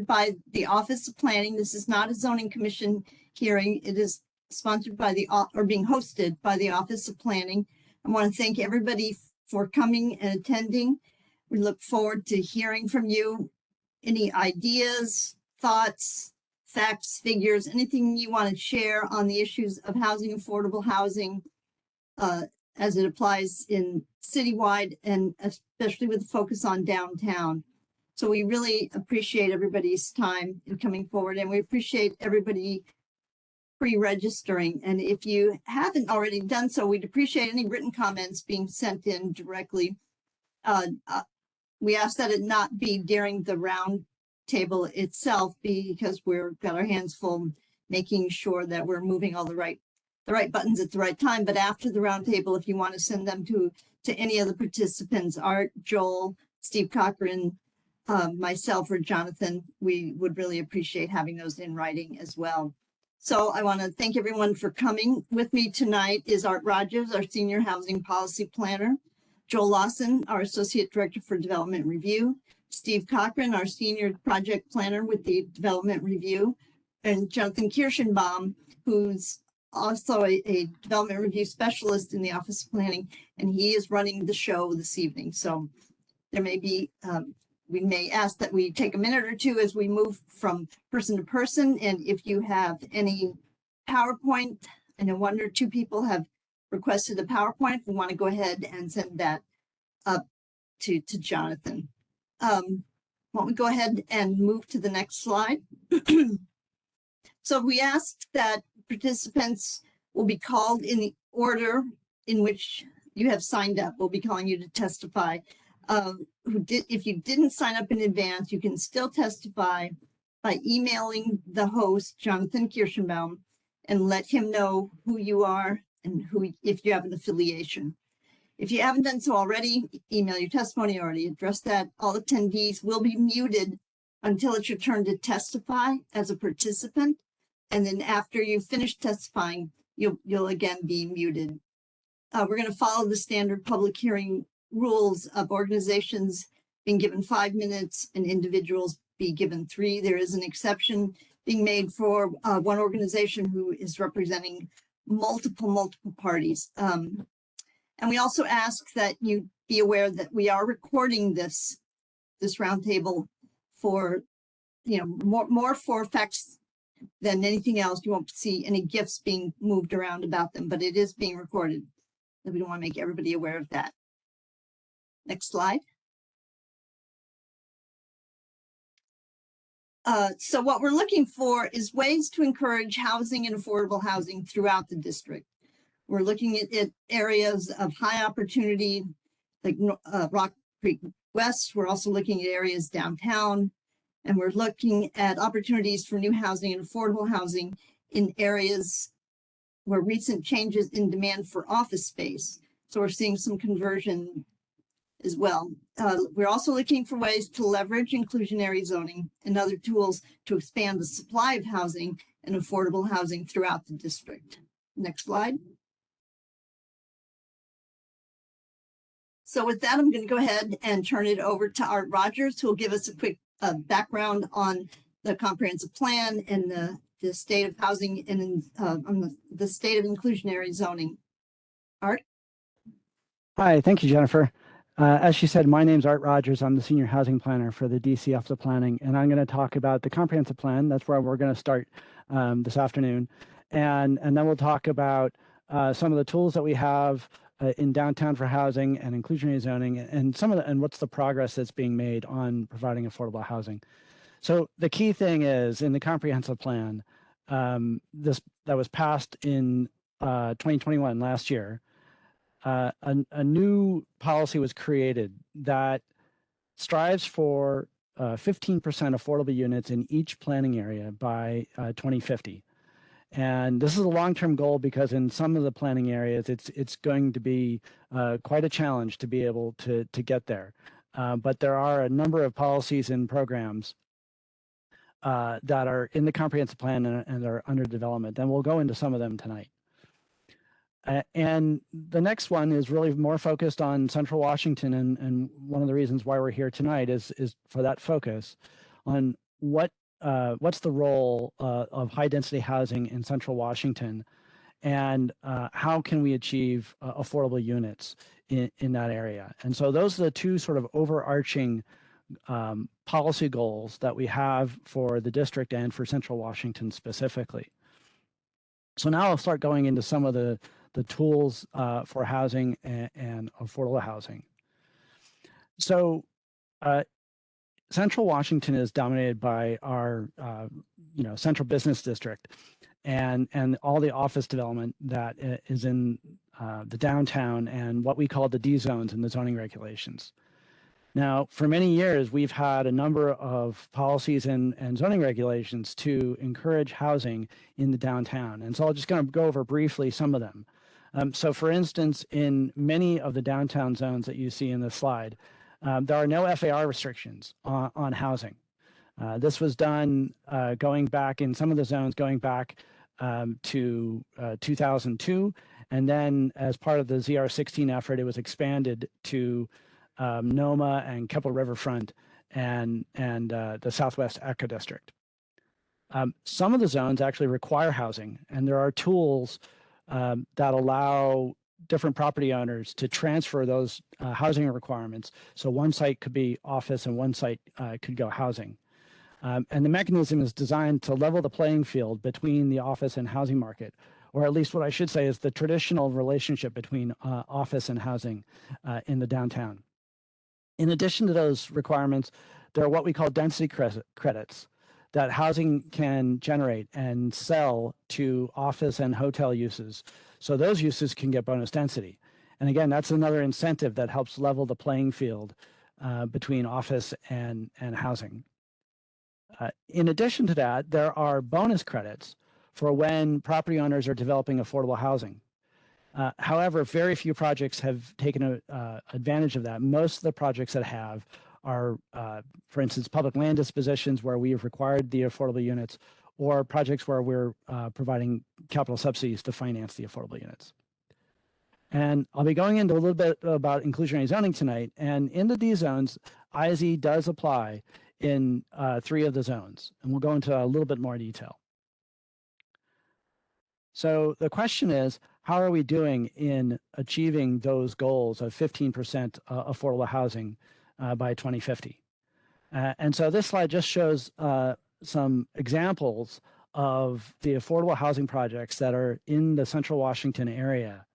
by the Office of Planning. This is not a zoning commission hearing. It is sponsored by or being hosted by the Office of Planning. I want to thank everybody for coming and attending. We look forward to hearing from you. Any ideas, thoughts, facts, figures, anything you want to share on the issues of housing, affordable housing, as it applies in citywide and especially with focus on downtown. So we really appreciate everybody's time in coming forward, and we appreciate everybody pre-registering. And if you haven't already done so, we'd appreciate any written comments being sent in directly. We ask that it not be during the round table itself, because we've got our hands full making sure that we're moving all the right buttons at the right time. But after the round table, if you want to send them to any of the participants, Art, Joel, Steve Cochran, myself, or Jonathan, we would really appreciate having those in writing as well. So I want to thank everyone for coming. With me tonight is Art Rogers, our Senior Housing Policy Planner, Joel Lawson, our Associate Director for Development Review, Steve Cochran, our Senior Project Planner with the Development Review, and Jonathan Kirschenbaum, who's also a Development Review Specialist in the Office of Planning, and he is running the show this evening. So there may be, we may ask that we take a minute or two as we move from person to person. And if you have any PowerPoint, I know one or two people have requested a PowerPoint. We want to go ahead and send that up to Jonathan. Why don't we go ahead and move to the next slide? So we asked that participants will be called in the order in which you have signed up. We'll be calling you to testify. If you didn't sign up in advance, you can still testify by emailing the host, Jonathan Kirschenbaum, and let him know who you are and if you have an affiliation. If you haven't done so already, email your testimony. I already addressed that. All attendees will be muted until it's your turn to testify as a participant. And then after you finish testifying, you'll again be muted. We're going to follow the standard public hearing rules of organizations being given 5 minutes and individuals be given 3. There is an exception being made for one organization who is representing multiple parties. And we also ask that you be aware that we are recording this roundtable for, more for facts than anything else. You won't see any gifts being moved around about them, but it is being recorded. And we don't want to make everybody aware of that. Next slide. So what we're looking for is ways to encourage housing and affordable housing throughout the district. We're looking at areas of high opportunity, like Rock Creek West. We're also looking at areas downtown, and we're looking at opportunities for new housing and affordable housing in areas where recent changes in demand for office space. So we're seeing some conversion as well. We're also looking for ways to leverage inclusionary zoning and other tools to expand the supply of housing and affordable housing throughout the district. Next slide. So with that, I'm going to go ahead and turn it over to Art Rogers, who will give us a quick background on the comprehensive plan and the state of housing and on the state of inclusionary zoning. Art? Hi, thank you, Jennifer. As she said, my name's Art Rogers. I'm the Senior Housing Planner for the DC Office of Planning, and I'm going to talk about the comprehensive plan. That's where we're going to start this afternoon. And then we'll talk about some of the tools that we have in downtown for housing and inclusionary zoning, and what's the progress that's being made on providing affordable housing. So the key thing is in the comprehensive plan, that was passed in 2021 last year. A new policy was created that strives for 15% affordable units in each planning area by 2050. And this is a long-term goal because in some of the planning areas, it's going to be quite a challenge to be able to get there. But there are a number of policies and programs that are in the comprehensive plan and are under development, and we'll go into some of them tonight. And the next one is really more focused on Central Washington, and one of the reasons why we're here tonight is for that focus on what's the role of high density housing in central Washington, and how can we achieve affordable units in that area? And so those are the two sort of overarching policy goals that we have for the district and for central Washington specifically. So now I'll start going into some of the tools for housing and affordable housing. So central Washington is dominated by our central business district and all the office development that is in the downtown and what we call the D zones in the zoning regulations. Now, for many years, we've had a number of policies and zoning regulations to encourage housing in the downtown. And so I'm just going to go over briefly some of them. So for instance, in many of the downtown zones that you see in this slide, there are no FAR restrictions on housing. This was done going back in some of the zones going back to 2002. And then as part of the ZR16 effort, it was expanded to Noma and Keppel Riverfront and the Southwest Eco District. Some of the zones actually require housing, and there are tools that allow different property owners to transfer those housing requirements. So one site could be office and one site could go housing. And the mechanism is designed to level the playing field between the office and housing market, or at least what I should say is the traditional relationship between office and housing in the downtown. In addition to those requirements, there are what we call density credits that housing can generate and sell to office and hotel uses. So those uses can get bonus density. And again, that's another incentive that helps level the playing field between office and housing. In addition to that, there are bonus credits for when property owners are developing affordable housing. However, very few projects have taken advantage of that. Most of the projects that have are, for instance, public land dispositions where we have required the affordable units, or projects where we're providing capital subsidies to finance the affordable units. And I'll be going into a little bit about inclusionary zoning tonight. And in the D zones, IZ does apply in 3 of the zones. And we'll go into a little bit more detail. So the question is, how are we doing in achieving those goals of 15% affordable housing by 2050? And so this slide just shows some examples of the affordable housing projects that are in the central Washington area.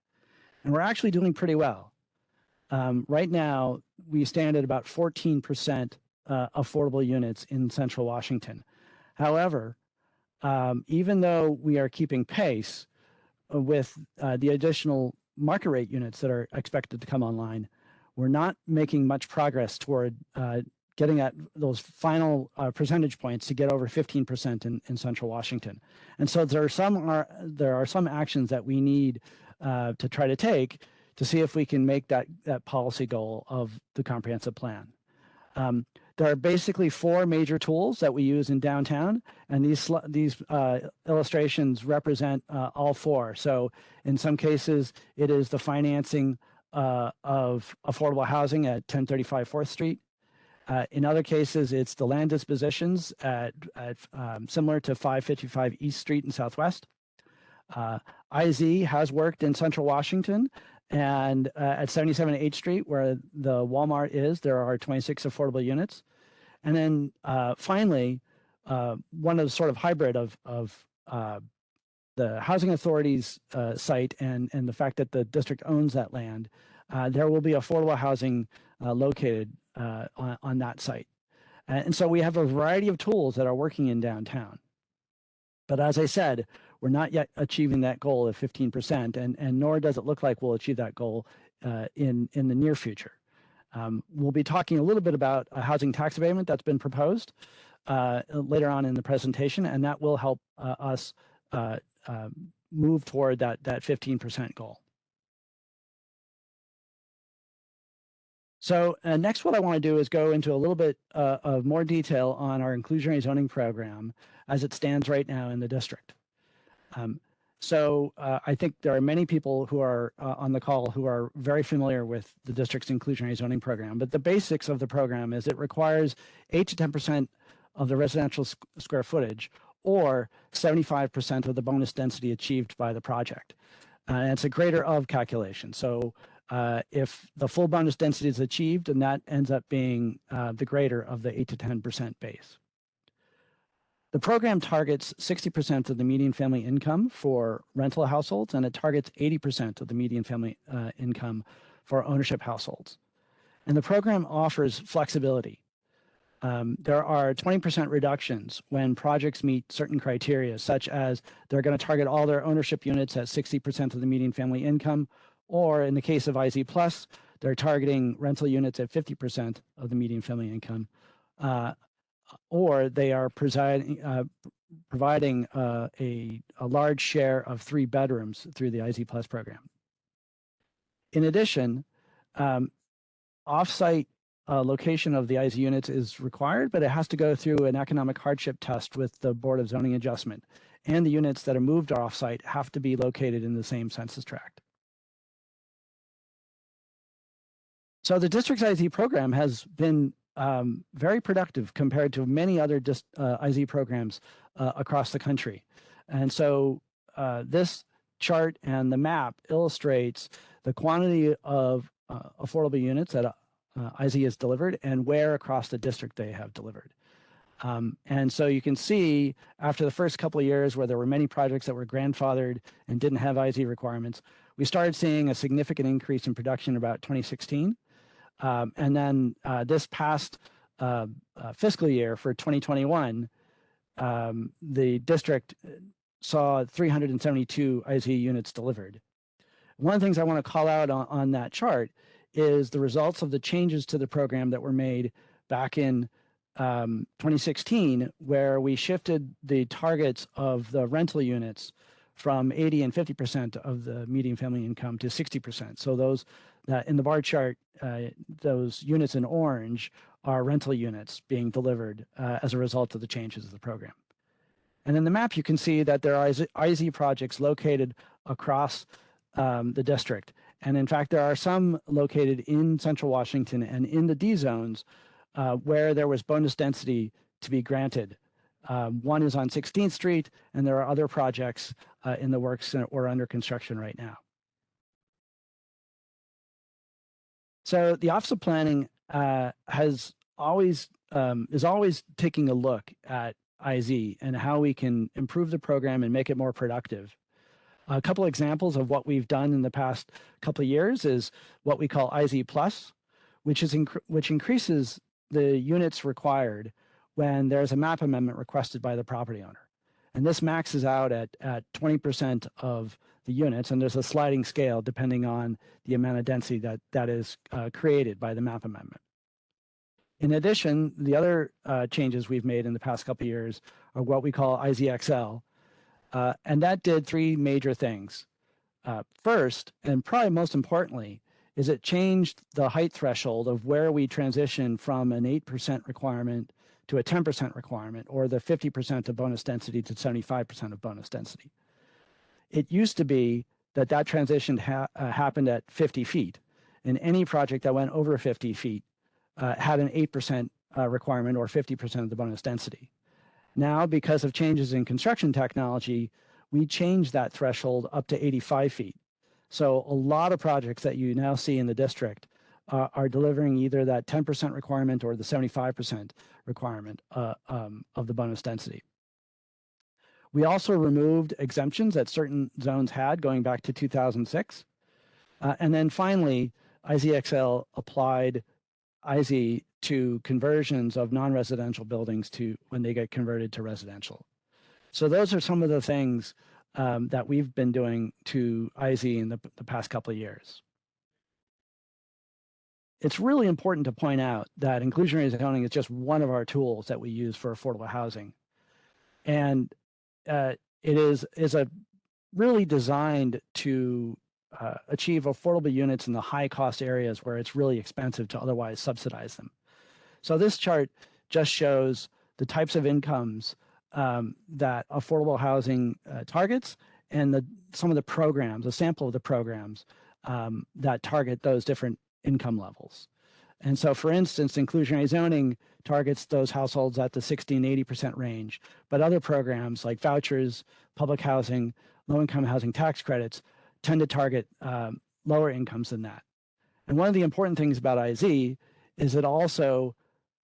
And we're actually doing pretty well. Right now, we stand at about 14% affordable units in central Washington. However, even though we are keeping pace with the additional market rate units that are expected to come online, we're not making much progress toward getting at those final percentage points to get over 15% in central Washington. And so there are some actions that we need to try to take to see if we can make that policy goal of the comprehensive plan. There are basically 4 major tools that we use in downtown, and these illustrations represent all 4. So in some cases, it is the financing of affordable housing at 1035 4th Street. In other cases, it's the land dispositions at similar to 555 East Street in Southwest. IZ has worked in central Washington, and at 77 H Street, where the Walmart is, there are 26 affordable units. And then finally, one of the sort of hybrid of the housing authority's site and the fact that the district owns that land, there will be affordable housing located on that site. And so we have a variety of tools that are working in downtown. But as I said, we're not yet achieving that goal of 15%, and nor does it look like we'll achieve that goal in the near future. We'll be talking a little bit about a housing tax abatement that's been proposed later on in the presentation, and that will help us move toward that 15% goal. So next, what I want to do is go into a little bit of more detail on our inclusionary zoning program as it stands right now in the district. I think there are many people who are on the call who are very familiar with the district's inclusionary zoning program, but the basics of the program is it requires 8 to 10% of the residential square footage, or 75% of the bonus density achieved by the project. And it's a greater of calculation. So if the full bonus density is achieved, and that ends up being the greater of the 8 to 10% base. The program targets 60% of the median family income for rental households, and it targets 80% of the median family income for ownership households. And the program offers flexibility. There are 20% reductions when projects meet certain criteria, such as they're going to target all their ownership units at 60% of the median family income, or in the case of IZ Plus, they're targeting rental units at 50% of the median family income, or they are providing a large share of 3 bedrooms through the IZ Plus program. In addition, off-site location of the IZ units is required, but it has to go through an economic hardship test with the Board of Zoning Adjustment, and the units that are moved off-site have to be located in the same census tract. So the district's IZ program has been very productive compared to many other IZ programs across the country. And so this chart and the map illustrates the quantity of affordable units that IZ has delivered and where across the district they have delivered. And so you can see after the first couple of years where there were many projects that were grandfathered and didn't have IZ requirements, we started seeing a significant increase in production about 2016. And then this past fiscal year for 2021, the district saw 372 IZ units delivered. One of the things I want to call out on that chart is the results of the changes to the program that were made back in 2016, where we shifted the targets of the rental units from 80 and 50% of the median family income to 60%. So those in the bar chart, those units in orange are rental units being delivered as a result of the changes of the program. And in the map, you can see that there are IZ projects located across the district. And in fact, there are some located in Central Washington and in the D zones where there was bonus density to be granted. One is on 16th Street, and there are other projects in the works or under construction right now. So the Office of Planning is always taking a look at IZ and how we can improve the program and make it more productive. A couple examples of what we've done in the past couple of years is what we call IZ Plus, which increases the units required when there's a map amendment requested by the property owner. And this maxes out at 20% of the units, and there's a sliding scale depending on the amount of density that is created by the map amendment. In addition, the other changes we've made in the past couple of years are what we call IZXL, and that did 3 major things. First, and probably most importantly, is it changed the height threshold of where we transition from an 8% requirement to a 10% requirement, or the 50% of bonus density to 75% of bonus density. It used to be that transition happened at 50 feet, and any project that went over 50 feet had an 8% requirement or 50% of the bonus density. Now, because of changes in construction technology, we changed that threshold up to 85 feet. So a lot of projects that you now see in the district are delivering either that 10% requirement or the 75% requirement of the bonus density. We also removed exemptions that certain zones had going back to 2006. And then finally, IZXL applied IZ to conversions of non-residential buildings to when they get converted to residential. So those are some of the things that we've been doing to IZ in the past couple of years. It's really important to point out that inclusionary zoning is just one of our tools that we use for affordable housing. And it is really designed to achieve affordable units in the high cost areas where it's really expensive to otherwise subsidize them. So this chart just shows the types of incomes that affordable housing targets, and some of the programs, a sample of the programs that target those different income levels. And so, for instance, inclusionary zoning targets those households at the 60 and 80% range, but other programs like vouchers, public housing, low-income housing tax credits tend to target lower incomes than that. And one of the important things about IZ is it also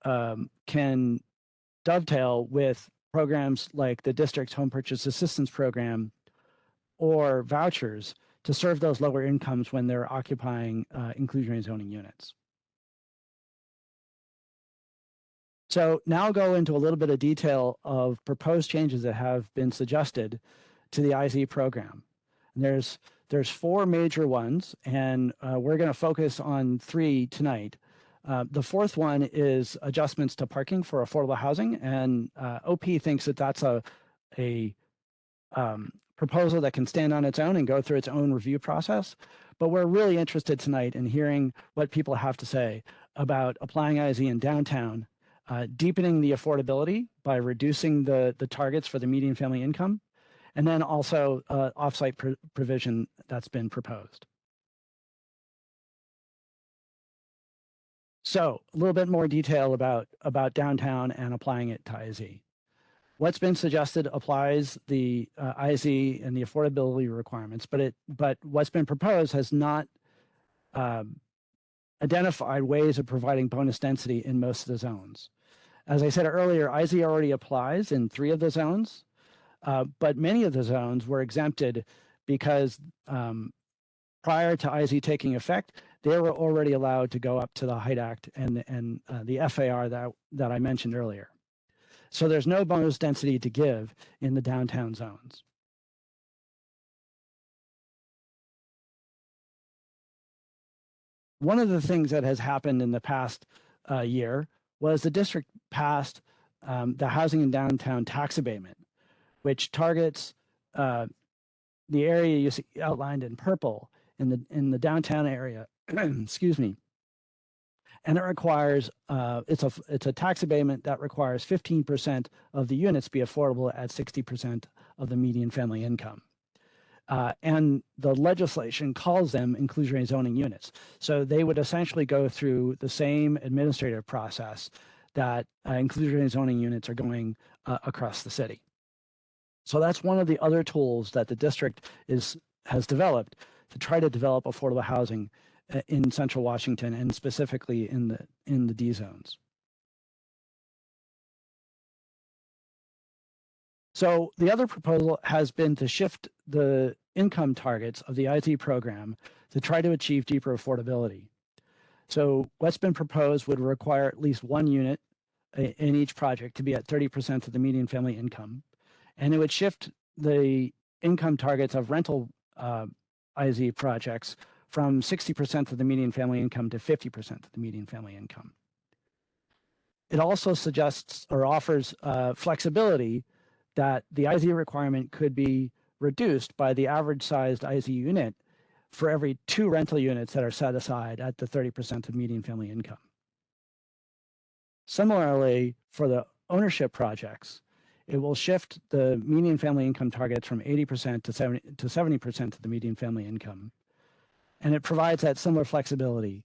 can dovetail with programs like the district's home purchase assistance program or vouchers to serve those lower incomes when they're occupying inclusionary zoning units. So now I'll go into a little bit of detail of proposed changes that have been suggested to the IZ program. And there's 4 major ones, and we're going to focus on 3 tonight. The fourth one is adjustments to parking for affordable housing, and OP thinks that that's a proposal that can stand on its own and go through its own review process. But we're really interested tonight in hearing what people have to say about applying IZ in downtown, deepening the affordability by reducing the targets for the median family income, and then also offsite provision that's been proposed. So a little bit more detail about downtown and applying it to IZ. What's been suggested applies the IZ and the affordability requirements, but what's been proposed has not identified ways of providing bonus density in most of the zones. As I said earlier, IZ already applies in 3 of the zones, but many of the zones were exempted because prior to IZ taking effect, they were already allowed to go up to the Height Act and the FAR that I mentioned earlier. So there's no bonus density to give in the downtown zones. One of the things that has happened in the past year was the district passed the housing in downtown tax abatement, which targets the area you see outlined in purple in the downtown area. Excuse me. And it requires it's a tax abatement that requires 15% of the units be affordable at 60% of the median family income. And the legislation calls them inclusionary zoning units. So they would essentially go through the same administrative process that inclusionary zoning units are going across the city. So that's one of the other tools that the district has developed to try to develop affordable housing in Central Washington and specifically in the D zones. So the other proposal has been to shift the income targets of the IZ program to try to achieve deeper affordability. So what's been proposed would require at least 1 unit in each project to be at 30% of the median family income. And it would shift the income targets of rental IZ projects from 60% of the median family income to 50% of the median family income. It also suggests or offers flexibility that the IZ requirement could be reduced by the average sized IZ unit for every 2 rental units that are set aside at the 30% of median family income. Similarly, for the ownership projects, it will shift the median family income targets from 80% to 70% of the median family income. And it provides that similar flexibility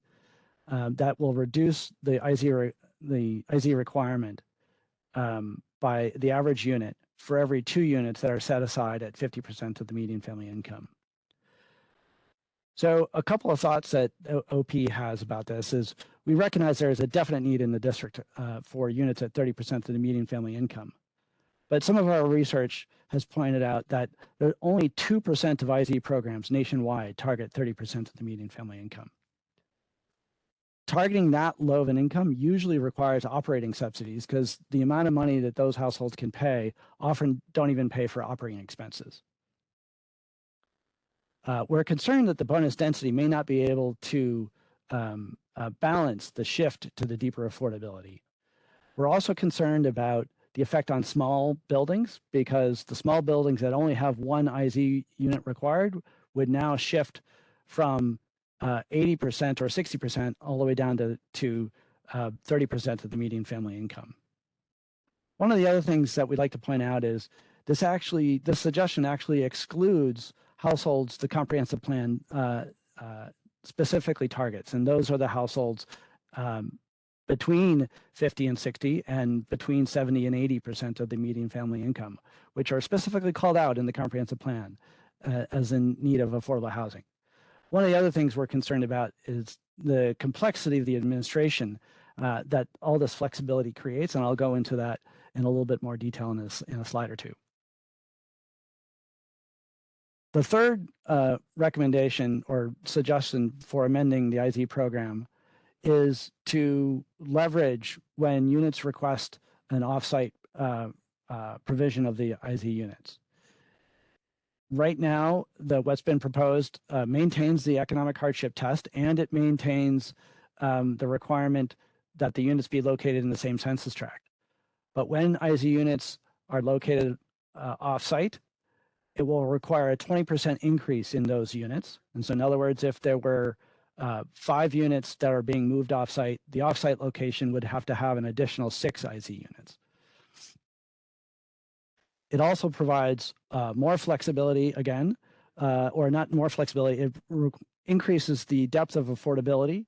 that will reduce the IZ requirement by the average unit for every 2 units that are set aside at 50% of the median family income. So a couple of thoughts that OP has about this is we recognize there is a definite need in the district for units at 30% of the median family income. But some of our research has pointed out that only 2% of IZ programs nationwide target 30% of the median family income. Targeting that low of an income usually requires operating subsidies because the amount of money that those households can pay often don't even pay for operating expenses. We're concerned that the bonus density may not be able to balance the shift to the deeper affordability. We're also concerned about the effect on small buildings because the small buildings that only have 1 IZ unit required would now shift from 80% or 60% all the way down to 30% of the median family income. One of the other things that we'd like to point out is this suggestion actually excludes households the comprehensive plan specifically targets, and those are the households between 50 and 60 and between 70 and 80% of the median family income, which are specifically called out in the comprehensive plan as in need of affordable housing. One of the other things we're concerned about is the complexity of the administration that all this flexibility creates, and I'll go into that in a little bit more detail in a slide or two. The third recommendation or suggestion for amending the IZ program is to leverage when units request an offsite provision of the IZ units. Right now, what's been proposed maintains the economic hardship test, and it maintains the requirement that the units be located in the same census tract. But when IZ units are located off-site, it will require a 20% increase in those units. And so in other words, if there were 5 units that are being moved off-site, the off-site location would have to have an additional 6 IZ units. It also provides more flexibility again, or not more flexibility, it increases the depth of affordability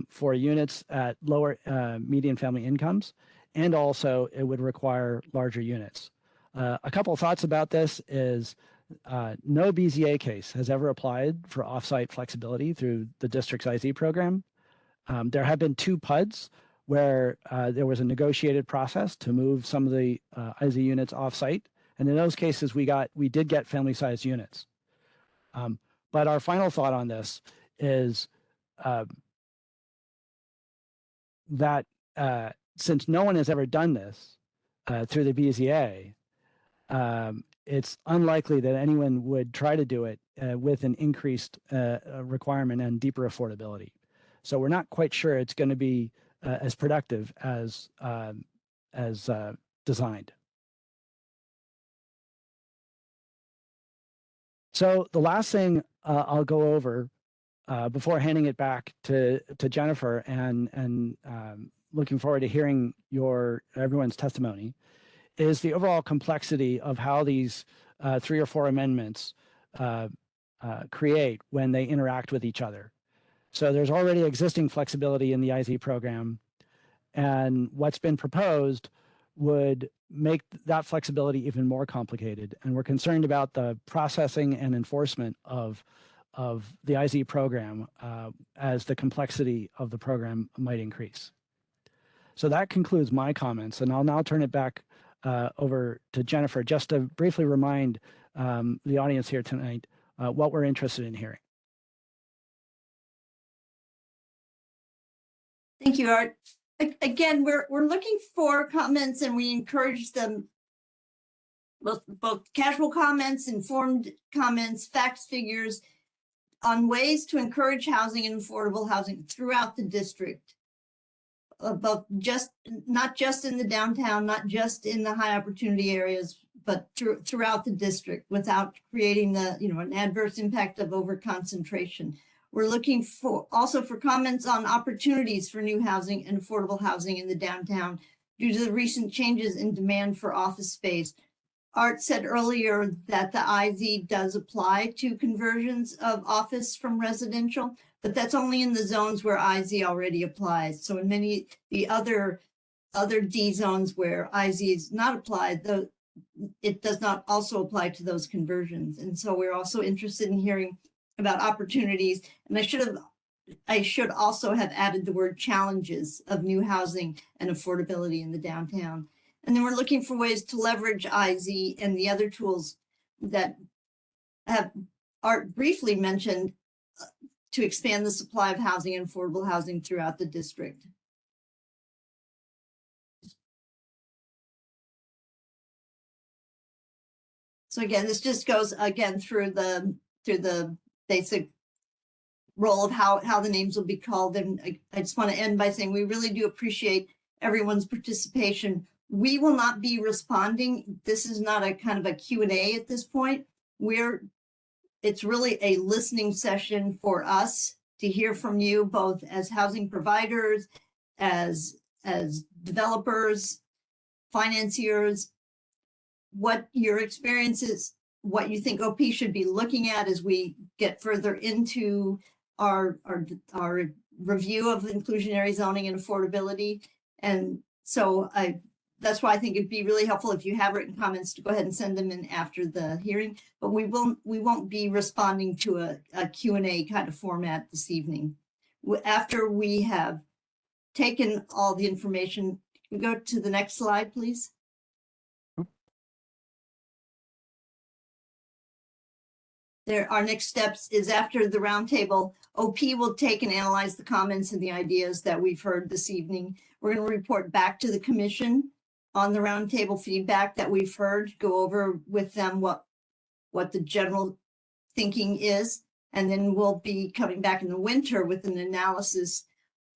for units at lower median family incomes, and also it would require larger units. A couple of thoughts about this is no BZA case has ever applied for offsite flexibility through the district's IZ program. There have been 2 PUDs where there was a negotiated process to move some of the IZ units offsite, and in those cases we did get family-sized units. But our final thought on this is that since no one has ever done this through the BZA, it's unlikely that anyone would try to do it with an increased requirement and deeper affordability. So we're not quite sure it's going to be as productive as designed. So the last thing I'll go over before handing it back to Jennifer and looking forward to hearing everyone's testimony is the overall complexity of how these 3 or 4 amendments create when they interact with each other. So there's already existing flexibility in the IZ program, and what's been proposed would make that flexibility even more complicated. And we're concerned about the processing and enforcement of the IZ program as the complexity of the program might increase. So that concludes my comments, and I'll now turn it back over to Jennifer just to briefly remind the audience here tonight what we're interested in hearing. Thank you, Art. Again, we're looking for comments, and we encourage them, both casual comments, informed comments, facts, figures, on ways to encourage housing and affordable housing throughout the district. Not just in the downtown, not just in the high opportunity areas, but throughout the district without creating an adverse impact of overconcentration. We're looking also for comments on opportunities for new housing and affordable housing in the downtown due to the recent changes in demand for office space. Art said earlier that the IZ does apply to conversions of office from residential, but that's only in the zones where IZ already applies. So in many the other D zones where IZ is not applied, it does not also apply to those conversions. And so we're also interested in hearing about opportunities. And I should also have added the word challenges of new housing and affordability in the downtown. And then we're looking for ways to leverage IZ and the other tools that Art briefly mentioned to expand the supply of housing and affordable housing throughout the district. So again, this just goes again through the basic role of how the names will be called. And I just want to end by saying we really do appreciate everyone's participation. We will not be responding. This is not a kind of a Q&A at this point. It's really a listening session for us to hear from you, both as housing providers, as developers, financiers, what your experience is, what you think OP should be looking at as we get further into our review of inclusionary zoning and affordability. And so that's why I think it'd be really helpful if you have written comments to go ahead and send them in after the hearing, but we won't be responding to a Q&A kind of format this evening. After we have taken all the information, can we go to the next slide, please? Our next steps is after the roundtable, OP will take and analyze the comments and the ideas that we've heard this evening. We're going to report back to the commission on the roundtable feedback that we've heard, go over with them what the general thinking is, and then we'll be coming back in the winter with an analysis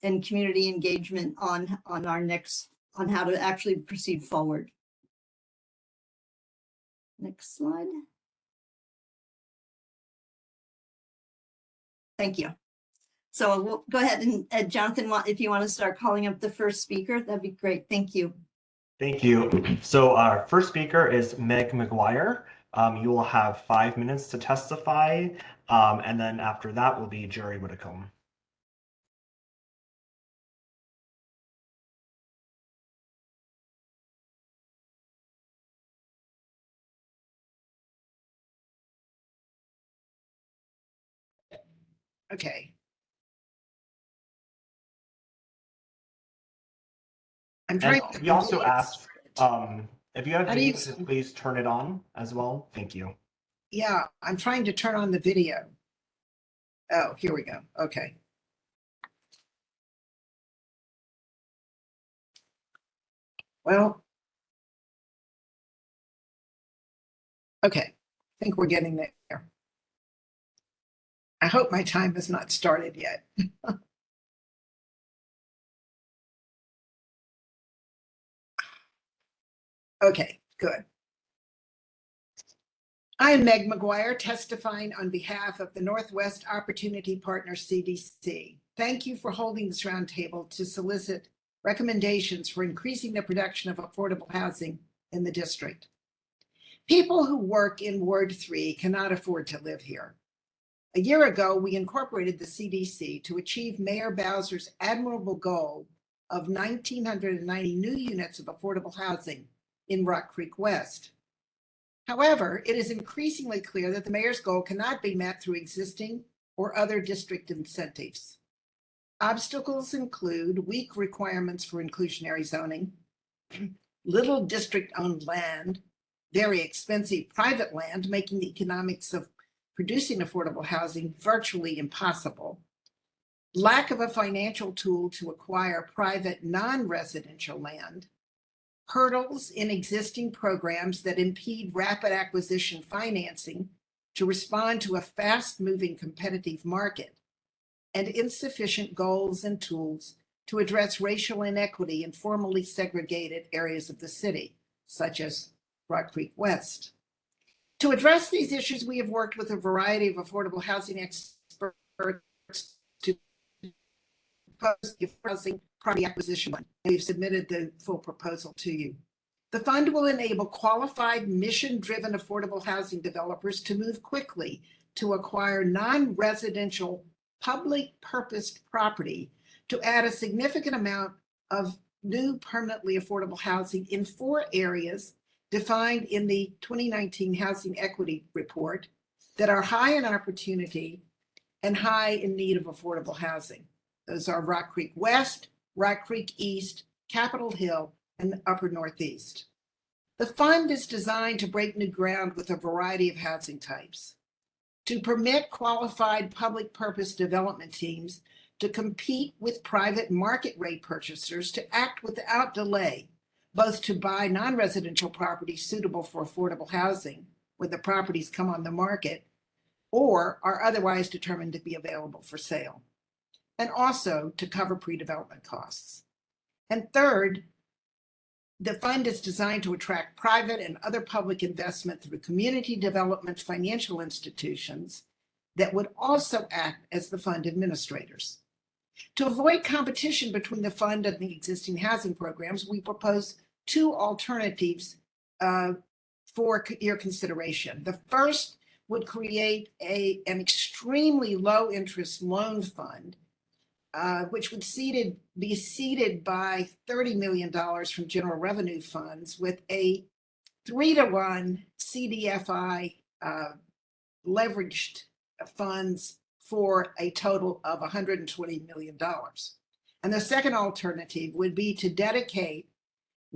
and community engagement on how to actually proceed forward. Next slide. Thank you. So we'll go ahead and Jonathan, if you want to start calling up the first speaker, that'd be great. Thank you. Thank you. So our first speaker is Meg McGuire. You will have 5 minutes to testify, and then after that will be Jerry Whitcomb. Okay. I'm trying. And we also asked if you have How do you- videos, please turn it on as well. Thank you. Yeah, I'm trying to turn on the video. Oh, here we go. Okay. Well, okay. I think we're getting there. I hope my time has not started yet. Okay, good. I am Meg McGuire, testifying on behalf of the Northwest Opportunity Partners CDC. Thank you for holding this roundtable to solicit recommendations for increasing the production of affordable housing in the district. People who work in Ward 3 cannot afford to live here. A year ago, we incorporated the CDC to achieve Mayor Bowser's admirable goal of 1,990 new units of affordable housing in Rock Creek West. However, it is increasingly clear that the mayor's goal cannot be met through existing or other district incentives. Obstacles include weak requirements for inclusionary zoning, little district-owned land, very expensive private land, making the economics of producing affordable housing virtually impossible, lack of a financial tool to acquire private non-residential land, hurdles in existing programs that impede rapid acquisition financing to respond to a fast-moving competitive market, and insufficient goals and tools to address racial inequity in formally segregated areas of the city, such as Rock Creek West. To address these issues, we have worked with a variety of affordable housing experts to propose the housing property acquisition fund, and we've submitted the full proposal to you. The fund will enable qualified, mission-driven affordable housing developers to move quickly to acquire non-residential public purposed property to add a significant amount of new permanently affordable housing in 4 areas defined in the 2019 Housing Equity Report that are high in opportunity and high in need of affordable housing. Those are Rock Creek West, Rock Creek East, Capitol Hill, and Upper Northeast. The fund is designed to break new ground with a variety of housing types, to permit qualified public purpose development teams to compete with private market rate purchasers to act without delay, both to buy non-residential properties suitable for affordable housing when the properties come on the market or are otherwise determined to be available for sale, and also to cover pre-development costs. And third, the fund is designed to attract private and other public investment through community development financial institutions that would also act as the fund administrators. To avoid competition between the fund and the existing housing programs, we propose 2 alternatives for your consideration. The first would create an extremely low interest loan fund which would be seeded by $30 million from general revenue funds with a 3-to-1 CDFI leveraged funds for a total of $120 million. And the second alternative would be to dedicate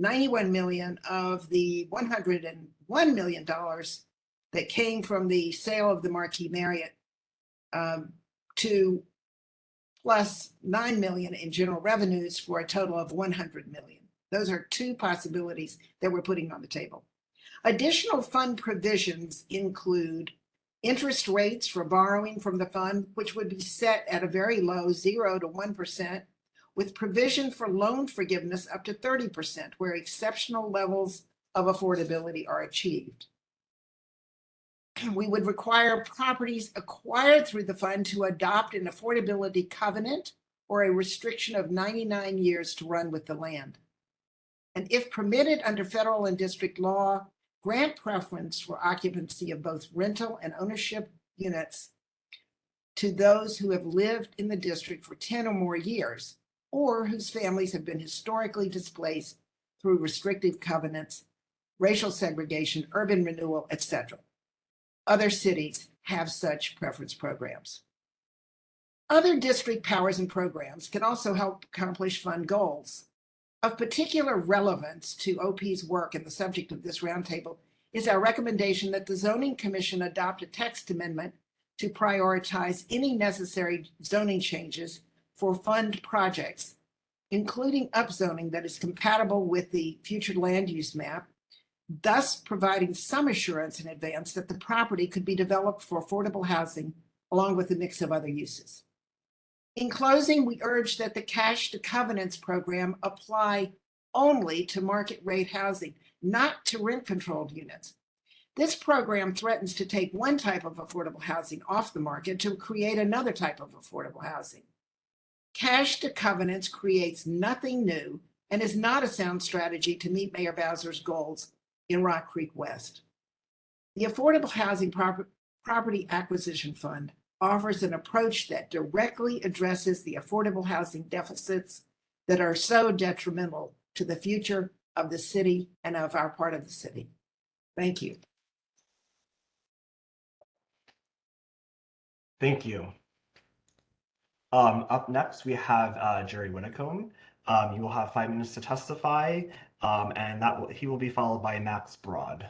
$91 million of the $101 million that came from the sale of the Marquis Marriott to plus $9 million in general revenues for a total of $100 million. Those are two possibilities that we're putting on the table. Additional fund provisions include interest rates for borrowing from the fund, which would be set at a very low 0 to 1%, with provision for loan forgiveness up to 30%, where exceptional levels of affordability are achieved. We would require properties acquired through the fund to adopt an affordability covenant or a restriction of 99 years to run with the land. And if permitted under federal and district law, grant preference for occupancy of both rental and ownership units to those who have lived in the district for 10 or more years, or whose families have been historically displaced through restrictive covenants, racial segregation, urban renewal, etc. Other cities have such preference programs. Other district powers and programs can also help accomplish fund goals. Of particular relevance to OP's work and the subject of this roundtable is our recommendation that the Zoning Commission adopt a text amendment to prioritize any necessary zoning changes for fund projects, including upzoning that is compatible with the future land use map, thus providing some assurance in advance that the property could be developed for affordable housing along with a mix of other uses. In closing, we urge that the cash to covenants program apply only to market rate housing, not to rent controlled units. This program threatens to take one type of affordable housing off the market to create another type of affordable housing. Cash to covenants creates nothing new and is not a sound strategy to meet Mayor Bowser's goals in Rock Creek West. The Affordable Housing Property Acquisition Fund offers an approach that directly addresses the affordable housing deficits that are so detrimental to the future of the city and of our part of the city. Thank you. Thank you. Up next, we have Jerry Whitcomb. You will have 5 minutes to testify, and he will be followed by Max Broad.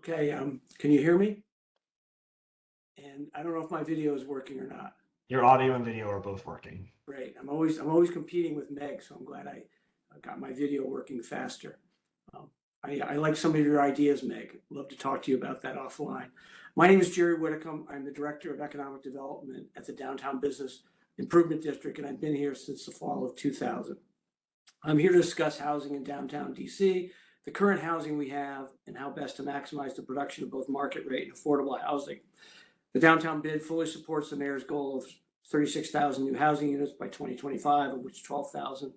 Okay, can you hear me? And I don't know if my video is working or not. Your audio and video are both working. Great. I'm always competing with Meg, so I'm glad I got my video working faster. I like some of your ideas, Meg. Love to talk to you about that offline. My name is Jerry Whitcomb. I'm the Director of Economic Development at the Downtown Business Improvement District, and I've been here since the fall of 2000. I'm here to discuss housing in downtown DC, the current housing we have, and how best to maximize the production of both market rate and affordable housing. The downtown bid fully supports the mayor's goal of 36,000 new housing units by 2025, of which 12,000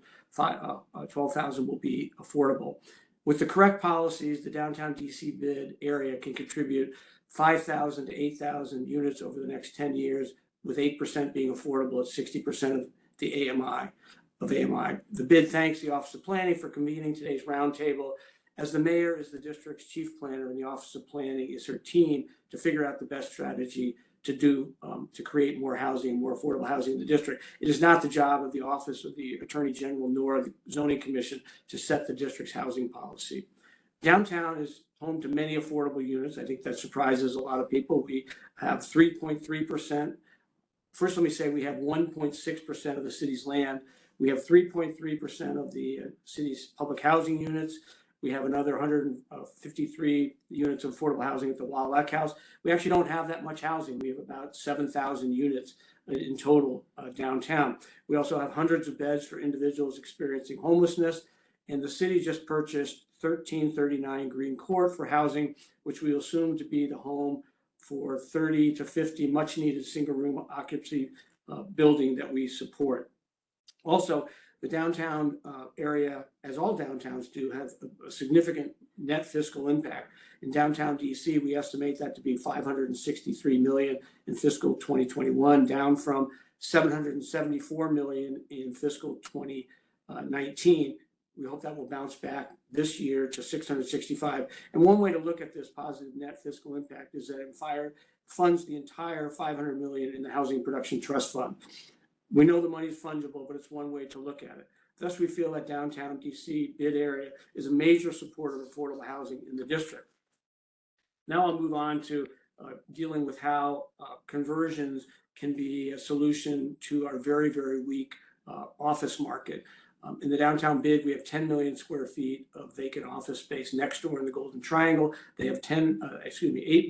will be affordable. With the correct policies, the downtown DC bid area can contribute 5,000 to 8,000 units over the next 10 years, with 8% being affordable at 60% of the AMI. The bid thanks the Office of Planning for convening today's roundtable, as the mayor is the district's chief planner and the Office of Planning is her team to figure out the best strategy to create more housing, more affordable housing in the district. It is not the job of the Office of the Attorney General nor the Zoning Commission to set the district's housing policy. Downtown is home to many affordable units. I think that surprises a lot of people. We have 3.3%. First, let me say we have 1.6% of the city's land. We have 3.3% of the city's public housing units. We have another 153 units of affordable housing at the Wallach House. We actually don't have that much housing. We have about 7,000 units in total downtown. We also have hundreds of beds for individuals experiencing homelessness, and the city just purchased 1339 Green Court for housing, which we assume to be the home for 30 to 50 much needed single room occupancy building that we support. Also, the downtown area, as all downtowns do, have a significant net fiscal impact. In downtown DC, we estimate that to be $563 million in fiscal 2021, down from $774 million in fiscal 2019. We hope that will bounce back this year to 665. And one way to look at this positive net fiscal impact is that it funds the entire $500 million in the Housing Production Trust Fund. We know the money is fungible, but it's one way to look at it. Thus, we feel that downtown DC bid area is a major supporter of affordable housing in the district. Now I'll move on to dealing with how conversions can be a solution to our very, very weak office market. In the downtown bid, we have 10 million square feet of vacant office space next door in the Golden Triangle. They have 8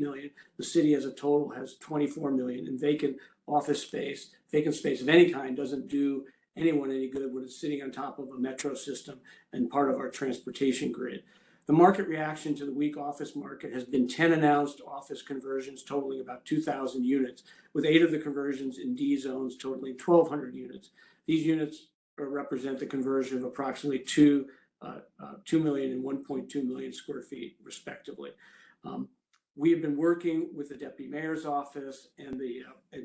million. The city as a total has 24 million in vacant office space. Vacant space of any kind doesn't do anyone any good when it's sitting on top of a metro system and part of our transportation grid. The market reaction to the weak office market has been 10 announced office conversions totaling about 2,000 units, with 8 of the conversions in D zones totaling 1,200 units. These units represent the conversion of approximately 2 million and 1.2 million square feet, respectively. We have been working with the Deputy Mayor's office and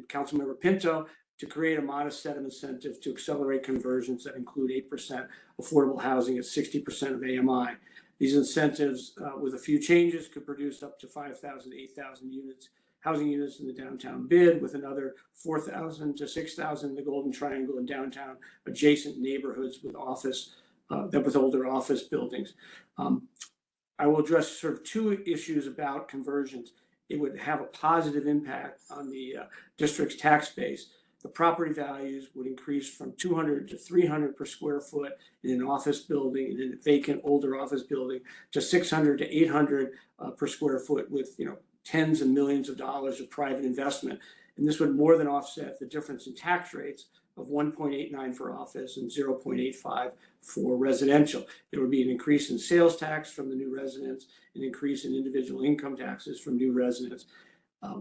Councilmember Pinto to create a modest set of incentives to accelerate conversions that include 8% affordable housing at 60% of AMI. These incentives, with a few changes, could produce up to 5,000 to 8,000 units, housing units in the downtown bid, with another 4,000 to 6,000 in the Golden Triangle and downtown adjacent neighborhoods with older office buildings. I will address sort of 2 issues about conversions. It would have a positive impact on the district's tax base. The property values would increase from 200 to 300 per square foot in an office building, in a vacant older office building, to 600 to 800 per square foot, with tens of millions of dollars of private investment. And this would more than offset the difference in tax rates of 1.89 for office and 0.85 for residential. There would be an increase in sales tax from the new residents, an increase in individual income taxes from new residents.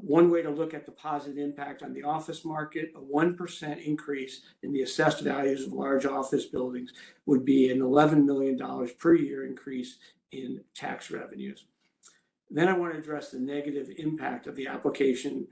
One way to look at the positive impact on the office market, a 1% increase in the assessed values of large office buildings would be an $11 million per year increase in tax revenues. Then I want to address the negative impact of the application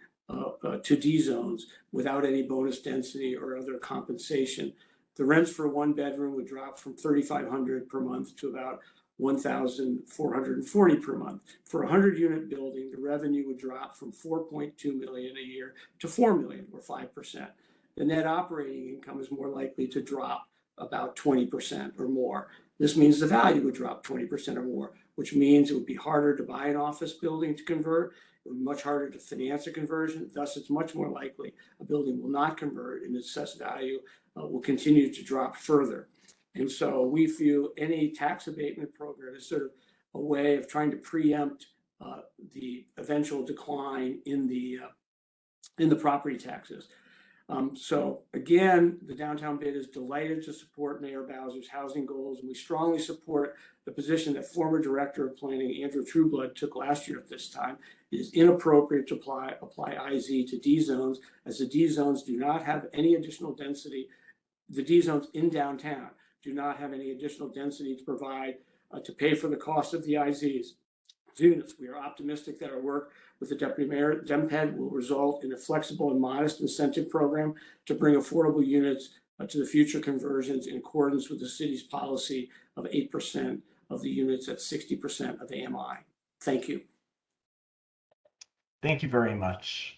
to D zones without any bonus density or other compensation. The rents for a 1-bedroom would drop from $3,500 per month to about $1,440 per month. For a 100-unit building, the revenue would drop from $4.2 million a year to $4 million, or 5%. The net operating income is more likely to drop about 20% or more. This means the value would drop 20% or more, which means it would be harder to buy an office building to convert. It would be much harder to finance a conversion. Thus, it's much more likely a building will not convert and its assessed value will continue to drop further. And so we view any tax abatement program as sort of a way of trying to preempt the eventual decline in the property taxes. So again, the downtown bid is delighted to support Mayor Bowser's housing goals, and we strongly support the position that former Director of Planning Andrew Trueblood took last year at this time. It is inappropriate to apply IZ to D zones, as the D zones do not have any additional density. The D zones in downtown do not have any additional density to provide to pay for the cost of the IZs units. We are optimistic that our work with the Deputy Mayor, DemPed, will result in a flexible and modest incentive program to bring affordable units to the future conversions in accordance with the city's policy of 8% of the units at 60% of AMI. Thank you. Thank you very much.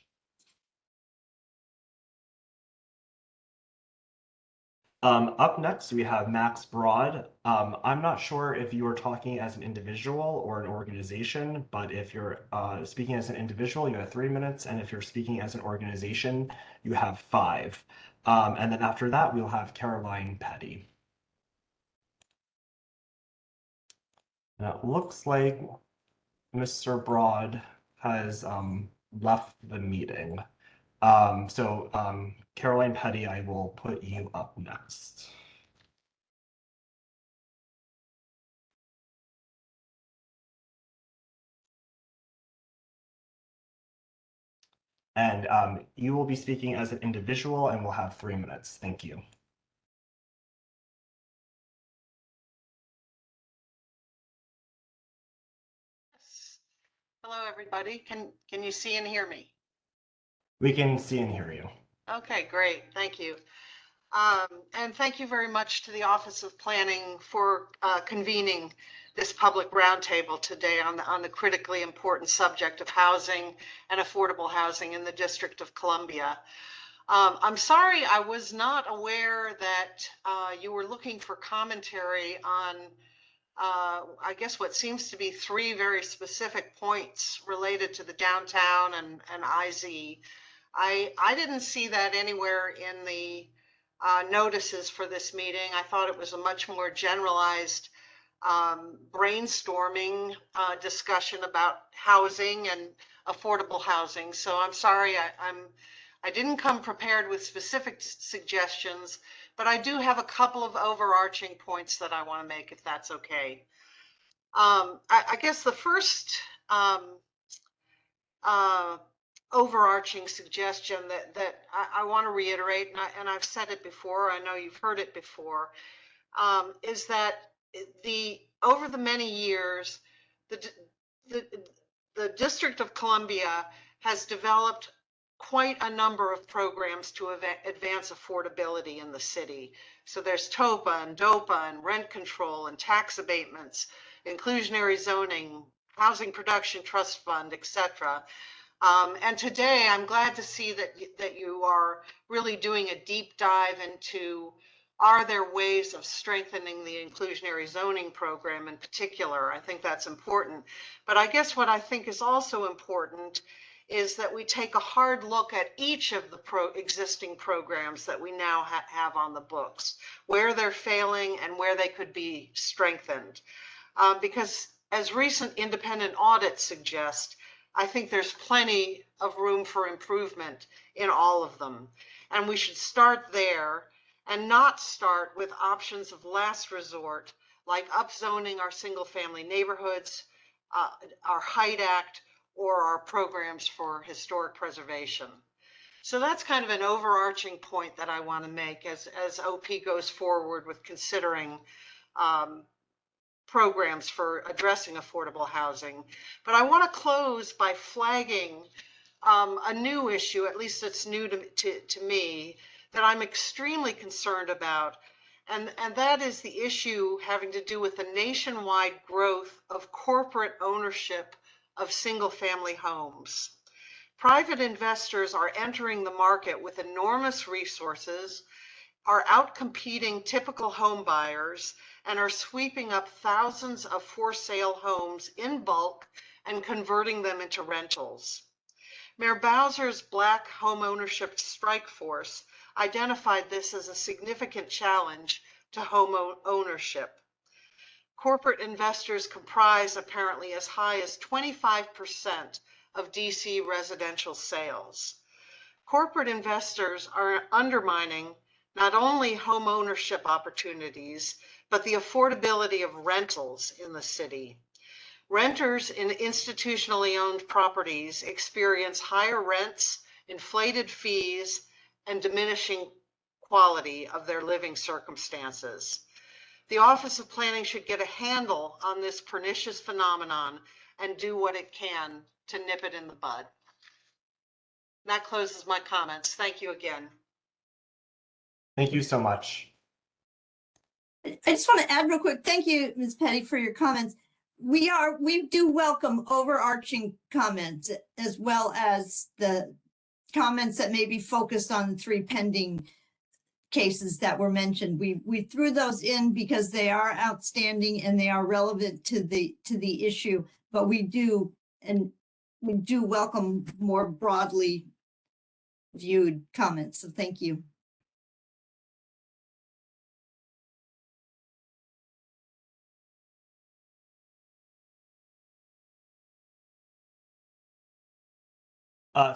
Up next, we have Max Broad. I'm not sure if you are talking as an individual or an organization, but if you're speaking as an individual, you have 3 minutes, and if you're speaking as an organization, you have 5. And then after that, we'll have Caroline Petty. Now, it looks like Mr. Broad has left the meeting. Caroline Petty, I will put you up next. And you will be speaking as an individual and will have 3 minutes. Thank you. Hello, everybody. Can you see and hear me? We can see and hear you. Okay, great. Thank you. And thank you very much to the Office of Planning for convening this public roundtable today on the critically important subject of housing and affordable housing in the District of Columbia. I'm sorry I was not aware that you were looking for commentary on I guess what seems to be 3 very specific points related to the downtown and IZ. I didn't see that anywhere in the notices for this meeting. I thought it was a much more generalized brainstorming discussion about housing and affordable housing. So I'm sorry, I didn't come prepared with specific suggestions, but I do have a couple of overarching points that I want to make, if that's okay. I guess the first overarching suggestion that I want to reiterate, and I've said it before, I know you've heard it before, is that over the many years, the District of Columbia has developed quite a number of programs to advance affordability in the city. So there's TOPA and DOPA and rent control and tax abatements, inclusionary zoning, housing production trust fund, etc. And today I'm glad to see that you are really doing a deep dive into, are there ways of strengthening the inclusionary zoning program in particular? I think that's important. But I guess what I think is also important is that we take a hard look at each of the existing programs that we now have on the books, where they're failing and where they could be strengthened. Because as recent independent audits suggest, I think there's plenty of room for improvement in all of them. And we should start there and not start with options of last resort, like upzoning our single family neighborhoods, our HIDE Act, or our programs for historic preservation. So that's kind of an overarching point that I want to make as OP goes forward with considering programs for addressing affordable housing. But I want to close by flagging a new issue, at least it's new to me, that I'm extremely concerned about. And that is the issue having to do with the nationwide growth of corporate ownership of single family homes. Private investors are entering the market with enormous resources, are outcompeting typical home buyers, and are sweeping up thousands of for sale homes in bulk and converting them into rentals. Mayor Bowser's Black Home Ownership Strike Force identified this as a significant challenge to home ownership. Corporate investors comprise apparently as high as 25% of DC residential sales. Corporate investors are undermining not only home ownership opportunities, but the affordability of rentals in the city. Renters in institutionally owned properties experience higher rents, inflated fees, and diminishing quality of their living circumstances. The Office of Planning should get a handle on this pernicious phenomenon and do what it can to nip it in the bud. That closes my comments. Thank you again. Thank you so much. I just want to add real quick, thank you, Ms. Petty, for your comments. We do welcome overarching comments as well as the comments that may be focused on 3 pending cases that were mentioned. We threw those in because they are outstanding and they are relevant to the issue, but we do welcome more broadly viewed comments. So thank you.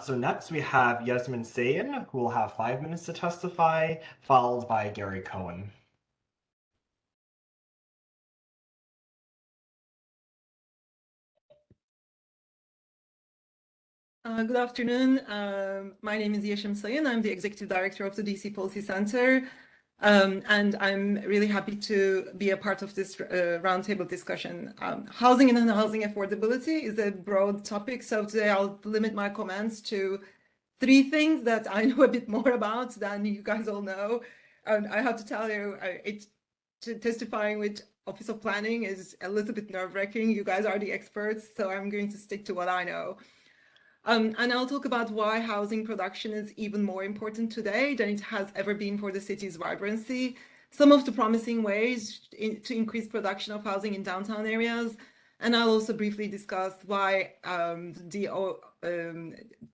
So next we have Yasmin Sayin, who will have 5 minutes to testify, followed by Gary Cohen. Good afternoon. My name is Yeşim Sayın. I'm the Executive Director of the DC Policy Center. And I'm really happy to be a part of this roundtable discussion. Housing and housing affordability is a broad topic, so today I'll limit my comments to 3 things that I know a bit more about than you guys all know. I have to tell you, testifying with Office of Planning is a little bit nerve-wracking. You guys are the experts, so I'm going to stick to what I know. And I'll talk about why housing production is even more important today than it has ever been for the city's vibrancy, some of the promising ways to increase production of housing in downtown areas, and I'll also briefly discuss why the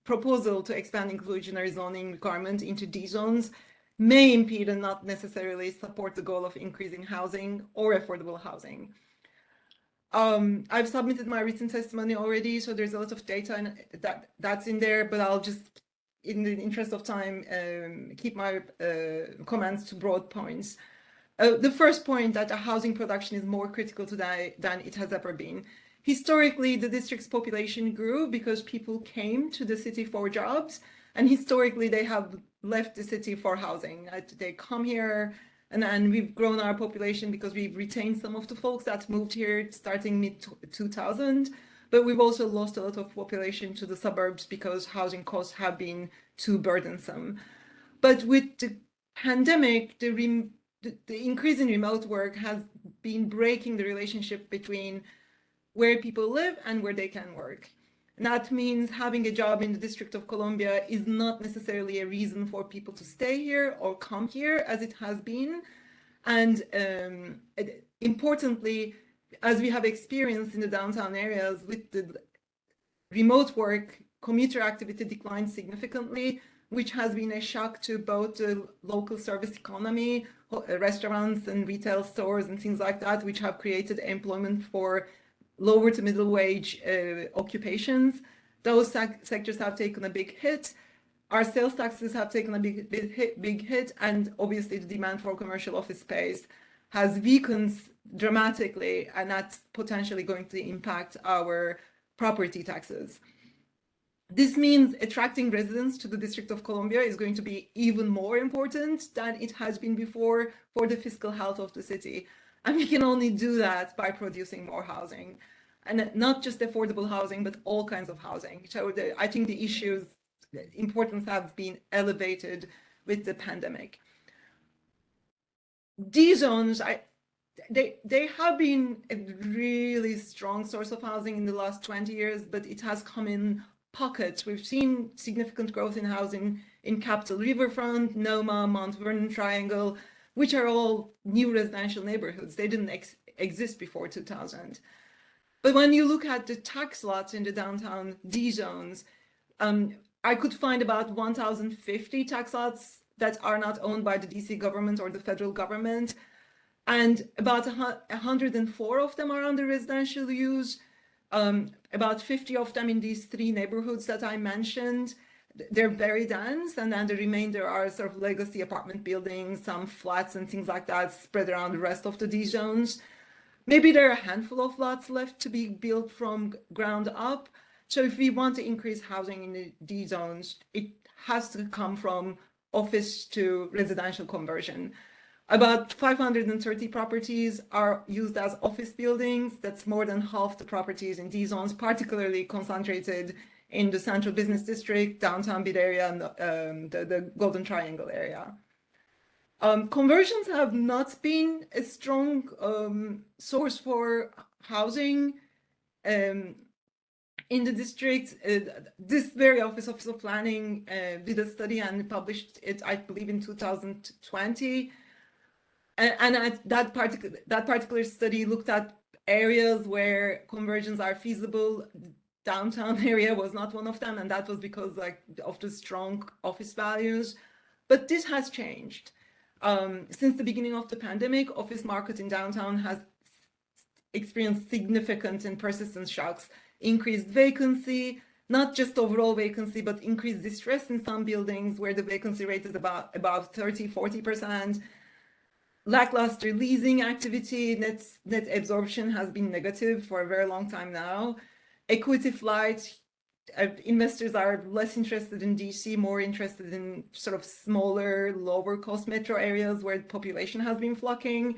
proposal to expand inclusionary zoning requirement into D zones may impede and not necessarily support the goal of increasing housing or affordable housing. I've submitted my written testimony already, so there's a lot of data that's in there, but I'll just, in the interest of time, keep my comments to broad points. The first point, that housing production is more critical today than it has ever been. Historically, the district's population grew because people came to the city for jobs, and historically they have left the city for housing. They come here, and we've grown our population because we've retained some of the folks that moved here starting mid-2000, but we've also lost a lot of population to the suburbs because housing costs have been too burdensome. But with the pandemic, the increase in remote work has been breaking the relationship between where people live and where they can work. And that means having a job in the District of Columbia is not necessarily a reason for people to stay here or come here as it has been. And importantly, as we have experienced in the downtown areas with the remote work, commuter activity declined significantly, which has been a shock to both the local service economy, restaurants and retail stores and things like that, which have created employment for lower to middle wage occupations. Those sectors have taken a big hit. Our sales taxes have taken a big hit, and obviously the demand for commercial office space has weakened dramatically, and that's potentially going to impact our property taxes. This means attracting residents to the District of Columbia is going to be even more important than it has been before for the fiscal health of the city. And we can only do that by producing more housing, and not just affordable housing, but all kinds of housing. So I think the issues, the importance have been elevated with the pandemic. D zones, they have been a really strong source of housing in the last 20 years, but it has come in pockets. We've seen significant growth in housing in Capitol Riverfront, Noma, Mount Vernon Triangle, which are all new residential neighborhoods. They didn't exist before 2000. But when you look at the tax lots in the downtown D zones, I could find about 1,050 tax lots that are not owned by the DC government or the federal government. And about 104 of them are under residential use. About 50 of them in these 3 neighborhoods that I mentioned. They're very dense, and then the remainder are sort of legacy apartment buildings, some flats and things like that spread around the rest of the D zones. Maybe there are a handful of lots left to be built from ground up. So if we want to increase housing in the D zones, it has to come from office to residential conversion. About 530 properties are used as office buildings. That's more than half the properties in D zones, particularly concentrated in the Central Business District, downtown Bid area, and the Golden Triangle area. Conversions have not been a strong source for housing in the district. This very Office of Planning did a study and published it, I believe, in 2020. And that particular study looked at areas where conversions are feasible. Downtown area was not one of them, and that was because of the strong office values. But this has changed. Since the beginning of the pandemic, office market in downtown has experienced significant and persistent shocks, increased vacancy, not just overall vacancy, but increased distress in some buildings where the vacancy rate is about 30-40%. Lackluster leasing activity, net absorption has been negative for a very long time now. Equity flight, investors are less interested in DC, more interested in sort of smaller, lower cost metro areas where the population has been flocking.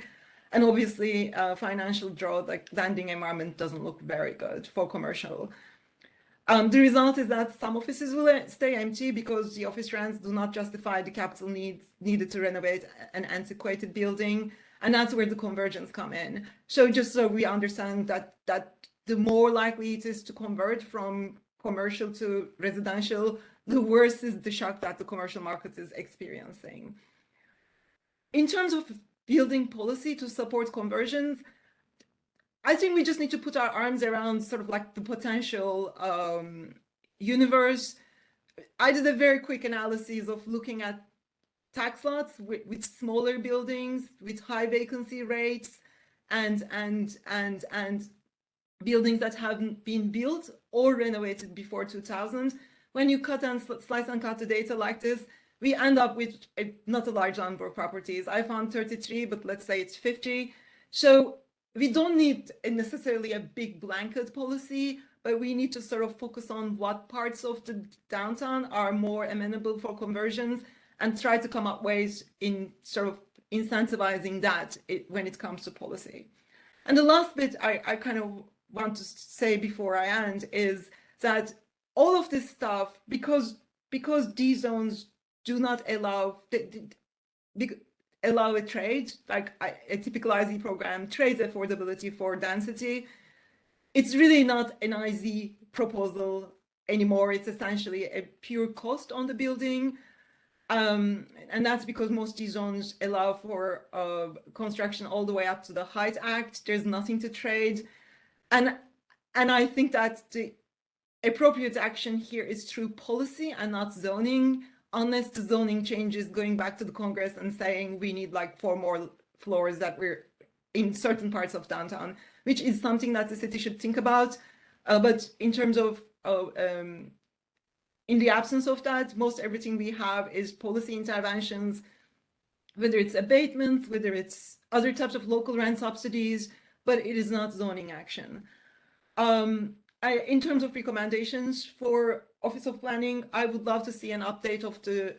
And obviously, financial drought, like lending environment, doesn't look very good for commercial. The result is that some offices will stay empty because the office rents do not justify the capital needs needed to renovate an antiquated building. And that's where the convergence come in. So just so we understand that the more likely it is to convert from commercial to residential, the worse is the shock that the commercial market is experiencing. In terms of building policy to support conversions, I think we just need to put our arms around sort of like the potential universe. I did a very quick analysis of looking at tax lots with smaller buildings, with high vacancy rates, and buildings that haven't been built or renovated before 2000. When you cut and slice and cut the data like this, we end up with not a large number of properties. I found 33, but let's say it's 50. So we don't need necessarily a big blanket policy, but we need to sort of focus on what parts of the downtown are more amenable for conversions and try to come up ways in sort of incentivizing that when it comes to policy. And the last bit I kind of want to say before I end is that all of this stuff, because these zones do not allow a trade, like a typical IZ program trades affordability for density, it's really not an IZ proposal anymore. It's essentially a pure cost on the building. And that's because most G zones allow for construction all the way up to the Height Act. There's nothing to trade. And I think that the appropriate action here is through policy and not zoning, unless the zoning changes going back to the Congress and saying we need like 4 more floors that we're in certain parts of downtown, which is something that the city should think about. But in terms of in the absence of that, most everything we have is policy interventions, whether it's abatements, whether it's other types of local rent subsidies, but it is not zoning action. In terms of recommendations for Office of Planning, I would love to see an update of the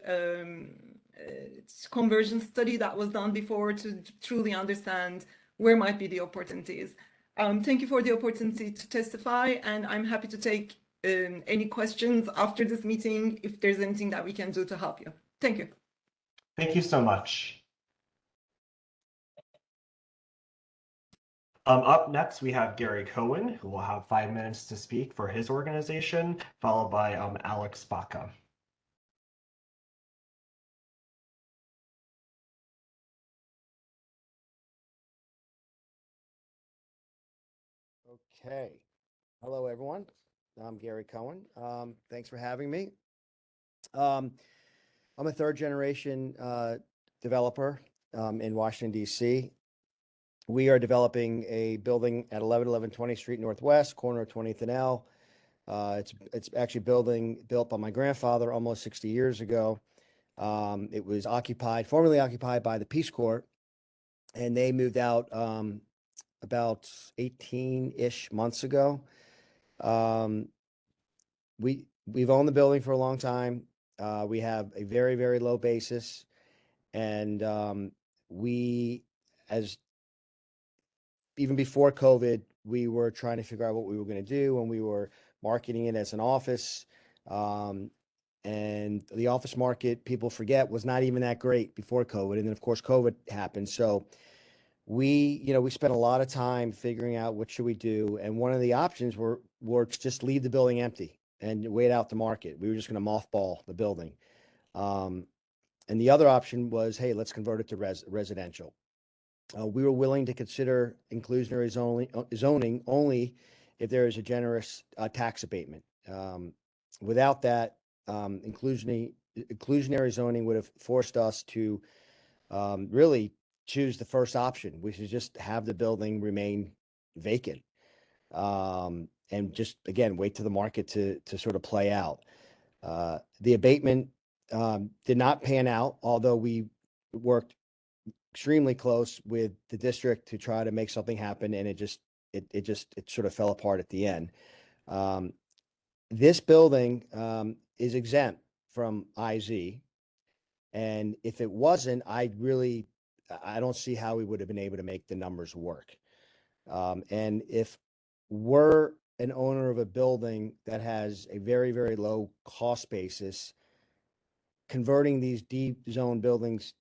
conversion study that was done before to truly understand where might be the opportunities. Thank you for the opportunity to testify, and I'm happy to take any questions after this meeting if there's anything that we can do to help you. Thank you. Thank you so much. Up next, we have Gary Cohen, who will have 5 minutes to speak for his organization, followed by Alex Baca. Okay. Hello, everyone. I'm Gary Cohen. Thanks for having me. I'm a third generation developer in Washington, D.C. We are developing a building at 1111 20th Street Northwest, corner of 20th and L. It's actually built by my grandfather almost 60 years ago. It was formerly occupied by the Peace Corps, and they moved out about 18-ish months ago. We've owned the building for a long time. We have a very, very low basis, and even before COVID, we were trying to figure out what we were going to do, and we were marketing it as an office. And the office market, people forget, was not even that great before COVID. And then of course, COVID happened. So we spent a lot of time figuring out what should we do. And one of the options were to just leave the building empty and wait out the market. We were just going to mothball the building. And the other option was, hey, let's convert it to residential. We were willing to consider inclusionary zoning only if there is a generous tax abatement. Without that, inclusionary zoning would have forced us to really choose the first option, which is just have the building remain vacant, and just, again, wait to the market to sort of play out. The abatement did not pan out, although we worked extremely close with the district to try to make something happen, and it sort of fell apart at the end. this building is exempt from IZ. And if it wasn't, I don't see how we would have been able to make the numbers work. And if we're an owner of a building that has a very, very low cost basis, converting these D zone buildings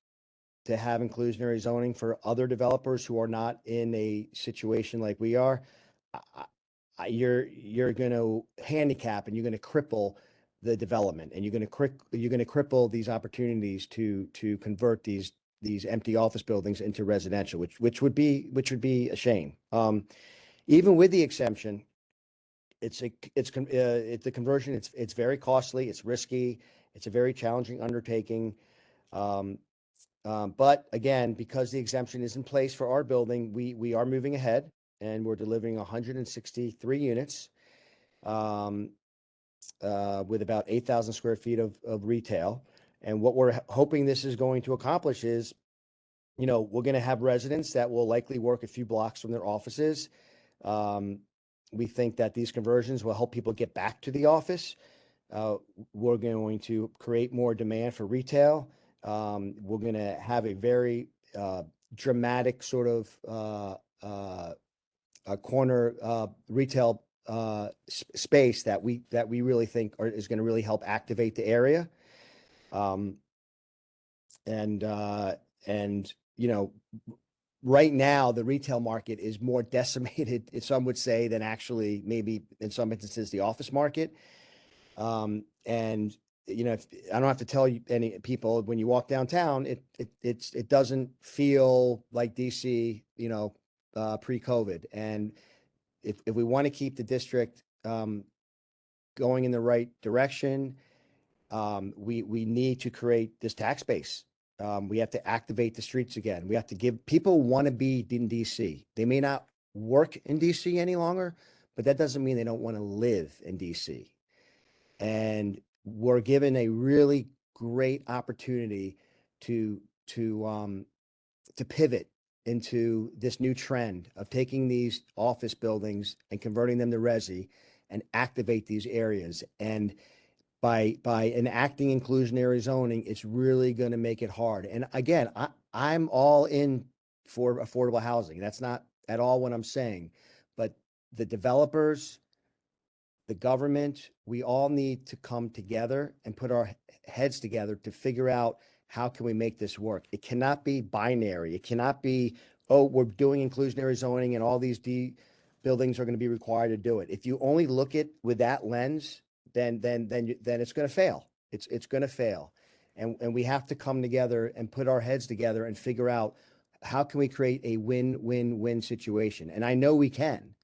to have inclusionary zoning for other developers who are not in a situation like we are, you're going to handicap and you're going to cripple the development, and you're going to cripple these opportunities to convert these empty office buildings into residential, which would be a shame. Even with the exemption, the conversion. It's very costly. It's risky. It's a very challenging undertaking. But again, because the exemption is in place for our building, we are moving ahead, and we're delivering 163 units with about 8,000 square feet of retail. And what we're hoping this is going to accomplish is, we're going to have residents that will likely work a few blocks from their offices. We think that these conversions will help people get back to the office. We're going to create more demand for retail. We're going to have a very dramatic sort of a corner retail space that we really think is going to really help activate the area. And right now the retail market is more decimated, some would say, than actually maybe in some instances the office market. And if, I don't have to tell you any people, when you walk downtown, it doesn't feel like DC, pre-COVID. And if we want to keep the district going in the right direction, we need to create this tax base. We have to activate the streets again. We have to give people want to be in DC. They may not work in DC any longer, but that doesn't mean they don't want to live in DC. And we're given a really great opportunity to pivot into this new trend of taking these office buildings and converting them to resi and activate these areas. And by enacting inclusionary zoning, it's really going to make it hard. And again, I'm all in for affordable housing. That's not at all what I'm saying. But the developers, the government, we all need to come together and put our heads together to figure out how can we make this work. It cannot be binary. It cannot be, oh, we're doing inclusionary zoning and all these buildings are going to be required to do it. If you only look at with that lens, then it's going to fail. It's going to fail. And we have to come together and put our heads together and figure out how can we create a win-win-win situation. And I know we can.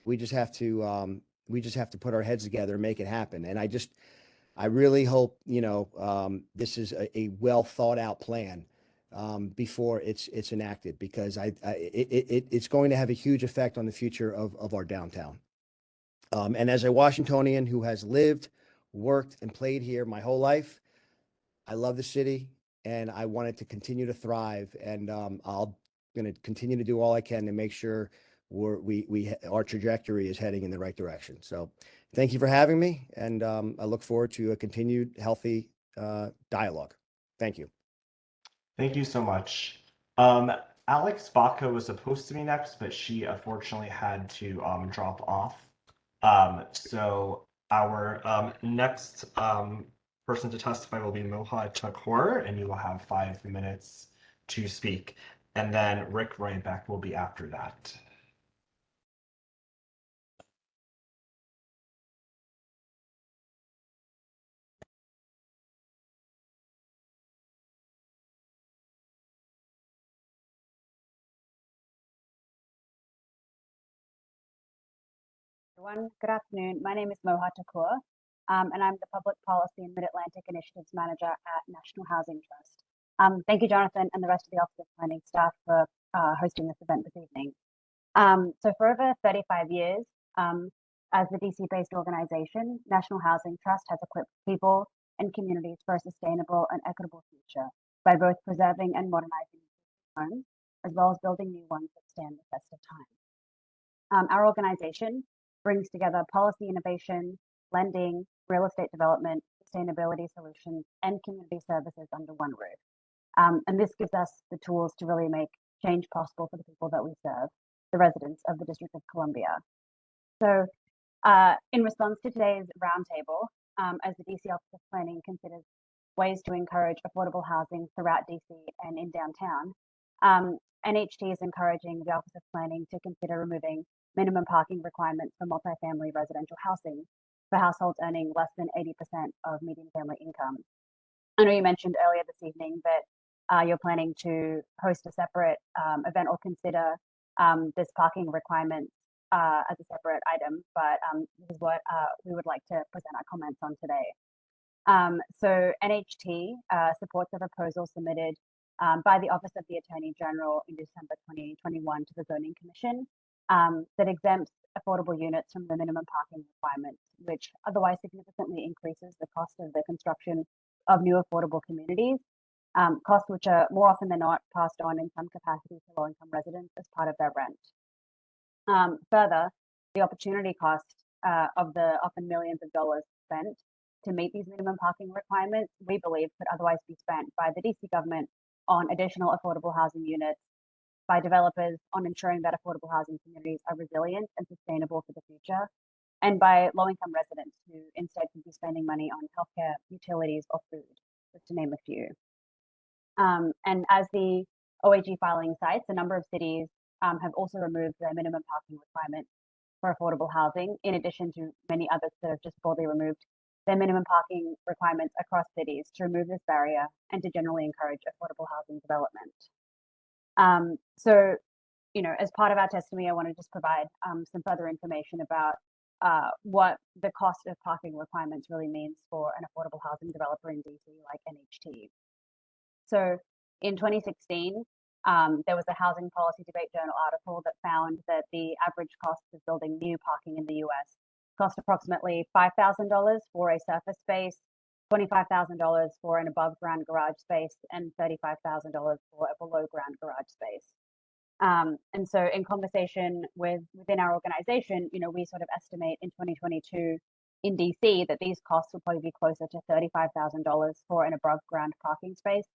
We just have to put our heads together and make it happen. And I really hope, this is a well thought out plan before it's enacted, because it's going to have a huge effect on the future of our downtown. And as a Washingtonian who has lived, worked, and played here my whole life, I love the city and I want it to continue to thrive. And I'll going to continue to do all I can to make sure our trajectory is heading in the right direction. So thank you for having me. And I look forward to a continued healthy dialogue. Thank you. Thank you so much. Alex Baca was supposed to be next, but she unfortunately had to drop off. So our next person to testify will be Moha Thakur, and you will have 5 minutes to speak. And then Rick Ryback will be after that. Everyone, good afternoon. My name is Moha Thakur, and I'm the Public Policy and Mid-Atlantic Initiatives Manager at National Housing Trust. Thank you, Jonathan, and the rest of the Office of Planning staff for hosting this event this evening. So for over 35 years, as the DC-based organization, National Housing Trust has equipped people and communities for a sustainable and equitable future by both preserving and modernizing homes, as well as building new ones that stand the test of time. Our organization brings together policy innovation, lending, real estate development, sustainability solutions, and community services under one roof. And this gives us the tools to really make change possible for the people that we serve, the residents of the District of Columbia. So in response to today's roundtable, as the DC Office of Planning considers ways to encourage affordable housing throughout DC and in downtown, NHT is encouraging the Office of Planning to consider removing minimum parking requirements for multifamily residential housing for households earning less than 80% of median family income. I know you mentioned earlier this evening that you're planning to host a separate event or consider this parking requirements as a separate item, but this is what we would like to present our comments on today. So NHT supports a proposal submitted by the Office of the Attorney General in December 2021 to the Zoning Commission that exempts affordable units from the minimum parking requirements, which otherwise significantly increases the cost of the construction of new affordable communities, costs which are more often than not passed on in some capacity to low-income residents as part of their rent. Further, the opportunity cost of the often millions of dollars spent to meet these minimum parking requirements, we believe, could otherwise be spent by the DC government on additional affordable housing units, by developers on ensuring that affordable housing communities are resilient and sustainable for the future, and by low-income residents who instead could be spending money on healthcare, utilities, or food, just to name a few. And as the OAG filing cites, a number of cities have also removed their minimum parking requirements for affordable housing, in addition to many others that have just broadly removed their minimum parking requirements across cities to remove this barrier and to generally encourage affordable housing development. So, you know, as part of our testimony, I want to just provide some further information about what the cost of parking requirements really means for an affordable housing developer in DC like NHT. So in 2016, there was a Housing Policy Debate Journal article that found that the average cost of building new parking in the US cost approximately $5,000 for a surface space, $25,000 for an above ground garage space, and $35,000 for a below ground garage space. And so in conversation within our organization, you know, we sort of estimate in 2022 in DC that these costs will probably be closer to $35,000 for an above ground parking space,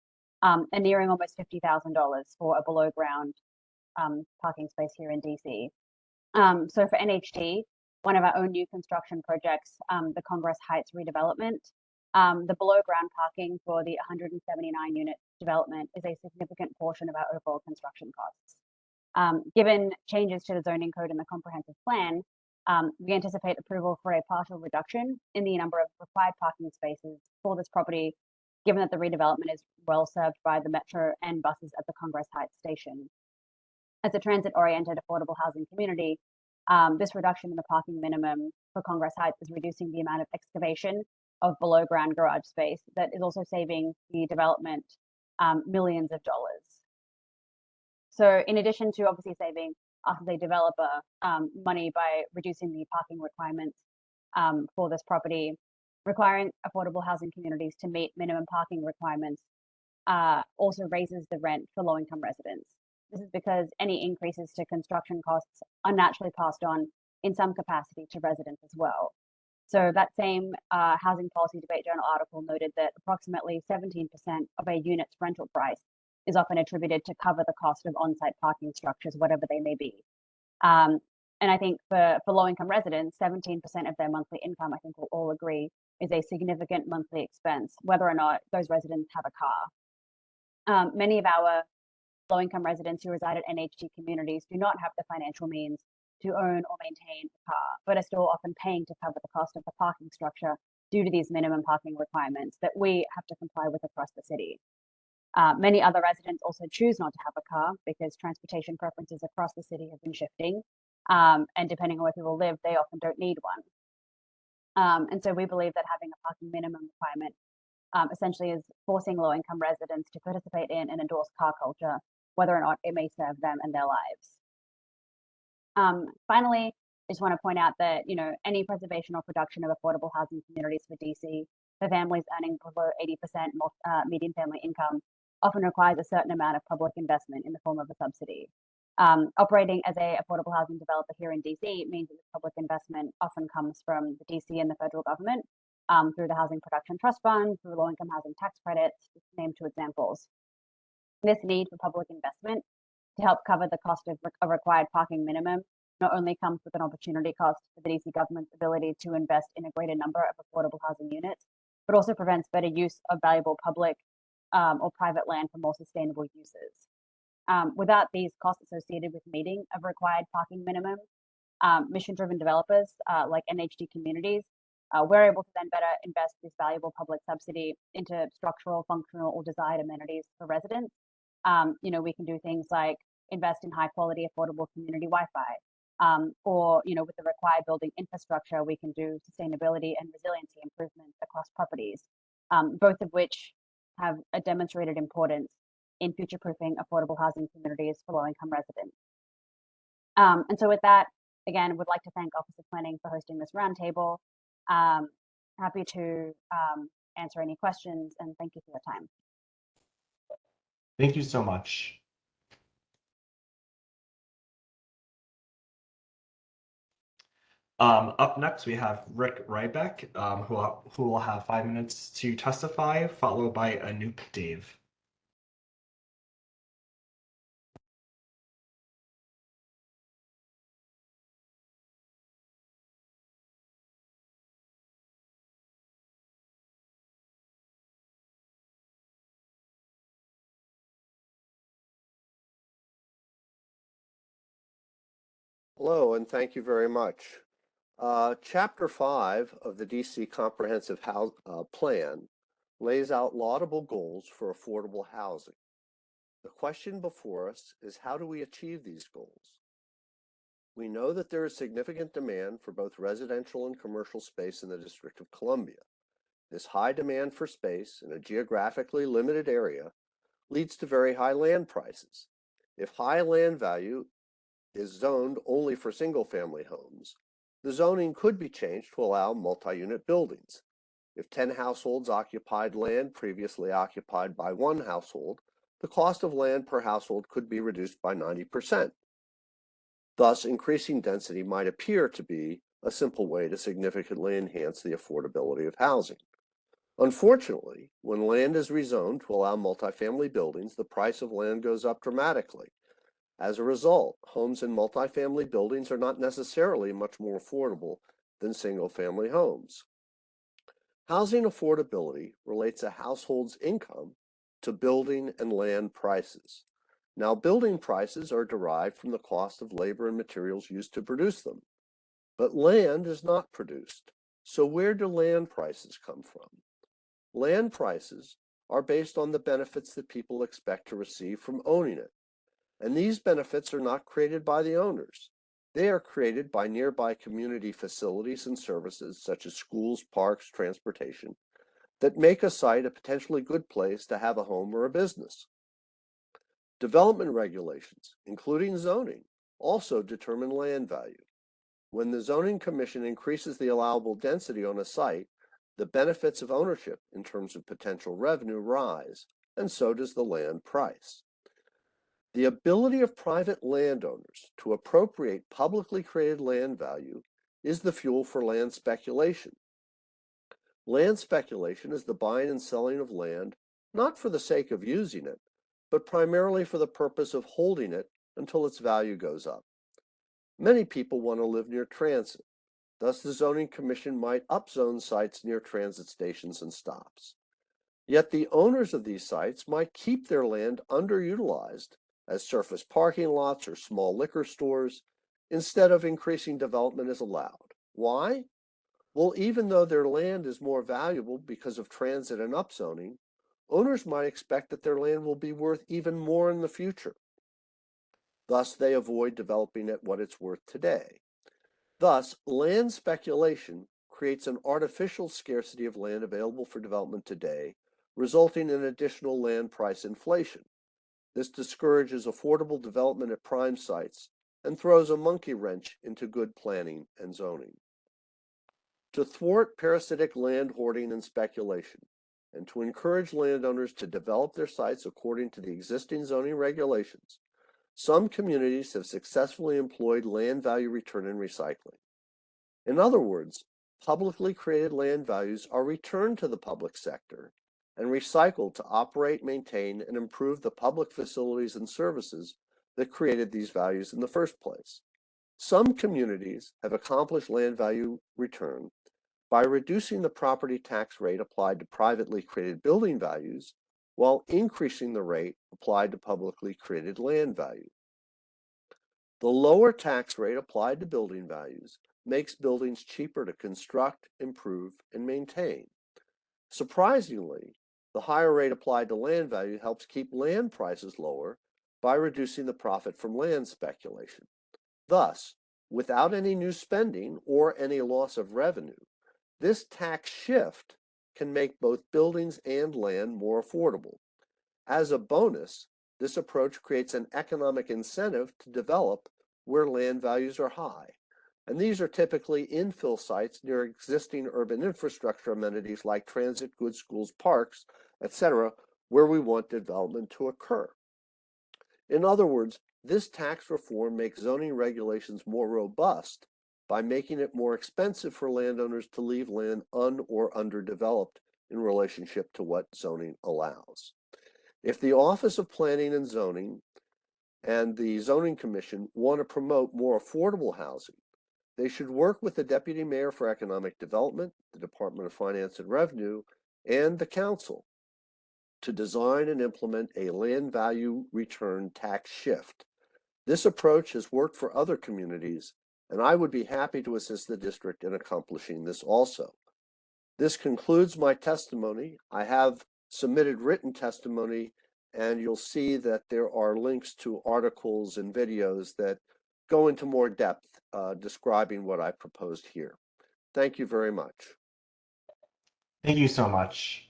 and nearing almost $50,000 for a below ground parking space here in DC. So for NHT, one of our own new construction projects, the Congress Heights redevelopment, the below ground parking for the 179 unit development is a significant portion of our overall construction costs. Given changes to the zoning code and the comprehensive plan, we anticipate approval for a partial reduction in the number of required parking spaces for this property, given that the redevelopment is well served by the metro and buses at the Congress Heights station. As a transit-oriented affordable housing community, this reduction in the parking minimum for Congress Heights is reducing the amount of excavation of below ground garage space that is also saving the development millions of dollars. So in addition to obviously saving us as a developer money by reducing the parking requirements for this property, requiring affordable housing communities to meet minimum parking requirements also raises the rent for low-income residents. This is because any increases to construction costs are naturally passed on in some capacity to residents as well. So that same Housing Policy Debate Journal article noted that approximately 17% of a unit's rental price is often attributed to cover the cost of on-site parking structures, whatever they may be. And I think for low-income residents, 17% of their monthly income, I think we'll all agree, is a significant monthly expense, whether or not those residents have a car. Many of our low-income residents who reside at NHT communities do not have the financial means to own or maintain a car, but are still often paying to cover the cost of the parking structure due to these minimum parking requirements that we have to comply with across the city. Many other residents also choose not to have a car because transportation preferences across the city have been shifting, and depending on where people live, they often don't need one. And so we believe that having a parking minimum requirement essentially is forcing low-income residents to participate in and endorse car culture, whether or not it may serve them and their lives. Finally, I just want to point out that, you know, any preservation or production of affordable housing communities for DC for families earning below 80% median family income often requires a certain amount of public investment in the form of a subsidy. Operating as a affordable housing developer here in DC means that this public investment often comes from the DC and the federal government through the Housing Production Trust Fund, through low-income housing tax credits, just to name two examples. This need for public investment to help cover the cost of a required parking minimum not only comes with an opportunity cost for the DC government's ability to invest in a greater number of affordable housing units, but also prevents better use of valuable public or private land for more sustainable uses. Without these costs associated with meeting of required parking minimum, mission-driven developers like NHD Communities, we're able to then better invest this valuable public subsidy into structural, functional, or desired amenities for residents. We can do things like invest in high-quality, affordable community Wi-Fi, or with the required building infrastructure, we can do sustainability and resiliency improvements across properties, both of which have a demonstrated importance in future-proofing affordable housing communities for low-income residents. And so with that, again, would like to thank Office of Planning for hosting this roundtable. Happy to answer any questions, and thank you for your time. Thank you so much. Up next, we have Rick Rybeck, who will have 5 minutes to testify, followed by Anoop Dave. Hello, and thank you very much. Chapter 5 of the DC Comprehensive Plan lays out laudable goals for affordable housing. The question before us is, how do we achieve these goals? We know that there is significant demand for both residential and commercial space in the District of Columbia. This high demand for space in a geographically limited area leads to very high land prices. If high land value is zoned only for single-family homes, the zoning could be changed to allow multi-unit buildings. If 10 households occupied land previously occupied by one household, the cost of land per household could be reduced by 90%. Thus, increasing density might appear to be a simple way to significantly enhance the affordability of housing. Unfortunately, when land is rezoned to allow multifamily buildings, the price of land goes up dramatically. As a result, homes in multifamily buildings are not necessarily much more affordable than single-family homes. Housing affordability relates a household's income to building and land prices. Now, building prices are derived from the cost of labor and materials used to produce them, but land is not produced. So where do land prices come from? Land prices are based on the benefits that people expect to receive from owning it. And these benefits are not created by the owners. They are created by nearby community facilities and services such as schools, parks, transportation, that make a site a potentially good place to have a home or a business. Development regulations, including zoning, also determine land value. When the Zoning Commission increases the allowable density on a site, the benefits of ownership in terms of potential revenue rise, and so does the land price. The ability of private landowners to appropriate publicly created land value is the fuel for land speculation. Land speculation is the buying and selling of land, not for the sake of using it, but primarily for the purpose of holding it until its value goes up. Many people want to live near transit. Thus, the Zoning Commission might upzone sites near transit stations and stops. Yet the owners of these sites might keep their land underutilized as surface parking lots or small liquor stores, instead of increasing development as allowed. Why? Well, even though their land is more valuable because of transit and upzoning, owners might expect that their land will be worth even more in the future. Thus, they avoid developing at what it's worth today. Thus, land speculation creates an artificial scarcity of land available for development today, resulting in additional land price inflation. This discourages affordable development at prime sites and throws a monkey wrench into good planning and zoning. To thwart parasitic land hoarding and speculation, and to encourage landowners to develop their sites according to the existing zoning regulations, some communities have successfully employed land value return and recycling. In other words, publicly created land values are returned to the public sector and recycled to operate, maintain, and improve the public facilities and services that created these values in the first place. Some communities have accomplished land value return by reducing the property tax rate applied to privately created building values while increasing the rate applied to publicly created land value. The lower tax rate applied to building values makes buildings cheaper to construct, improve, and maintain. Surprisingly, the higher rate applied to land value helps keep land prices lower by reducing the profit from land speculation. Thus, without any new spending or any loss of revenue, this tax shift can make both buildings and land more affordable. As a bonus, this approach creates an economic incentive to develop where land values are high. And these are typically infill sites near existing urban infrastructure amenities like transit, good schools, parks, etc., where we want development to occur. In other words, this tax reform makes zoning regulations more robust by making it more expensive for landowners to leave land or underdeveloped in relationship to what zoning allows. If the Office of Planning and Zoning and the Zoning Commission want to promote more affordable housing, they should work with the Deputy Mayor for Economic Development, the Department of Finance and Revenue, and the Council to design and implement a land value return tax shift. This approach has worked for other communities, and I would be happy to assist the district in accomplishing this also. This concludes my testimony. I have submitted written testimony, and you'll see that there are links to articles and videos that go into more depth describing what I proposed here. Thank you very much. Thank you so much.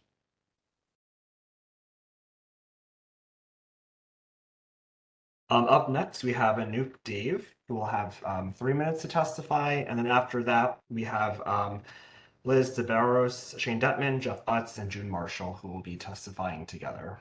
Up next, we have Anoop Dave, who will have 3 minutes to testify. And then after that, we have Liz DeBarros, Shane Detman, Jeff Butts, and June Marshall, who will be testifying together.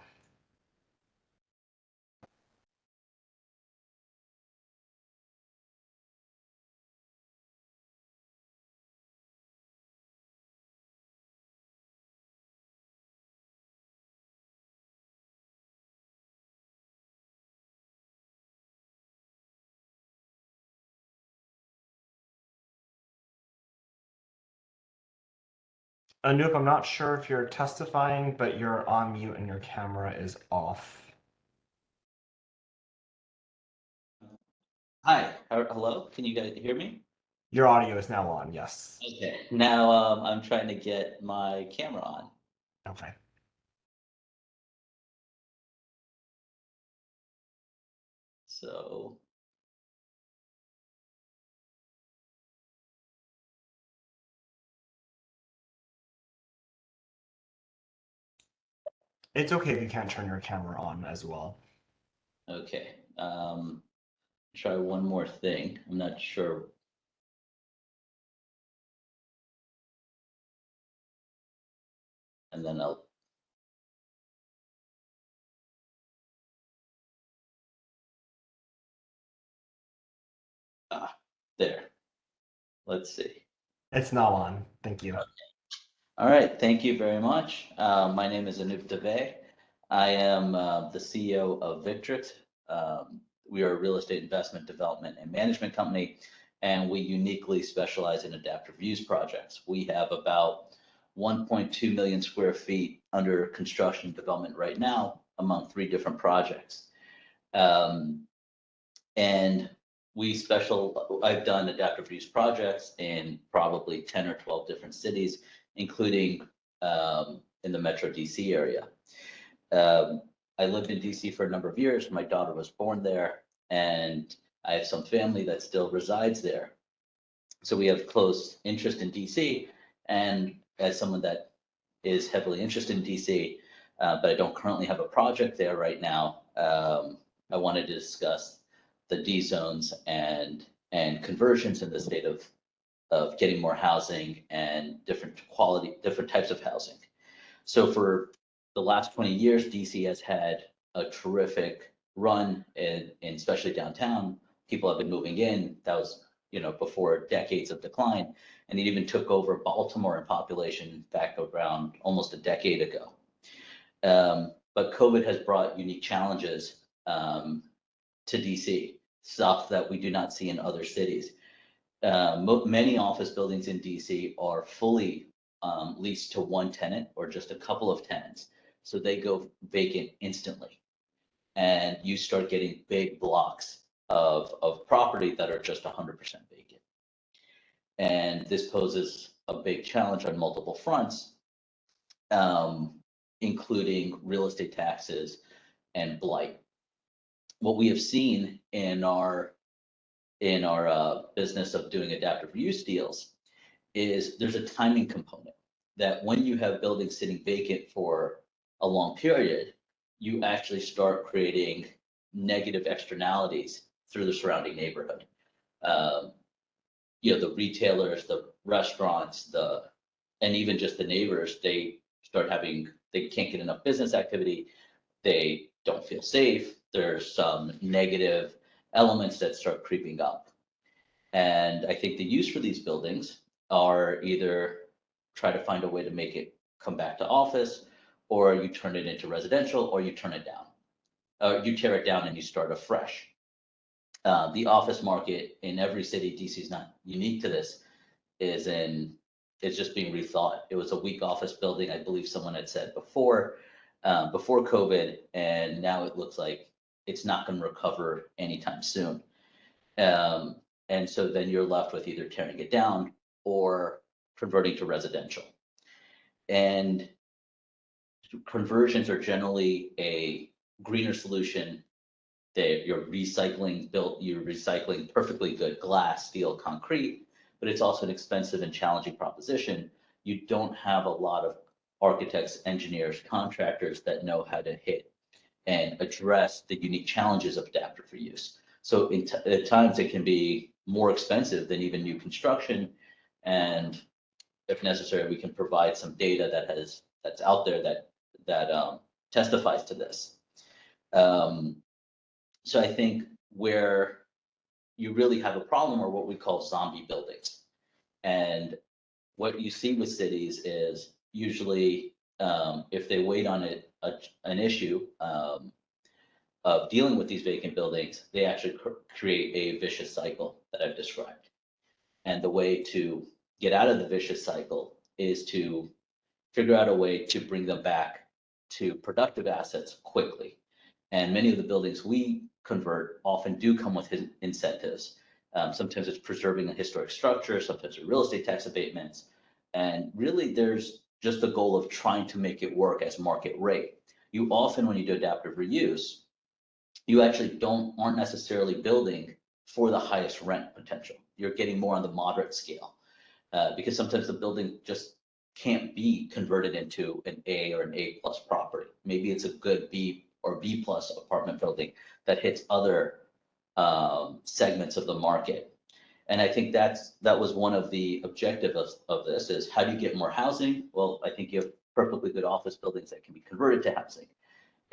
Anoop, I'm not sure if you're testifying, but you're on mute and your camera is off. Hi, hello, can you guys hear me? Your audio is now on, yes. Okay, now I'm trying to get my camera on. Okay. So. It's okay if you can't turn your camera on as well. Okay, try one more thing. I'm not sure. And then I'll. There. Let's see. It's not on. Thank you. Okay. All right, thank you very much. My name is Anoop Dave. I am the CEO of Victrix. We are a real estate investment development and management company, and we uniquely specialize in adaptive use projects. We have about 1.2 million square feet under construction development right now among 3 different projects. And I've done adaptive use projects in probably 10 or 12 different cities, including in the Metro DC area. I lived in DC for a number of years. My daughter was born there, and I have some family that still resides there. So we have close interest in DC, and as someone that is heavily interested in DC, but I don't currently have a project there right now, I wanted to discuss the D zones and conversions in the state of getting more housing and different types of housing. So for the last 20 years, DC has had a terrific run, and especially downtown, people have been moving in. That was, before decades of decline. And it even took over Baltimore in population back around almost a decade ago. But COVID has brought unique challenges to DC, stuff that we do not see in other cities. Many office buildings in DC are fully leased to one tenant or just a couple of tenants. So they go vacant instantly. And you start getting big blocks of property that are just 100% vacant. And this poses a big challenge on multiple fronts, including real estate taxes and blight. What we have seen in our business of doing adaptive reuse deals is there's a timing component that when you have buildings sitting vacant for a long period, you actually start creating negative externalities through the surrounding neighborhood. The retailers, the restaurants, and even just the neighbors, they can't get enough business activity. They don't feel safe. There's some negative elements that start creeping up. And I think the use for these buildings are either try to find a way to make it come back to office, or you turn it into residential, or you turn it down. You tear it down and you start afresh. The office market in every city, DC is not unique to this, it's just being rethought. It was a weak office building, I believe someone had said before COVID, and now it looks like it's not going to recover anytime soon. And so then you're left with either tearing it down or converting to residential. And conversions are generally a greener solution. You're recycling perfectly good glass, steel, concrete, but it's also an expensive and challenging proposition. You don't have a lot of architects, engineers, contractors that know how to hit and address the unique challenges of adaptive reuse. So at times it can be more expensive than even new construction. And if necessary, we can provide some data that's out there that testifies to this. So I think where you really have a problem are what we call zombie buildings. And what you see with cities is usually if they wait on an issue of dealing with these vacant buildings, they actually create a vicious cycle that I've described. And the way to get out of the vicious cycle is to figure out a way to bring them back to productive assets quickly. And many of the buildings we convert often do come with incentives. Sometimes it's preserving a historic structure, sometimes it's real estate tax abatements. And really there's just the goal of trying to make it work as market rate. You often, when you do adaptive reuse, you actually aren't necessarily building for the highest rent potential. You're getting more on the moderate scale because sometimes the building just can't be converted into an A or an A+ property. Maybe it's a good B or B+ apartment building that hits other segments of the market. And I think that was one of the objectives of this is how do you get more housing? Well, I think you have perfectly good office buildings that can be converted to housing.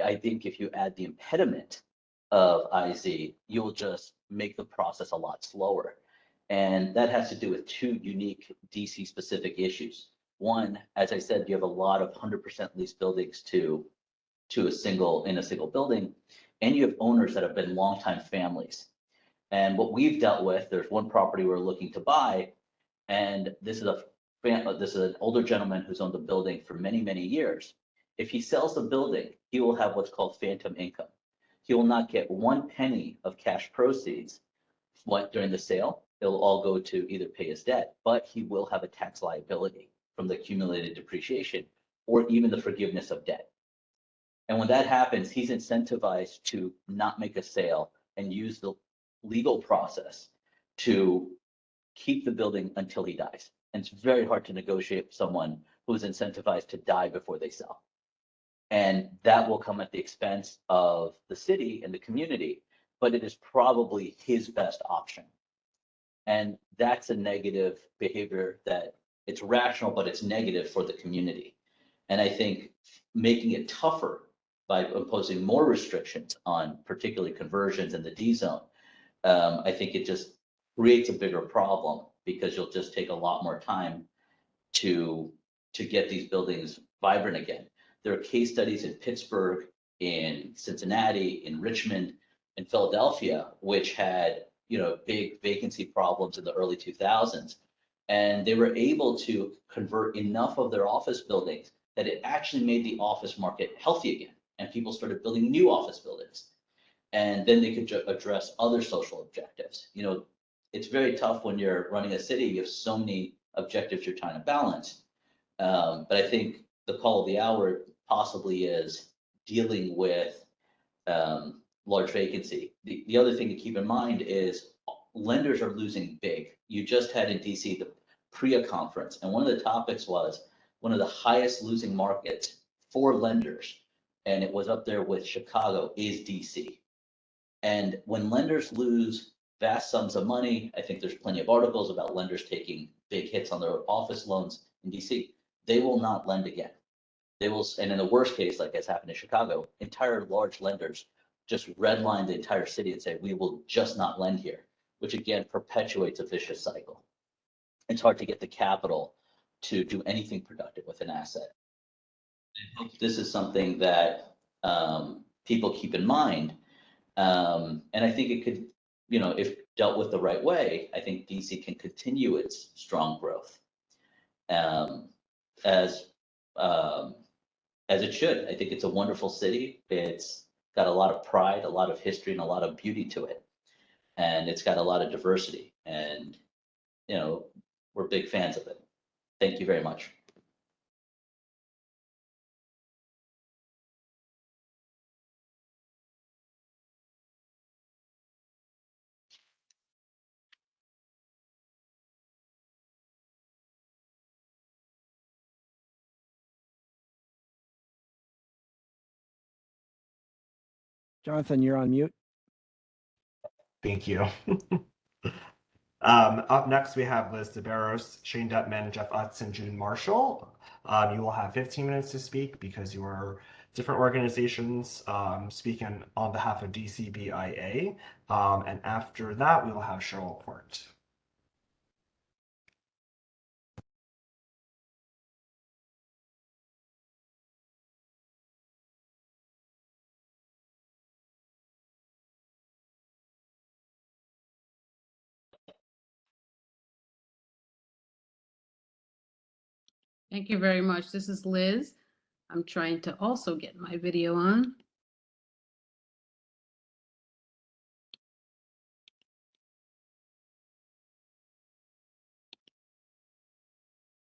I think if you add the impediment of IZ, you'll just make the process a lot slower. And that has to do with two unique DC specific issues. One, as I said, you have a lot of 100% leased buildings in a single building, and you have owners that have been longtime families. And what we've dealt with, there's one property we're looking to buy, and this is an older gentleman who's owned the building for many, many years. If he sells the building, he will have what's called phantom income. He will not get 1 penny of cash proceeds during the sale. It'll all go to either pay his debt, but he will have a tax liability from the accumulated depreciation or even the forgiveness of debt. And when that happens, he's incentivized to not make a sale and use the legal process to keep the building until he dies. And it's very hard to negotiate with someone who's incentivized to die before they sell. And that will come at the expense of the city and the community, but it is probably his best option. And that's a negative behavior that it's rational, but it's negative for the community. And I think making it tougher by imposing more restrictions on particularly conversions in the D zone, I think it just creates a bigger problem because you'll just take a lot more time to get these buildings vibrant again. There are case studies in Pittsburgh, in Cincinnati, in Richmond, in Philadelphia, which had, you know, big vacancy problems in the early 2000s. And they were able to convert enough of their office buildings that it actually made the office market healthy again. And people started building new office buildings. And then they could address other social objectives. You know, it's very tough when you're running a city, you have so many objectives you're trying to balance. But I think the call of the hour possibly is dealing with large vacancy. The other thing to keep in mind is lenders are losing big. You just had in DC the PRIA conference, and one of the topics was one of the highest losing markets for lenders, and it was up there with Chicago, is DC. And when lenders lose vast sums of money, I think there's plenty of articles about lenders taking big hits on their office loans in DC. They will not lend again. They will, and in the worst case, like has happened in Chicago, entire large lenders just redline the entire city and say, we will just not lend here, which again perpetuates a vicious cycle. It's hard to get the capital to do anything productive with an asset. I hope this is something that people keep in mind. And I think it could, you know, if dealt with the right way, I think DC can continue its strong growth as it should. I think it's a wonderful city. It's got a lot of pride, a lot of history, and a lot of beauty to it. And it's got a lot of diversity. And, you know, we're big fans of it. Thank you very much. Jonathan, you're on mute. Thank you. Up next, we have Liz DeBarros, Shane Detman, Jeff Utz, and June Marshall. You will have 15 minutes to speak because you are different organizations speaking on behalf of DCBIA. And after that, we will have Cheryl Port. Thank you very much. This is Liz. I'm trying to also get my video on.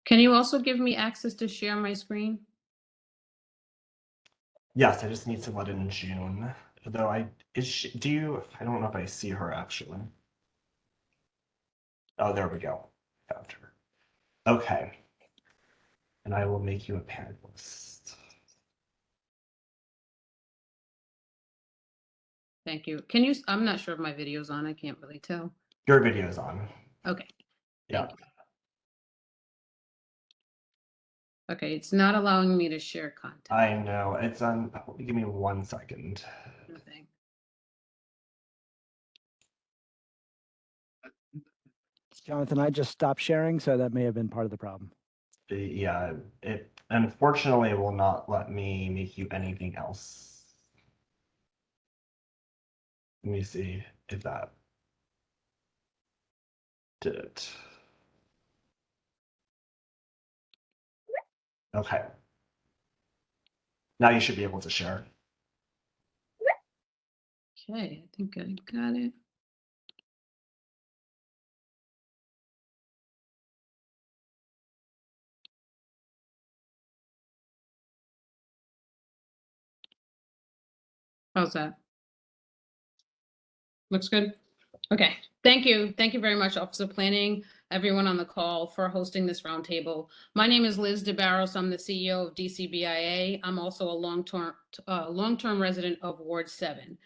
Can you also give me access to share my screen? Yes, I just need to let in June. Though I don't know if I see her actually. Oh, there we go. Found her. Okay. And I will make you a panelist. Thank you. Can you, I'm not sure if my video's on. I can't really tell. Your video is on. Okay. Yeah. Thank you. Okay, it's not allowing me to share content. I know. It's on. Give me 1 second. Nothing. Jonathan, I just stopped sharing, so that may have been part of the problem. Yeah, it unfortunately will not let me make you anything else. Let me see if that did it. Okay. Now you should be able to share. Okay, I think I got it. How's that? Looks good? Okay, thank you. Thank you very much, Office of Planning, everyone on the call for hosting this roundtable. My name is Liz DeBarros. I'm the CEO of DCBIA. I'm also a long-term resident of Ward 7.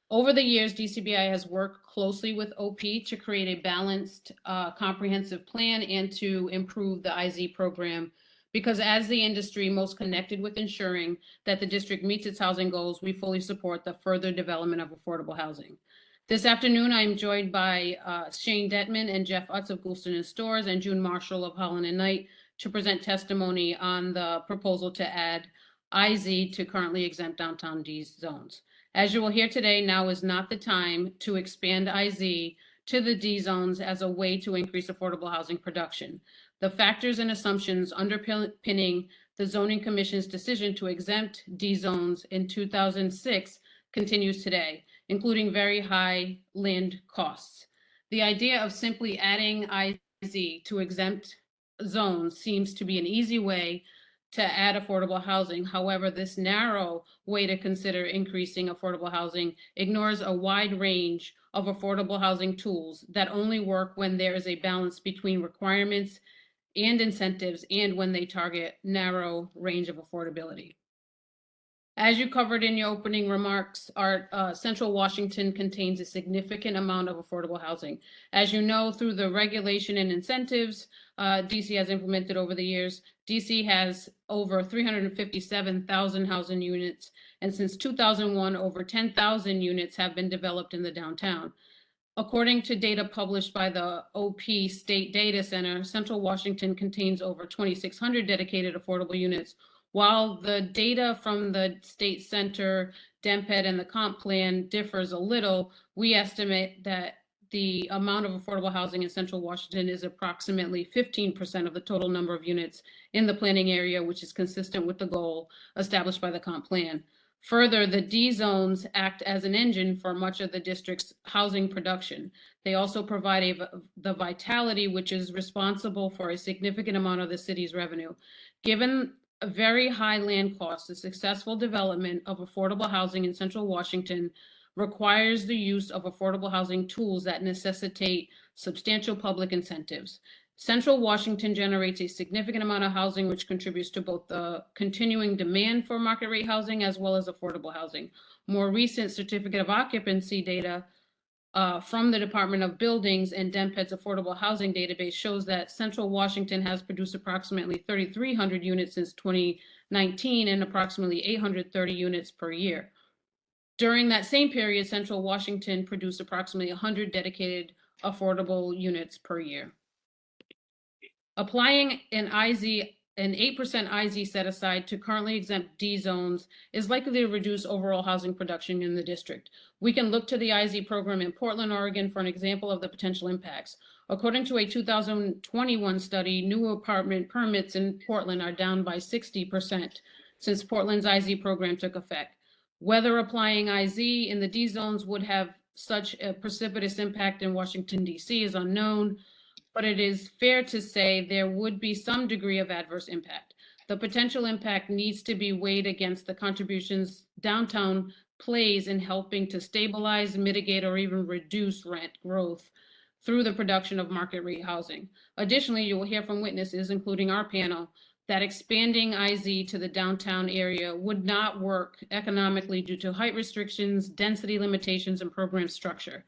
Over the years, DCBIA has worked closely with OP to create a balanced, comprehensive plan and to improve the IZ program because as the industry most connected with ensuring that the district meets its housing goals, we fully support the further development of affordable housing. This afternoon, I'm joined by Shane Detman and Jeff Utz of Goulston and Stores and June Marshall of Holland and Knight to present testimony on the proposal to add IZ to currently exempt downtown D zones. As you will hear today, now is not the time to expand IZ to the D zones as a way to increase affordable housing production. The factors and assumptions underpinning the Zoning Commission's decision to exempt D zones in 2006 continues today, including very high land costs. The idea of simply adding IZ to exempt zones seems to be an easy way to add affordable housing. However, this narrow way to consider increasing affordable housing ignores a wide range of affordable housing tools that only work when there is a balance between requirements and incentives and when they target narrow range of affordability. As you covered in your opening remarks, our Central Washington contains a significant amount of affordable housing. As you know, through the regulation and incentives DC has implemented over the years, DC has over 357,000 housing units, and since 2001, over 10,000 units have been developed in the downtown. According to data published by the OP State Data Center, Central Washington contains over 2,600 dedicated affordable units. While the data from the State Center, DEMPED, and the comp plan differs a little, we estimate that the amount of affordable housing in Central Washington is approximately 15% of the total number of units in the planning area, which is consistent with the goal established by the comp plan. Further, the D zones act as an engine for much of the district's housing production. They also provide the vitality, which is responsible for a significant amount of the city's revenue. Given a very high land costs, the successful development of affordable housing in Central Washington requires the use of affordable housing tools that necessitate substantial public incentives. Central Washington generates a significant amount of housing, which contributes to both the continuing demand for market rate housing as well as affordable housing. More recent certificate of occupancy data from the Department of Buildings and DEMPED's affordable housing database shows that Central Washington has produced approximately 3,300 units since 2019 and approximately 830 units per year. During that same period, Central Washington produced approximately 100 dedicated affordable units per year. Applying an 8% IZ set aside to currently exempt D zones is likely to reduce overall housing production in the district. We can look to the IZ program in Portland, Oregon for an example of the potential impacts. According to a 2021 study, new apartment permits in Portland are down by 60% since Portland's IZ program took effect. Whether applying IZ in the D zones would have such a precipitous impact in Washington, D.C. is unknown, but it is fair to say there would be some degree of adverse impact. The potential impact needs to be weighed against the contributions downtown plays in helping to stabilize, mitigate, or even reduce rent growth through the production of market rate housing. Additionally, you will hear from witnesses, including our panel, that expanding IZ to the downtown area would not work economically due to height restrictions, density limitations, and program structure.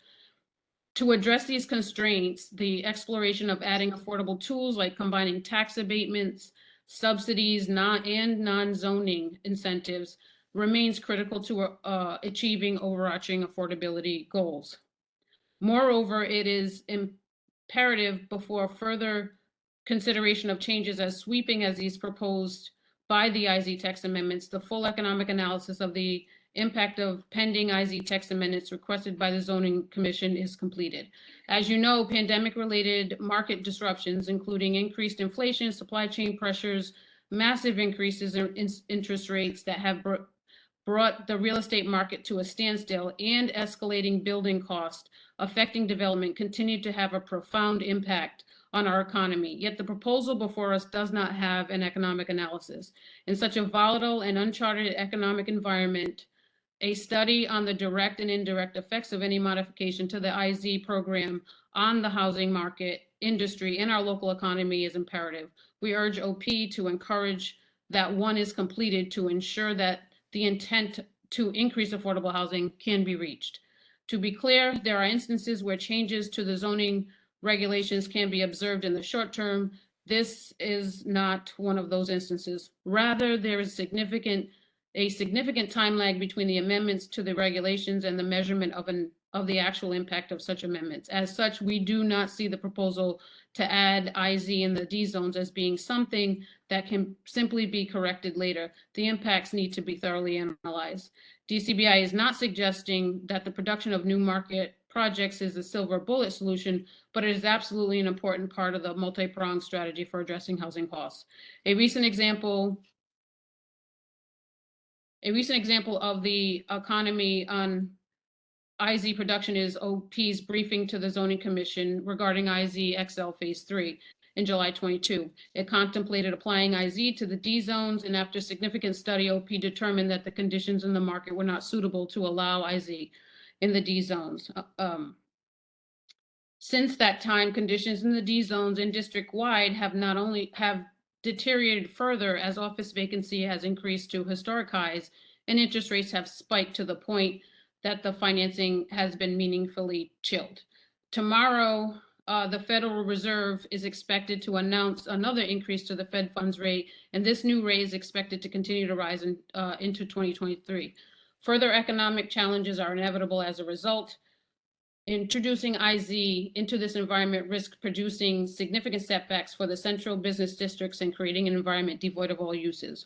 To address these constraints, the exploration of adding affordable tools like combining tax abatements, subsidies, and non-zoning incentives remains critical to achieving overarching affordability goals. Moreover, it is imperative before further consideration of changes as sweeping as these proposed by the IZ text amendments, the full economic analysis of the impact of pending IZ text amendments requested by the Zoning Commission is completed. As you know, pandemic-related market disruptions, including increased inflation, supply chain pressures, massive increases in interest rates that have brought the real estate market to a standstill, and escalating building costs affecting development continue to have a profound impact on our economy. Yet the proposal before us does not have an economic analysis. In such a volatile and uncharted economic environment, a study on the direct and indirect effects of any modification to the IZ program on the housing market, industry, and our local economy is imperative. We urge OP to encourage that one is completed to ensure that the intent to increase affordable housing can be reached. To be clear, there are instances where changes to the zoning regulations can be observed in the short term. This is not one of those instances. Rather, there is a significant time lag between the amendments to the regulations and the measurement of the actual impact of such amendments. As such, we do not see the proposal to add IZ in the D zones as being something that can simply be corrected later. The impacts need to be thoroughly analyzed. DCBI is not suggesting that the production of new market projects is a silver bullet solution, but it is absolutely an important part of the multi-pronged strategy for addressing housing costs. A recent example of the economy on IZ production is OP's briefing to the Zoning Commission regarding IZ XL Phase 3 in July 22. It contemplated applying IZ to the D zones, and after significant study, OP determined that the conditions in the market were not suitable to allow IZ in the D zones. Since that time, conditions in the D zones and district-wide have deteriorated further as office vacancy has increased to historic highs and interest rates have spiked to the point that the financing has been meaningfully chilled. Tomorrow, the Federal Reserve is expected to announce another increase to the Fed funds rate, and this new rate is expected to continue to rise into 2023. Further economic challenges are inevitable as a result. Introducing IZ into this environment risks producing significant setbacks for the central business districts and creating an environment devoid of all uses.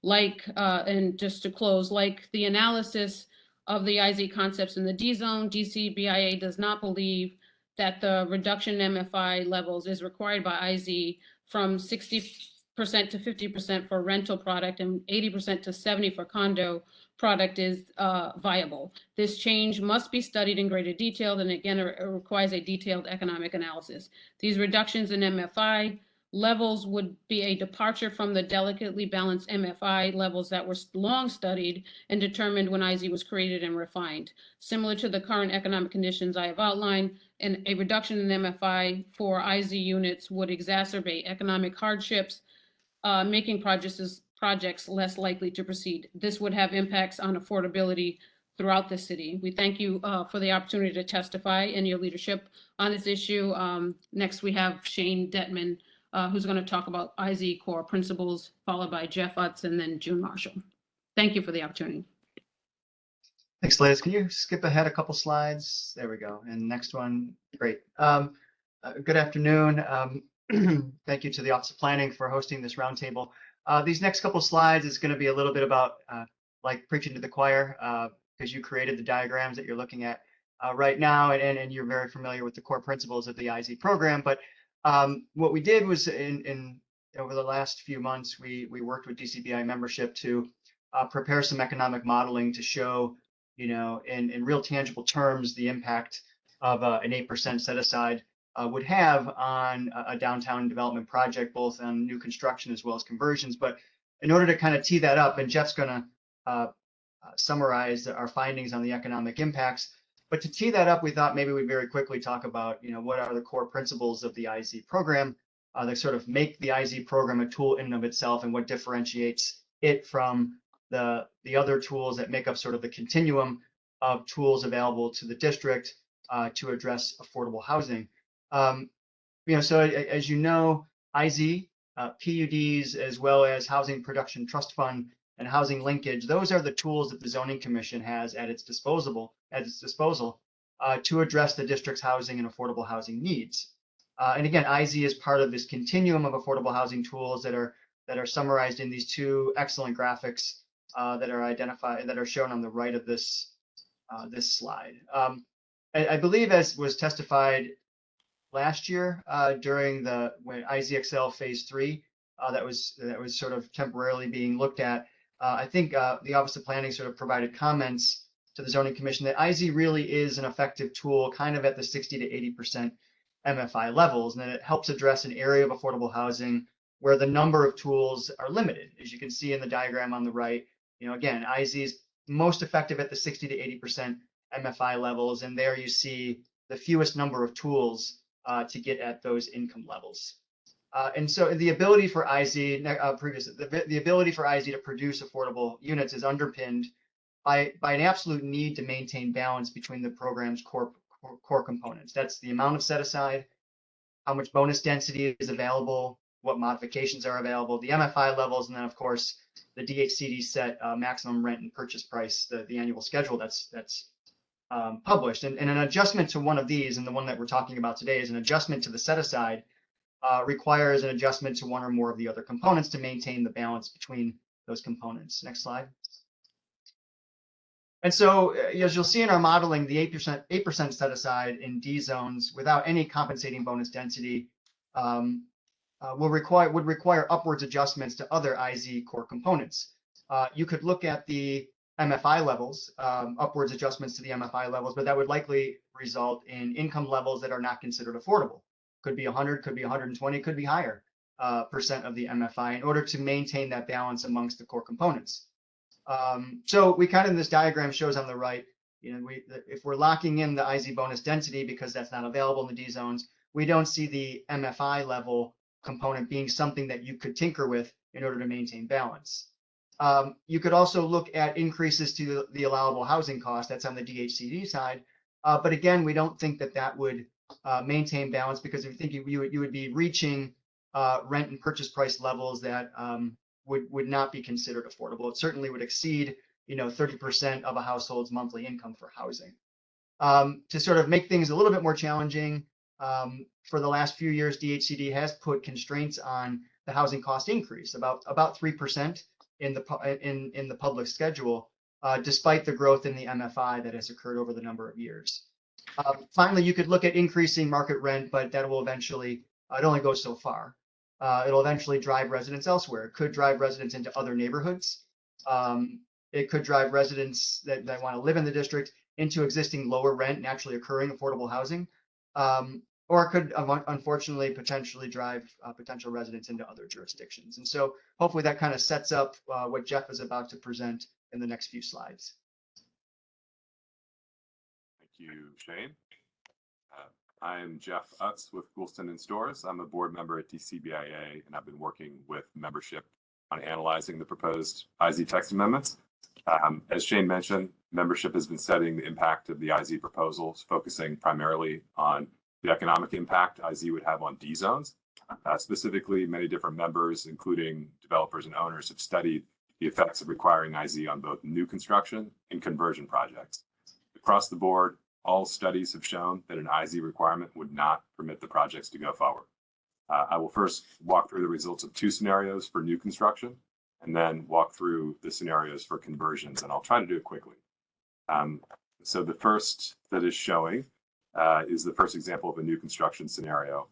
And just to close, like the analysis of the IZ concepts in the D zone, DCBIA does not believe that the reduction in MFI levels is required by IZ from 60% to 50% for rental product and 80% to 70% for condo product is viable. This change must be studied in greater detail, and again, it requires a detailed economic analysis. These reductions in MFI levels would be a departure from the delicately balanced MFI levels that were long studied and determined when IZ was created and refined. Similar to the current economic conditions I have outlined, and a reduction in MFI for IZ units would exacerbate economic hardships, making projects less likely to proceed. This would have impacts on affordability throughout the city. We thank you for the opportunity to testify and your leadership on this issue. Next, we have Shane Detman, who's going to talk about IZ core principles, followed by Jeff Utz and then June Marshall. Thank you for the opportunity. Thanks, Liz. Can you skip ahead a couple slides? There we go. And next one, great. Good afternoon. Thank you to the Office of Planning for hosting this roundtable. These next couple slides is going to be a little bit about like preaching to the choir, because you created the diagrams that you're looking at right now, and you're very familiar with the core principles of the IZ program. But what we did was in over the last few months, we worked with DCBI membership to prepare some economic modeling to show, you know, in real tangible terms, the impact of an 8% set aside would have on a downtown development project, both on new construction as well as conversions. But in order to kind of tee that up, and Jeff's going to summarize our findings on the economic impacts. But to tee that up, we thought maybe we'd very quickly talk about, you know, what are the core principles of the IZ program that sort of make the IZ program a tool in and of itself, and what differentiates it from the other tools that make up sort of the continuum of tools available to the district to address affordable housing. You know, so as you know, IZ, PUDs, as well as Housing Production Trust Fund and housing linkage, those are the tools that the Zoning Commission has at its disposal to address the district's housing and affordable housing needs. And again, IZ is part of this continuum of affordable housing tools that are summarized in these two excellent graphics that are shown on the right of this slide. I believe, as was testified last year during when IZXL Phase 3 that was sort of temporarily being looked at. I think the Office of Planning sort of provided comments to the Zoning Commission that IZ really is an effective tool, kind of at the 60 to 80% MFI levels, and that it helps address an area of affordable housing where the number of tools are limited. As you can see in the diagram on the right, you know, again, IZ is most effective at the 60 to 80% MFI levels, and there you see the fewest number of tools to get at those income levels. And so the ability for IZ, the ability for IZ to produce affordable units is underpinned by an absolute need to maintain balance between the program's core components. That's the amount of set aside, how much bonus density is available what modifications are available, the MFI levels, and then of course the DHCD set maximum rent and purchase price, the annual schedule that's published. And an adjustment to one of these, and the one that we're talking about today is an adjustment to the set aside, requires an adjustment to one or more of the other components to maintain the balance between those components. Next slide. And so, as you'll see in our modeling, the 8% set aside in D zones without any compensating bonus density would require upwards adjustments to other IZ core components. You could look at the MFI levels, upwards adjustments to the MFI levels, but that would likely result in income levels that are not considered affordable. Could be 100, could be 120, could be higher percent of the MFI in order to maintain that balance amongst the core components. So we kind of, this diagram shows on the right, if we're locking in the IZ bonus density because that's not available in the D zones, we don't see the MFI level component being something that you could tinker with in order to maintain balance. You could also look at increases to the allowable housing cost. That's on the DHCD side. But again, we don't think that that would maintain balance, because if you think you would be reaching rent and purchase price levels that would not be considered affordable. It certainly would exceed 30% of a household's monthly income for housing. To sort of make things a little bit more challenging, for the last few years, DHCD has put constraints on the housing cost increase, about 3% in the public schedule, despite the growth in the MFI that has occurred over the number of years. Finally, you could look at increasing market rent, but that will eventually, it only goes so far. It'll eventually drive residents elsewhere. It could drive residents into other neighborhoods. It could drive residents that want to live in the district into existing lower rent, naturally occurring affordable housing. Or it could, unfortunately, potentially drive potential residents into other jurisdictions. And so hopefully that kind of sets up what Jeff is about to present in the next few slides. Thank you, Shane. I'm Jeff Utz with Goulston and Storrs. I'm a board member at DCBIA, and I've been working with membership on analyzing the proposed IZ text amendments. As Shane mentioned, membership has been studying the impact of the IZ proposals, focusing primarily on the economic impact IZ would have on D zones. Specifically, many different members, including developers and owners, have studied the effects of requiring IZ on both new construction and conversion projects. Across the board, all studies have shown that an IZ requirement would not permit the projects to go forward. I will first walk through the results of two scenarios for new construction, and then walk through the scenarios for conversions, and I'll try to do it quickly. So the first that is showing is the first example of a new construction scenario.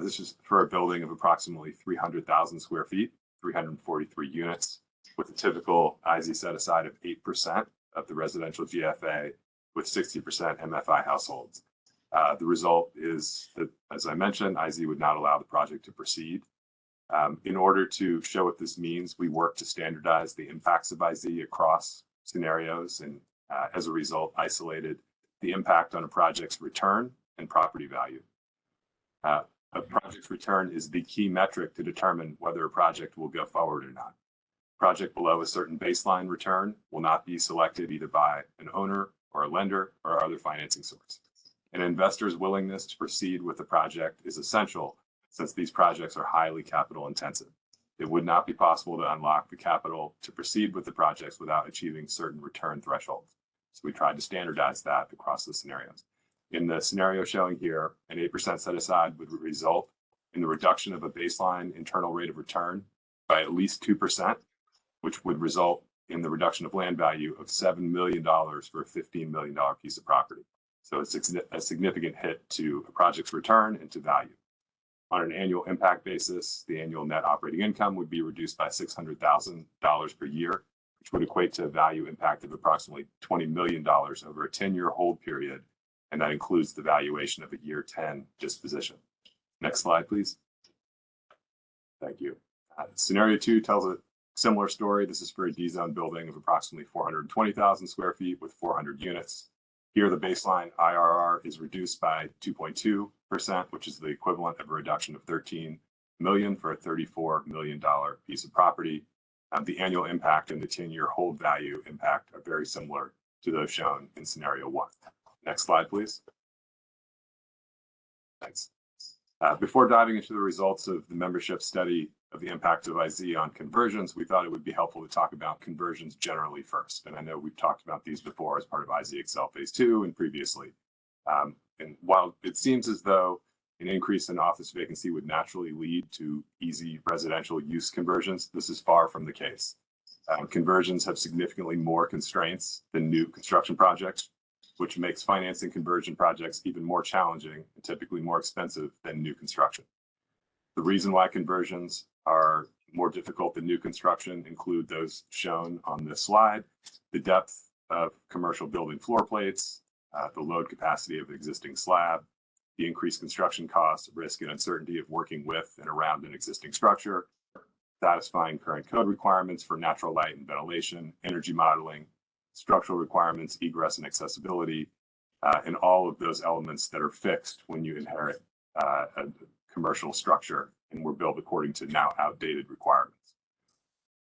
This is for a building of approximately 300,000 square feet, 343 units, with a typical IZ set aside of 8% of the residential GFA, with 60% MFI households. The result is that, as I mentioned, IZ would not allow the project to proceed. In order to show what this means, we work to standardize the impacts of IZ across scenarios, and as a result, isolated the impact on a project's return and property value. A project's return is the key metric to determine whether a project will go forward or not. Project below a certain baseline return will not be selected either by an owner or a lender or other financing source. An investor's willingness to proceed with the project is essential, since these projects are highly capital intensive. It would not be possible to unlock the capital to proceed with the projects without achieving certain return thresholds. So we tried to standardize that across the scenarios. In the scenario showing here, an 8% set aside would result in the reduction of a baseline internal rate of return by at least 2%, which would result in the reduction of land value of $7 million for a $15 million piece of property. So it's a significant hit to a project's return and to value. On an annual impact basis, the annual net operating income would be reduced by $600,000 per year, which would equate to a value impact of approximately $20 million over a 10-year hold period, and that includes the valuation of a year 10 disposition. Next slide, please. Thank you. Scenario 2 tells a similar story. This is for a D-zone building of approximately 420,000 square feet with 400 units. Here, the baseline IRR is reduced by 2.2%, which is the equivalent of a reduction of $13 million for a $34 million piece of property. The annual impact and the 10-year hold value impact are very similar to those shown in scenario 1. Next slide, please. Thanks. Before diving into the results of the membership study of the impact of IZ on conversions, we thought it would be helpful to talk about conversions generally first. And I know we've talked about these before as part of IZ Excel Phase 2 and previously. And while it seems as though an increase in office vacancy would naturally lead to easy residential use conversions, this is far from the case. Conversions have significantly more constraints than new construction projects, which makes financing conversion projects even more challenging and typically more expensive than new construction. The reason why conversions are more difficult than new construction include those shown on this slide: the depth of commercial building floor plates, the load capacity of existing slab, the increased construction costs, risk, and uncertainty of working with and around an existing structure, satisfying current code requirements for natural light and ventilation, energy modeling, structural requirements, egress and accessibility, and all of those elements that are fixed when you inherit a commercial structure and were built according to now outdated requirements.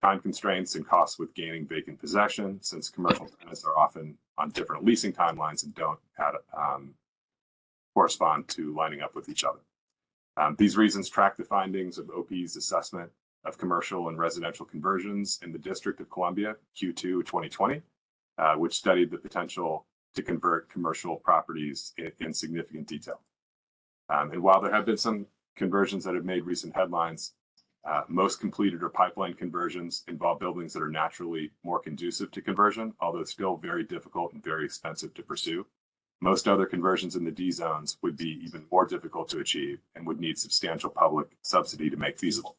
Time constraints and costs with gaining vacant possession, since commercial tenants are often on different leasing timelines and don't correspond to lining up with each other. These reasons track the findings of OP's assessment of commercial and residential conversions in the District of Columbia, Q2 2020, which studied the potential to convert commercial properties in significant detail. And while there have been some conversions that have made recent headlines, most completed or pipeline conversions involve buildings that are naturally more conducive to conversion, although still very difficult and very expensive to pursue. Most other conversions in the D zones would be even more difficult to achieve and would need substantial public subsidy to make feasible.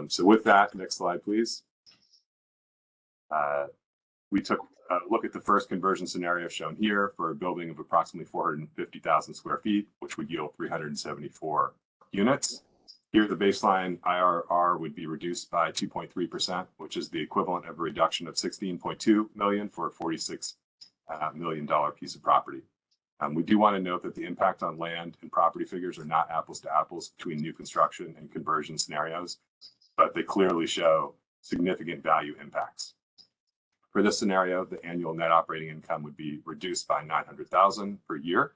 So with that, next slide, please. We took a look at the first conversion scenario shown here for a building of approximately 450,000 square feet, which would yield 374 units. Here, the baseline IRR would be reduced by 2.3%, which is the equivalent of a reduction of $16.2 million for a $46 million piece of property. We do want to note that the impact on land and property figures are not apples to apples between new construction and conversion scenarios, but they clearly show significant value impacts. For this scenario, the annual net operating income would be reduced by $900,000 per year,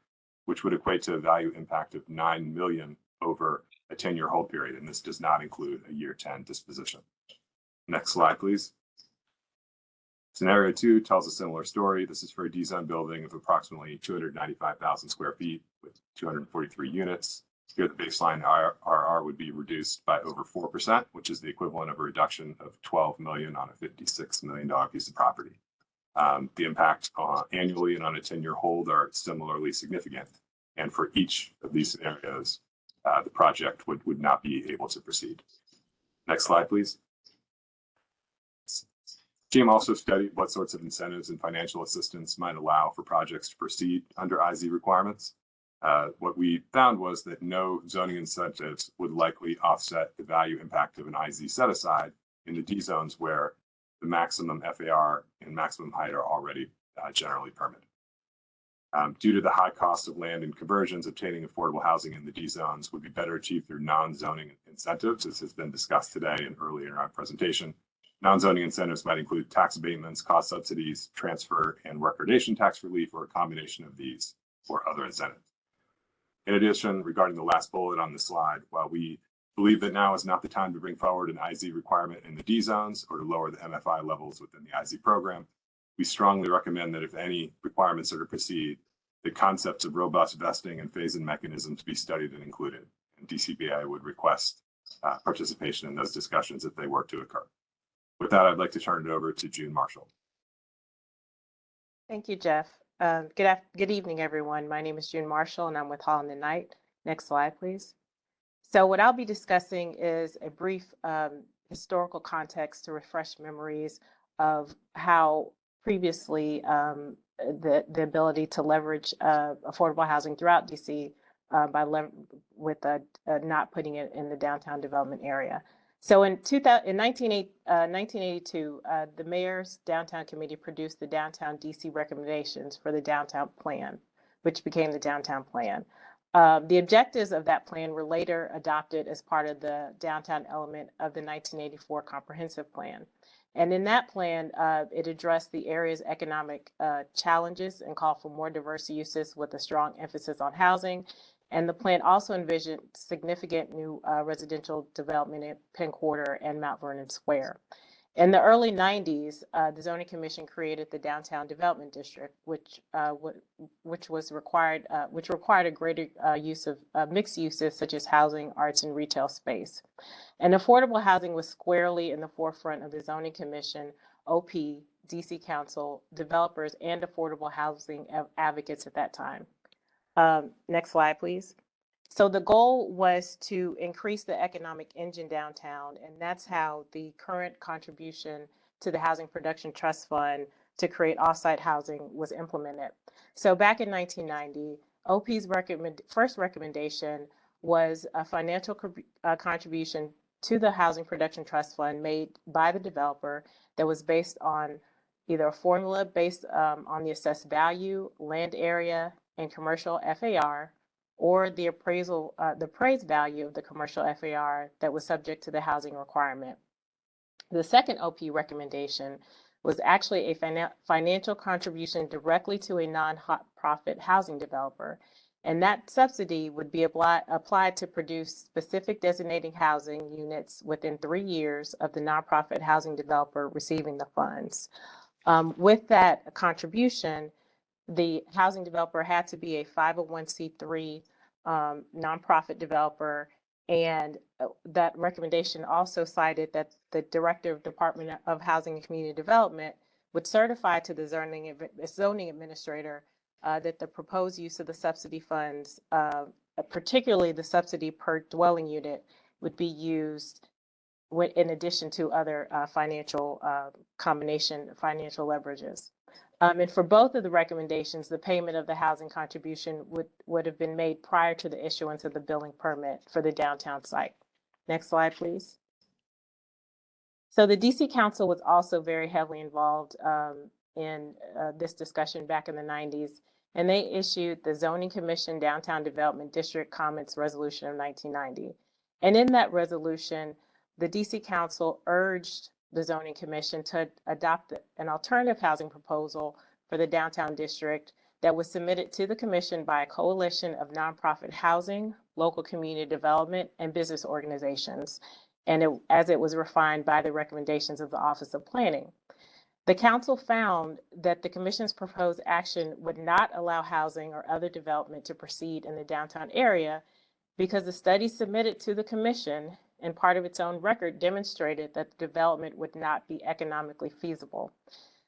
which would equate to a value impact of $9 million over a 10-year hold period, and this does not include a year 10 disposition. Next slide, please. Scenario 2 tells a similar story. This is for a D-zone building of approximately 295,000 square feet with 243 units. Here, the baseline IRR would be reduced by over 4%, which is the equivalent of a reduction of $12 million on a $56 million piece of property. The impact annually and on a 10-year hold are similarly significant. And for each of these scenarios, the project would not be able to proceed. Next slide, please. The team also studied what sorts of incentives and financial assistance might allow for projects to proceed under IZ requirements. What we found was that no zoning incentives would likely offset the value impact of an IZ set aside in the D zones where the maximum FAR and maximum height are already generally permitted. Due to the high cost of land and conversions, obtaining affordable housing in the D zones would be better achieved through non-zoning incentives. This has been discussed today and earlier in our presentation. Non-zoning incentives might include tax abatements, cost subsidies, transfer and recordation tax relief, or a combination of these or other incentives. In addition, regarding the last bullet on the slide, while we believe that now is not the time to bring forward an IZ requirement in the D zones or to lower the MFI levels within the IZ program, we strongly recommend that if any requirements are to proceed, the concepts of robust vesting and phase-in mechanisms be studied and included. And DCBI would request participation in those discussions if they were to occur. With that, I'd like to turn it over to June Marshall. Thank you, Jeff. Good evening, everyone. My name is June Marshall, and I'm with Holland & Knight. Next slide, please. So what I'll be discussing is a brief historical context to refresh memories of how previously the ability to leverage affordable housing throughout DC with not putting it in the downtown development area. So in 1982, the Mayor's Downtown Committee produced the Downtown DC recommendations for the Downtown Plan, which became the Downtown Plan. The objectives of that plan were later adopted as part of the downtown element of the 1984 Comprehensive Plan. And in that plan, it addressed the area's economic challenges and called for more diverse uses with a strong emphasis on housing. And the plan also envisioned significant new residential development in Penn Quarter and Mount Vernon Square. In the early 90s, the Zoning Commission created the Downtown Development District, which required a greater use of mixed uses such as housing, arts, and retail space. And affordable housing was squarely in the forefront of the Zoning Commission, OP, DC Council, developers, and affordable housing advocates at that time. Next slide, please. So the goal was to increase the economic engine downtown, and that's how the current contribution to the Housing Production Trust Fund to create off-site housing was implemented. So back in 1990, OP's first recommendation was a financial contribution to the Housing Production Trust Fund made by the developer that was based on either a formula based on the assessed value, land area, and commercial FAR, or the appraised value of the commercial FAR that was subject to the housing requirement. The second OP recommendation was actually a financial contribution directly to a nonprofit housing developer. And that subsidy would be applied to produce specific designated housing units within 3 years of the nonprofit housing developer receiving the funds. With that contribution, the housing developer had to be a 501c3 nonprofit developer, and that recommendation also cited that the Director of Department of Housing and Community Development would certify to the zoning administrator that the proposed use of the subsidy funds, particularly the subsidy per dwelling unit, would be used in addition to other financial leverages. And for both of the recommendations, the payment of the housing contribution would have been made prior to the issuance of the building permit for the downtown site. Next slide, please. So the DC Council was also very heavily involved in this discussion back in the 90s, and they issued the Zoning Commission Downtown Development District Comments Resolution of 1990. And in that resolution, the DC Council urged the Zoning Commission to adopt an alternative housing proposal for the downtown district that was submitted to the commission by a coalition of nonprofit housing, local community development, and business organizations, and as it was refined by the recommendations of the Office of Planning. The council found that the commission's proposed action would not allow housing or other development to proceed in the downtown area because the study submitted to the commission and part of its own record demonstrated that the development would not be economically feasible.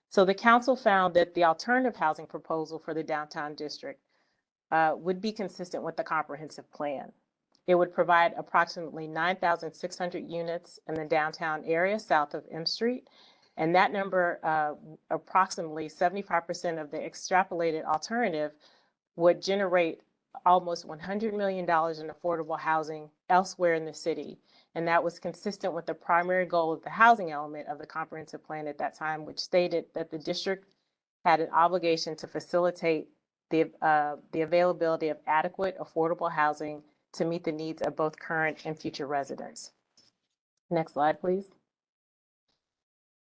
So the council found that the alternative housing proposal for the downtown district would be consistent with the comprehensive plan. It would provide approximately 9,600 units in the downtown area south of M Street, and that number, approximately 75% of the extrapolated alternative, would generate almost $100 million in affordable housing elsewhere in the city. And that was consistent with the primary goal of the housing element of the comprehensive plan at that time, which stated that the district had an obligation to facilitate the availability of adequate affordable housing to meet the needs of both current and future residents. Next slide, please.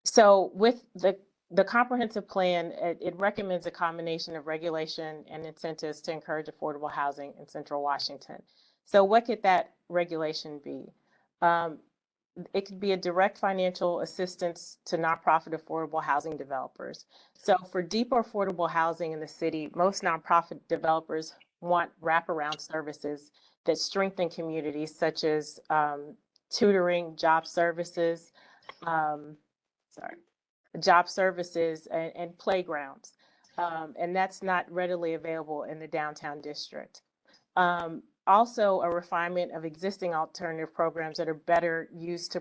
So with the comprehensive plan, it recommends a combination of regulation and incentives to encourage affordable housing in Central Washington. So what could that regulation be? It could be a direct financial assistance to nonprofit affordable housing developers. So for deeper affordable housing in the city, most nonprofit developers want wraparound services that strengthen communities, such as tutoring, job services, and playgrounds. And that's not readily available in the downtown district. Also, a refinement of existing alternative programs that are better used to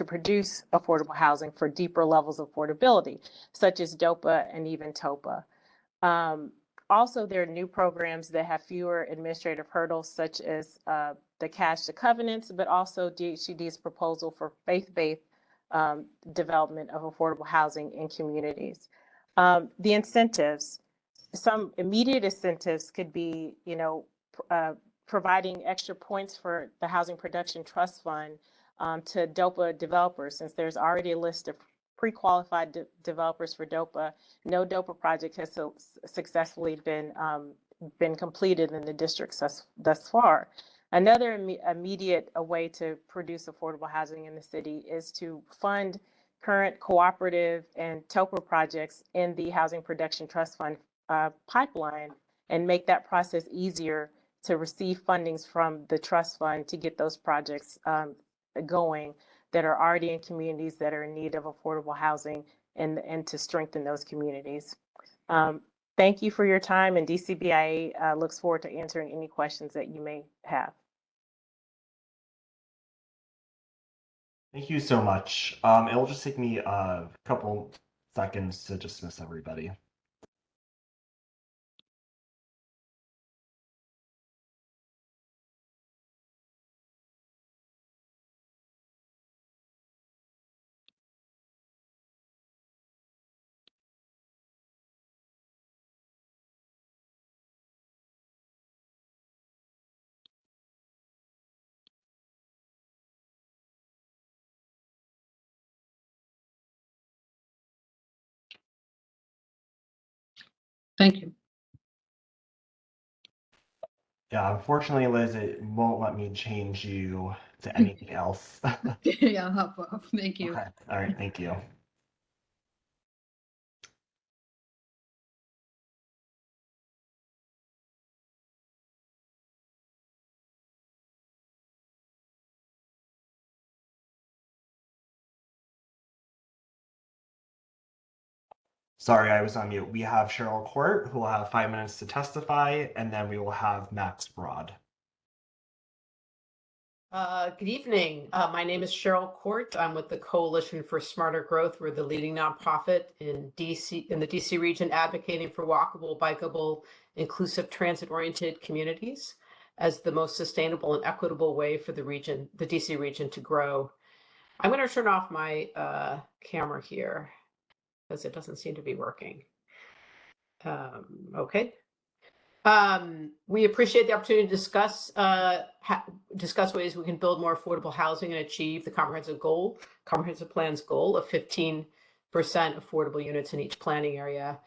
produce affordable housing for deeper levels of affordability, such as DOPA and even TOPA. Also, there are new programs that have fewer administrative hurdles, such as the cash to covenants, but also DHCD's proposal for faith-based development of affordable housing in communities. The incentives, some immediate incentives could be, providing extra points for the Housing Production Trust Fund to DOPA developers, since there's already a list of pre-qualified developers for DOPA. No DOPA project has successfully been been completed in the districts thus far. Another immediate way to produce affordable housing in the city is to fund current cooperative and TOPA projects in the Housing Production Trust Fund pipeline and make that process easier to receive fundings from the trust fund to get those projects going that are already in communities that are in need of affordable housing and to strengthen those communities. Thank you for your time, and DCBIA looks forward to answering any questions that you may have. Thank you so much. It'll just take me a couple seconds to dismiss everybody. Thank you. Yeah, unfortunately, Liz, it won't let me change you to anything else. Yeah, I'll hop off. Thank you. Okay. All right. Thank you. Sorry, I was on mute. We have Cheryl Court, who will have 5 minutes to testify, and then we will have Max Broad. Good evening. My name is Cheryl Court. I'm with the Coalition for Smarter Growth. We're the leading nonprofit in DC, in the DC region, advocating for walkable, bikeable, inclusive, transit-oriented communities as the most sustainable and equitable way for the region, the DC region, to grow. I'm going to turn off my camera here because it doesn't seem to be working. Okay. We appreciate the opportunity to discuss ways we can build more affordable housing and achieve the comprehensive plan's goal of 15% affordable units in each planning area.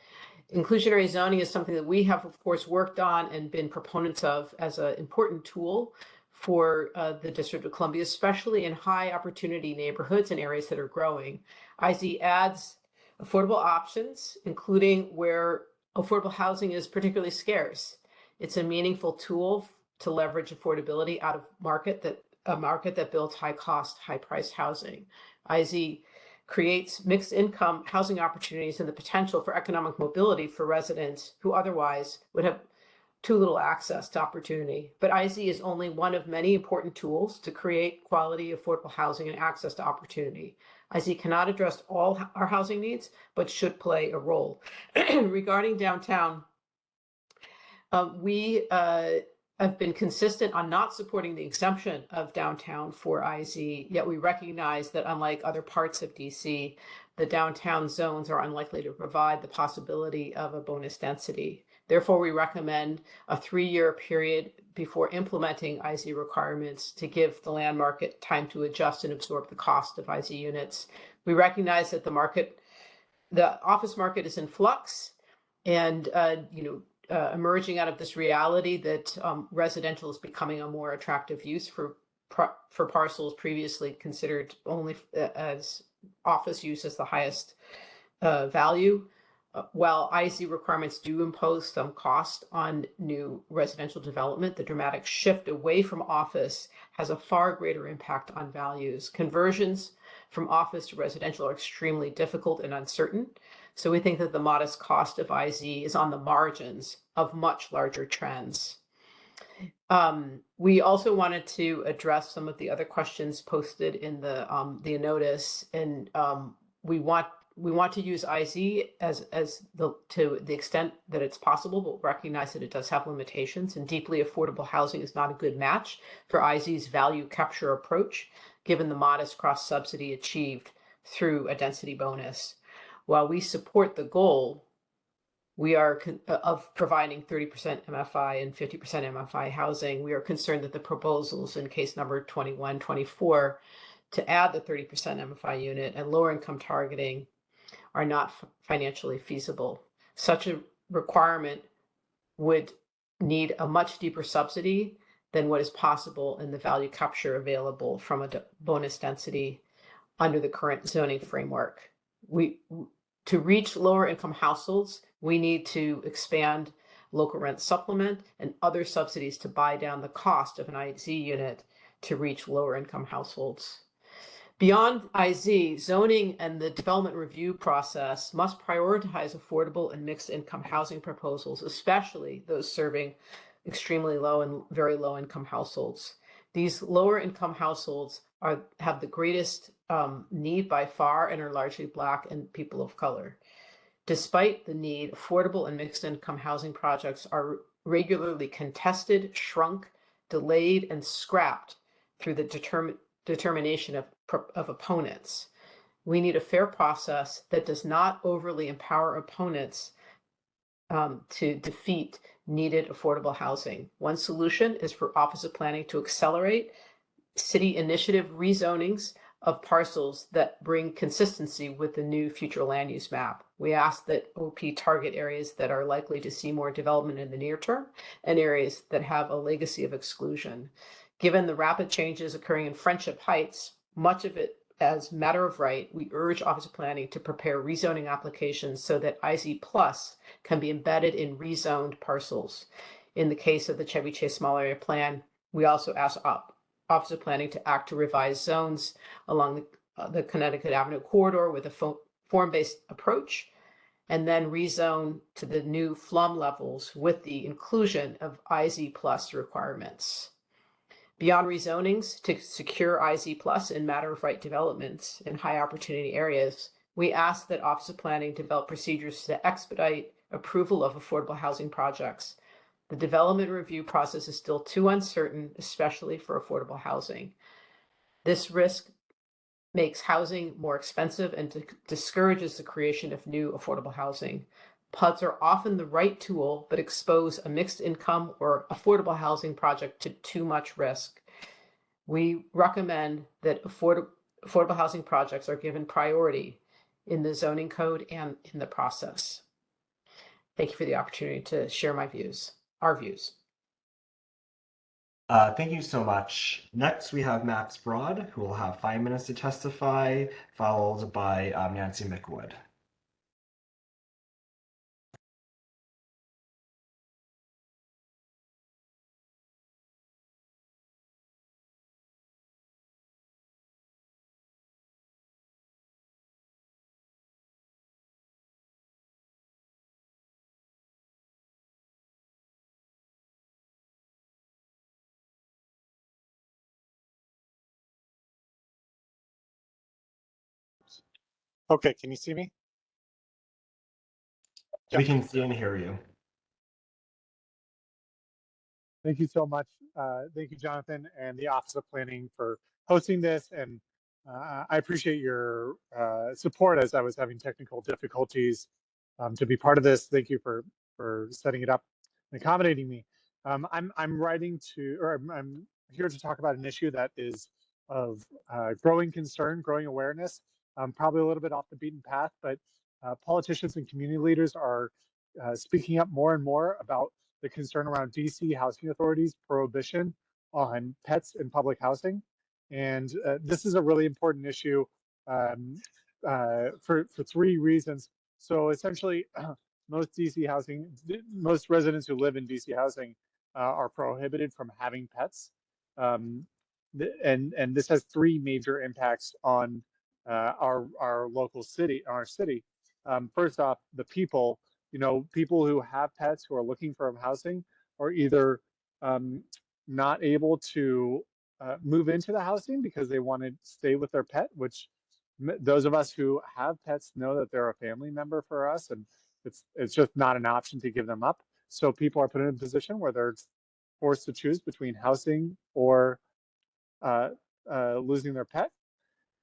Inclusionary zoning is something that we have, of course, worked on and been proponents of as an important tool for the District of Columbia, especially in high opportunity neighborhoods and areas that are growing. IZ adds affordable options, including where affordable housing is particularly scarce. It's a meaningful tool to leverage affordability out of a market that builds high cost, high priced housing. IZ creates mixed income housing opportunities and the potential for economic mobility for residents who otherwise would have too little access to opportunity. But IZ is only one of many important tools to create quality, affordable housing and access to opportunity. IZ cannot address all our housing needs, but should play a role. Regarding downtown, we have been consistent on not supporting the exemption of downtown for IZ, yet we recognize that unlike other parts of DC, the downtown zones are unlikely to provide the possibility of a bonus density. Therefore, we recommend a 3-year period before implementing IZ requirements to give the land market time to adjust and absorb the cost of IZ units. We recognize that the office market is in flux and, emerging out of this reality that residential is becoming a more attractive use for parcels previously considered only as office use as the highest value. While IZ requirements do impose some cost on new residential development, the dramatic shift away from office has a far greater impact on values. Conversions from office to residential are extremely difficult and uncertain. So we think that the modest cost of IZ is on the margins of much larger trends. We also wanted to address some of the other questions posted in the notice, and we want to use IZ to the extent that it's possible, but recognize that it does have limitations, and deeply affordable housing is not a good match for IZ's value capture approach, given the modest cross subsidy achieved through a density bonus. While we support the goal of providing 30% MFI and 50% MFI housing, we are concerned that the proposals in case number 2124 to add the 30% MFI unit and lower income targeting are not financially feasible. Such a requirement would need a much deeper subsidy than what is possible in the value capture available from a bonus density under the current zoning framework. To reach lower income households, we need to expand local rent supplement and other subsidies to buy down the cost of an IZ unit to reach lower income households. Beyond IZ, zoning and the development review process must prioritize affordable and mixed income housing proposals, especially those serving extremely low and very low income households. These lower income households have the greatest need by far and are largely Black and people of color. Despite the need, affordable and mixed income housing projects are regularly contested, shrunk, delayed, and scrapped through the determination of opponents. We need a fair process that does not overly empower opponents to defeat needed affordable housing. One solution is for Office of Planning to accelerate city initiative rezonings of parcels that bring consistency with the new future land use map. We ask that OP target areas that are likely to see more development in the near term and areas that have a legacy of exclusion. Given the rapid changes occurring in Friendship Heights, much of it as matter of right, we urge Office of Planning to prepare rezoning applications so that IZ Plus can be embedded in rezoned parcels. In the case of the Chevy Chase Small Area Plan, we also ask Office of Planning to act to revise zones along the Connecticut Avenue corridor with a form-based approach, and then rezone to the new FLUM levels with the inclusion of IZ Plus requirements. Beyond rezonings, to secure IZ Plus in matter of right developments in high opportunity areas, we ask that Office of Planning develop procedures to expedite approval of affordable housing projects. The development review process is still too uncertain, especially for affordable housing. This risk makes housing more expensive and discourages the creation of new affordable housing. PUDs are often the right tool, but expose a mixed income or affordable housing project to too much risk. We recommend that affordable housing projects are given priority in the zoning code and in the process. Thank you for the opportunity to share my views, our views. Thank you so much. Next, we have Max Broad, who will have 5 minutes to testify, followed by Nancy McWood. Okay, can you see me? We can see and hear you. Thank you so much. Thank you, Jonathan, and the Office of Planning for hosting this. And I appreciate your support as I was having technical difficulties to be part of this. Thank you for setting it up and accommodating me. I'm here to talk about an issue that is of growing concern, growing awareness, probably a little bit off the beaten path, but politicians and community leaders are speaking up more and more about the concern around DC Housing Authority's prohibition on pets in public housing. And this is a really important issue for 3 reasons. So essentially, most residents who live in DC housing are prohibited from having pets. And this has 3 major impacts on our local city, our city. First off, the people, people who have pets who are looking for housing are either not able to move into the housing because they want to stay with their pet, which those of us who have pets know that they're a family member for us, and it's just not an option to give them up. So people are put in a position where they're forced to choose between housing or losing their pet.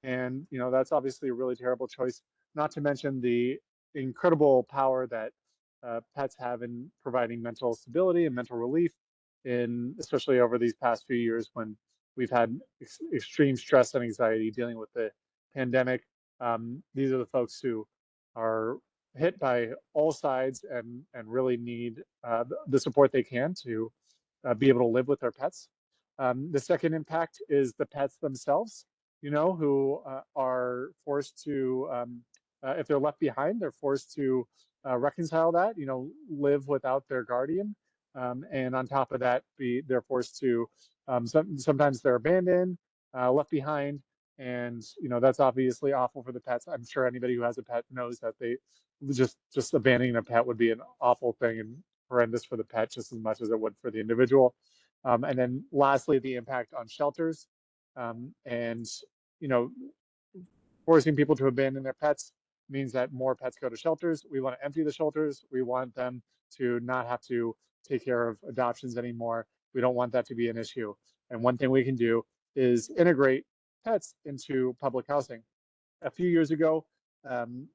And, that's obviously a really terrible choice, not to mention the incredible power that pets have in providing mental stability and mental relief, especially over these past few years when we've had extreme stress and anxiety dealing with the pandemic. These are the folks who are hit by all sides and really need the support they can to be able to live with their pets. The second impact is the pets themselves, who are forced to, if they're left behind, they're forced to reconcile that, live without their guardian. And on top of that, they're forced to, sometimes they're abandoned, left behind. And, that's obviously awful for the pets. I'm sure anybody who has a pet knows that they just abandoning a pet would be an awful thing and horrendous for the pet just as much as it would for the individual. And then lastly, the impact on shelters, and forcing people to abandon their pets means that more pets go to shelters. We want to empty the shelters. We want them to not have to take care of adoptions anymore. We don't want that to be an issue. And one thing we can do is integrate pets into public housing. A few years ago, the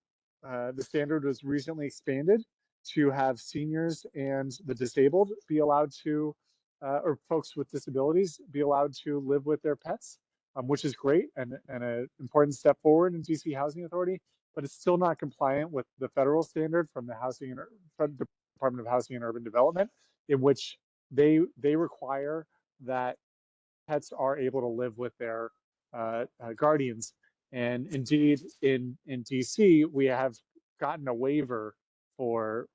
standard was recently expanded to have seniors and the disabled be allowed to, or folks with disabilities be allowed to live with their pets, which is great and an important step forward in DC Housing Authority, but it's still not compliant with the federal standard from the Department of Housing and Urban Development, in which they require that pets are able to live with their guardians. And indeed, in DC, we have gotten a waiver for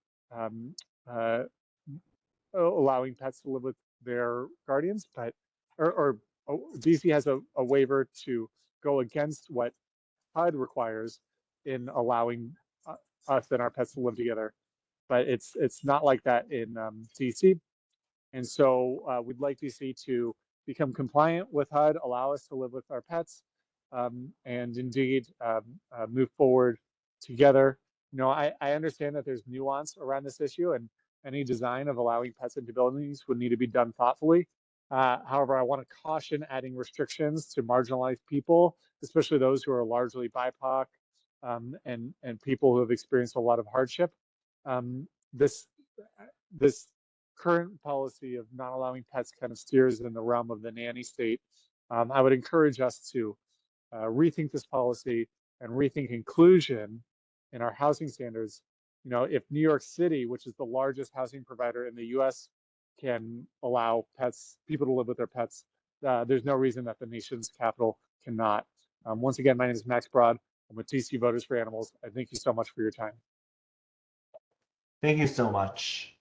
allowing pets to live with their guardians, but DC has a waiver to go against what HUD requires in allowing us and our pets to live together. But it's not like that in DC. And so we'd like DC to become compliant with HUD, allow us to live with our pets, and indeed move forward together. I understand that there's nuance around this issue, and any design of allowing pets into buildings would need to be done thoughtfully. However, I want to caution adding restrictions to marginalized people, especially those who are largely BIPOC, and people who have experienced a lot of hardship. This current policy of not allowing pets kind of steers in the realm of the nanny state. I would encourage us to rethink this policy and rethink inclusion in our housing standards. If New York City, which is the largest housing provider in the US, can allow people to live with their pets, there's no reason that the nation's capital cannot. Once again, my name is Max Broad. I'm with DC Voters for Animals. I thank you so much for your time. Thank you so much.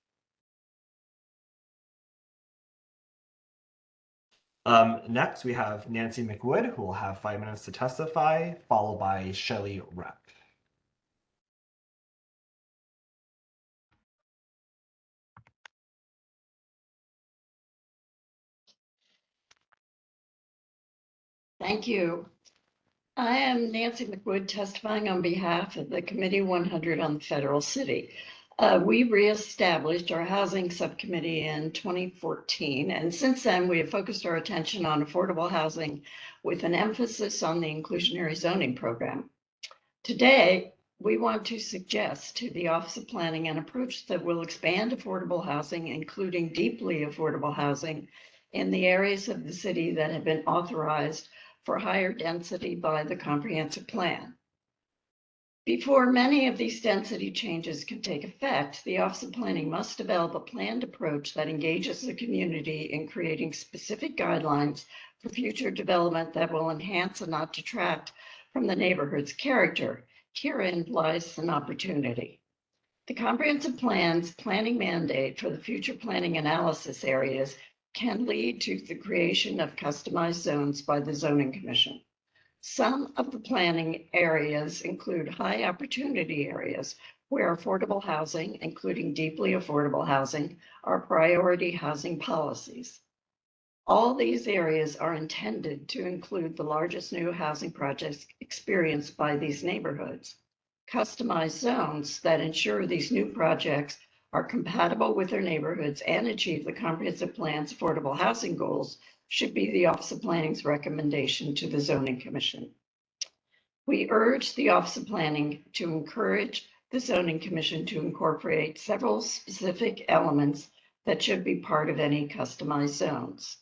Next, we have Nancy McWood, who will have 5 minutes to testify, followed by Shelley Reck. Thank you. I am Nancy McWood, testifying on behalf of the Committee 100 on the Federal City. We reestablished our housing subcommittee in 2014, and since then we have focused our attention on affordable housing with an emphasis on the inclusionary zoning program. Today, we want to suggest to the Office of Planning an approach that will expand affordable housing, including deeply affordable housing, in the areas of the city that have been authorized for higher density by the comprehensive plan. Before many of these density changes can take effect, the Office of Planning must develop a planned approach that engages the community in creating specific guidelines for future development that will enhance and not detract from the neighborhood's character. Herein lies an opportunity. The comprehensive plan's planning mandate for the future planning analysis areas can lead to the creation of customized zones by the Zoning Commission. Some of the planning areas include high opportunity areas where affordable housing, including deeply affordable housing, are priority housing policies. All these areas are intended to include the largest new housing projects experienced by these neighborhoods. Customized zones that ensure these new projects are compatible with their neighborhoods and achieve the comprehensive plan's affordable housing goals should be the Office of Planning's recommendation to the Zoning Commission. We urge the Office of Planning to encourage the Zoning Commission to incorporate several specific elements that should be part of any customized zones.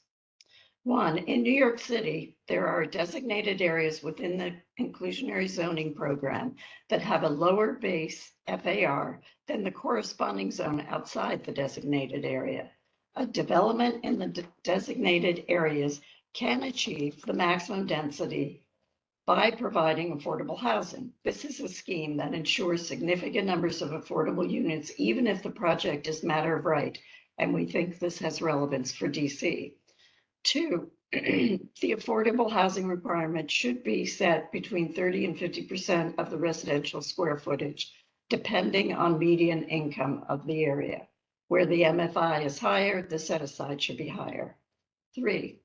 One, in New York City, there are designated areas within the inclusionary zoning program that have a lower base FAR than the corresponding zone outside the designated area. A development in the designated areas can achieve the maximum density by providing affordable housing. This is a scheme that ensures significant numbers of affordable units, even if the project is matter of right, and we think this has relevance for DC. Two, the affordable housing requirement should be set between 30 and 50% of the residential square footage, depending on median income of the area. Where the MFI is higher, the set aside should be higher. Three,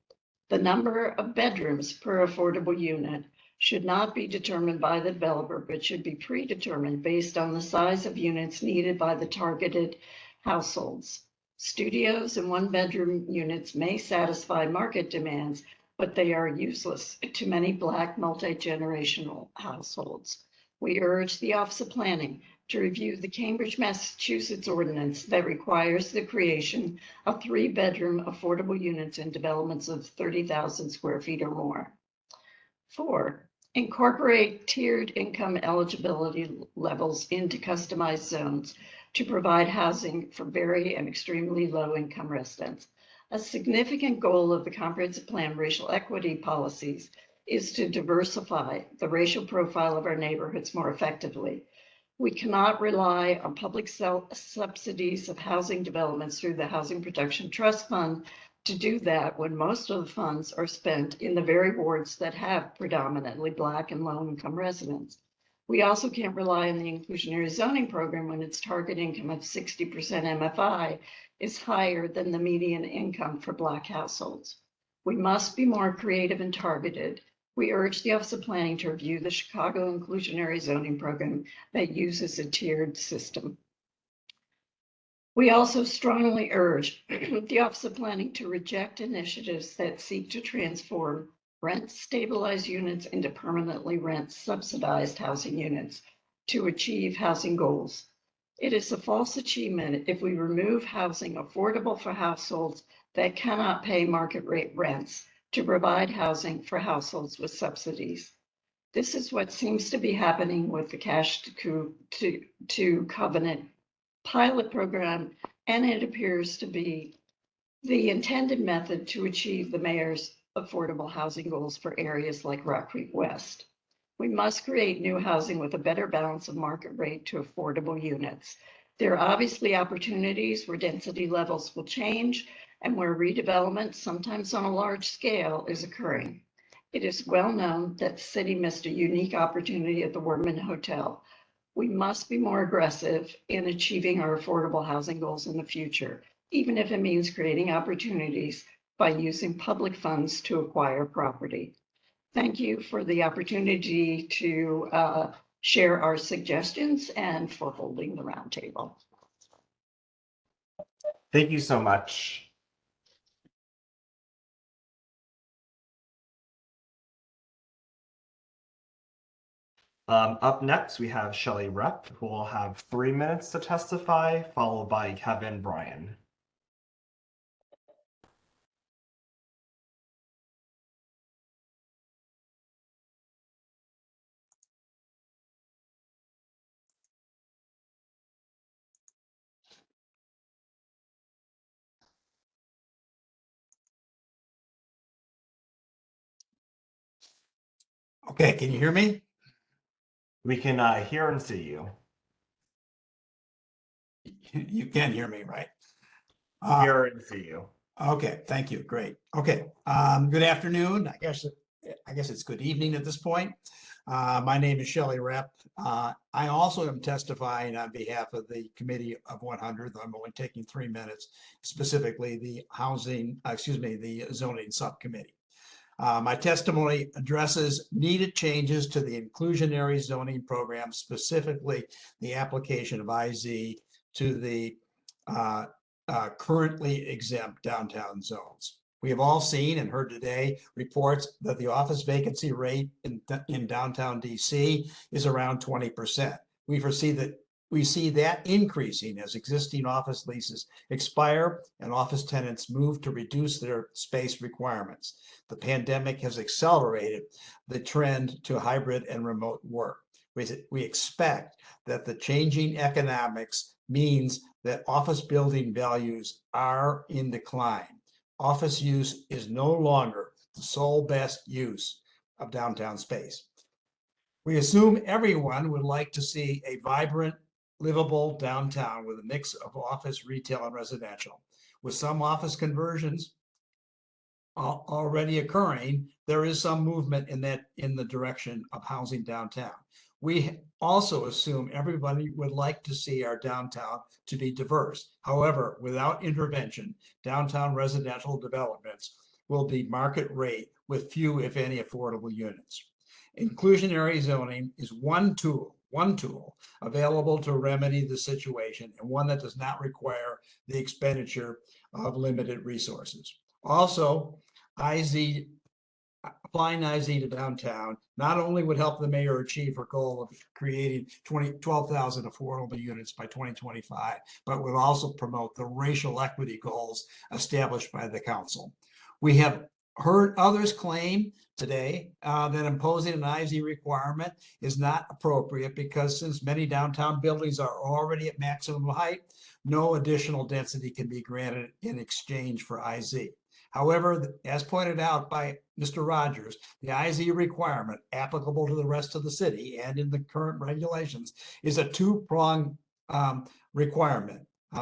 the number of bedrooms per affordable unit should not be determined by the developer, but should be predetermined based on the size of units needed by the targeted households. Studios and one-bedroom units may satisfy market demands, but they are useless to many Black multi-generational households. We urge the Office of Planning to review the Cambridge, Massachusetts ordinance that requires the creation of 3-bedroom affordable units in developments of 30,000 square feet or more. 4, incorporate tiered income eligibility levels into customized zones to provide housing for very and extremely low income residents. A significant goal of the comprehensive plan racial equity policies is to diversify the racial profile of our neighborhoods more effectively. We cannot rely on public subsidies of housing developments through the Housing Production Trust Fund to do that when most of the funds are spent in the very wards that have predominantly Black and low-income residents. We also can't rely on the inclusionary zoning program when its target income of 60% MFI is higher than the median income for Black households. We must be more creative and targeted. We urge the Office of Planning to review the Chicago inclusionary zoning program that uses a tiered system. We also strongly urge the Office of Planning to reject initiatives that seek to transform rent-stabilized units into permanently rent-subsidized housing units to achieve housing goals. It is a false achievement if we remove housing affordable for households that cannot pay market rate rents to provide housing for households with subsidies. This is what seems to be happening with the Cash to Covenant pilot program, and it appears to be the intended method to achieve the mayor's affordable housing goals for areas like Rock Creek West. We must create new housing with a better balance of market rate to affordable units. There are obviously opportunities where density levels will change and where redevelopment, sometimes on a large scale, is occurring. It is well known that the city missed a unique opportunity at the Workman Hotel. We must be more aggressive in achieving our affordable housing goals in the future, even if it means creating opportunities by using public funds to acquire property. Thank you for the opportunity to share our suggestions and for holding the roundtable. Thank you so much. Up next, we have Shelley Rep, who will have 3 minutes to testify, followed by Kevin Bryan. Okay, can you hear me? We can hear and see you. You can hear me, right? Hear and see you. Okay, thank you. Great. Okay, good afternoon. I guess it's good evening at this point. My name is Shelley Rep. I also am testifying on behalf of the Committee of 100. I'm only taking 3 minutes, specifically the the Zoning Subcommittee. My testimony addresses needed changes to the inclusionary zoning program, specifically the application of IZ to the currently exempt downtown zones. We have all seen and heard today reports that the office vacancy rate in downtown DC is around 20%. We We see that increasing as existing office leases expire and office tenants move to reduce their space requirements. The pandemic has accelerated the trend to hybrid and remote work. We expect that the changing economics means that office building values are in decline. Office use is no longer the sole best use of downtown space. We assume everyone would like to see a vibrant, livable downtown with a mix of office, retail, and residential. With some office conversions already occurring, there is some movement in the direction of housing downtown. We also assume everybody would like to see our downtown to be diverse. However, without intervention, downtown residential developments will be market rate with few, if any, affordable units. Inclusionary zoning is one tool available to remedy the situation, and one that does not require the expenditure of limited resources. Also, applying IZ to downtown not only would help the mayor achieve her goal of creating 12,000 affordable units by 2025, but would also promote the racial equity goals established by the council. We have heard others claim today that imposing an IZ requirement is not appropriate because since many downtown buildings are already at maximum height, no additional density can be granted in exchange for IZ. However, as pointed out by Mr. Rogers, the IZ requirement applicable to the rest of the city and in the current regulations is a two-pronged requirement.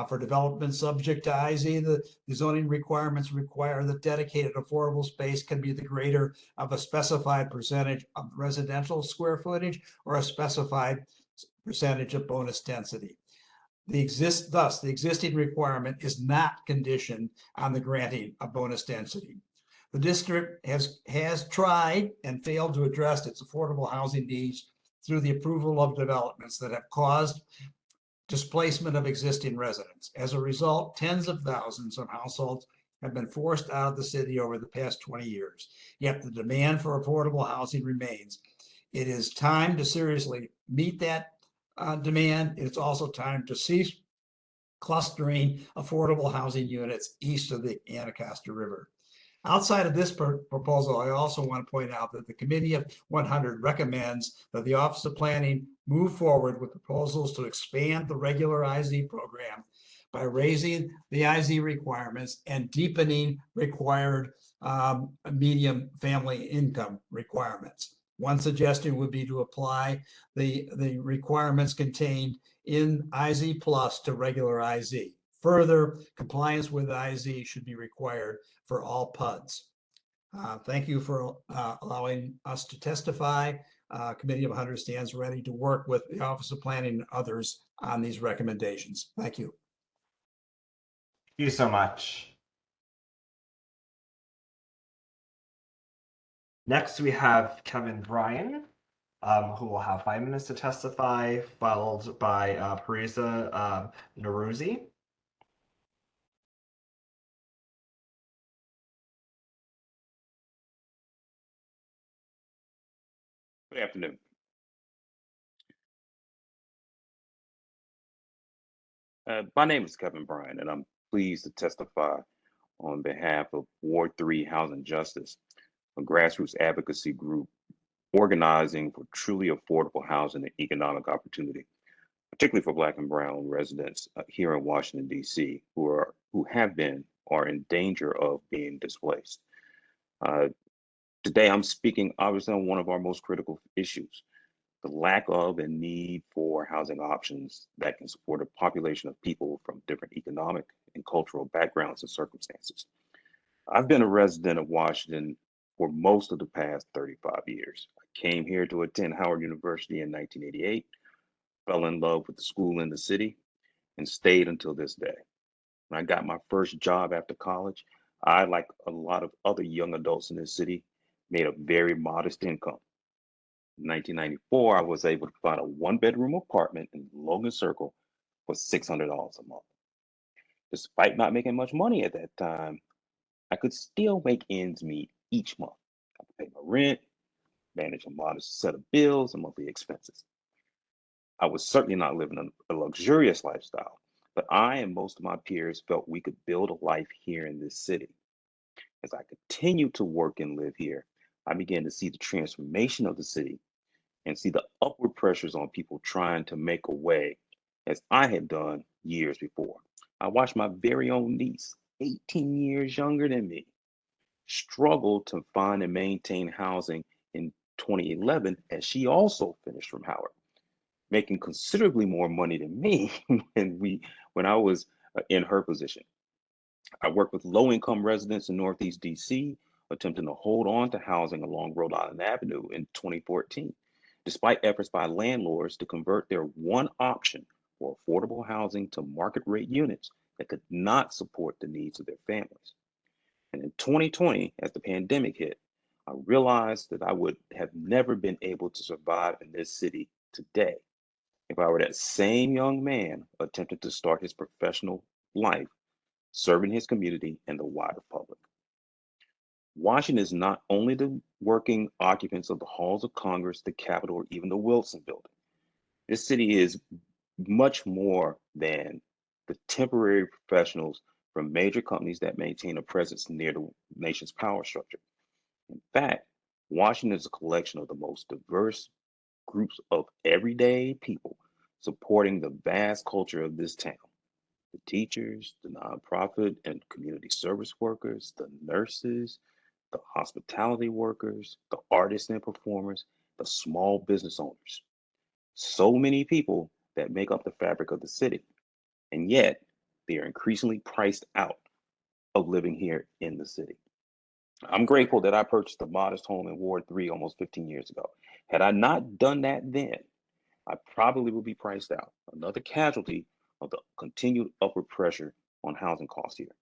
For development subject to IZ, the zoning requirements require that dedicated affordable space can be the greater of a specified percentage of residential square footage or a specified percentage of bonus density. Thus, the existing requirement is not conditioned on the granting of bonus density. The district has tried and failed to address its affordable housing needs through the approval of developments that have caused displacement of existing residents. As a result, tens of thousands of households have been forced out of the city over the past 20 years. Yet the demand for affordable housing remains. It is time to seriously meet that demand. It's also time to cease clustering affordable housing units east of the Anacostia River. Outside of this proposal, I also want to point out that the Committee of 100 recommends that the Office of Planning move forward with proposals to expand the regular IZ program by raising the IZ requirements and deepening required medium family income requirements. One suggestion would be to apply the requirements contained in IZ Plus to regular IZ. Further, compliance with IZ should be required for all PUDs. Thank you for allowing us to testify. Committee of 100 stands ready to work with the Office of Planning and others on these recommendations. Thank you. Thank you so much. Next, we have Kevin Bryan, who will have 5 minutes to testify, followed by Parisa Naruzi. Good afternoon. My name is Kevin Bryan, and I'm pleased to testify on behalf of Ward 3 Housing Justice, a grassroots advocacy group organizing for truly affordable housing and economic opportunity, particularly for Black and Brown residents here in Washington, D.C., who have been or are in danger of being displaced. Today, I'm speaking obviously on one of our most critical issues, the lack of and need for housing options that can support a population of people from different economic and cultural backgrounds and circumstances. I've been a resident of Washington for most of the past 35 years. I came here to attend Howard University in 1988, fell in love with the school in the city, and stayed until this day. When I got my first job after college, I, like a lot of other young adults in this city, made a very modest income. In 1994, I was able to find a one-bedroom apartment in Logan Circle for $600 a month. Despite not making much money at that time, I could still make ends meet each month. I could pay my rent, manage a modest set of bills and monthly expenses. I was certainly not living a luxurious lifestyle, but I and most of my peers felt we could build a life here in this city. As I continued to work and live here, I began to see the transformation of the city and see the upward pressures on people trying to make a way, as I had done years before. I watched my very own niece, 18 years younger than me, struggle to find and maintain housing in 2011 as she also finished from Howard, making considerably more money than me when I was in her position. I worked with low-income residents in Northeast DC, attempting to hold on to housing along Rhode Island Avenue in 2014, despite efforts by landlords to convert their one option for affordable housing to market rate units that could not support the needs of their families. And in 2020, as the pandemic hit, I realized that I would have never been able to survive in this city today if I were that same young man attempting to start his professional life serving his community and the wider public. Washington is not only the working occupants of the halls of Congress, the Capitol, or even the Wilson Building. This city is much more than the temporary professionals from major companies that maintain a presence near the nation's power structure. In fact, Washington is a collection of the most diverse groups of everyday people supporting the vast culture of this town. The teachers, the nonprofit and community service workers, the nurses, the hospitality workers, the artists and performers, the small business owners. So many people that make up the fabric of the city, and yet they are increasingly priced out of living here in the city. I'm grateful that I purchased a modest home in Ward 3 almost 15 years ago. Had I not done that then, I probably would be priced out, another casualty of the continued upward pressure on housing costs here.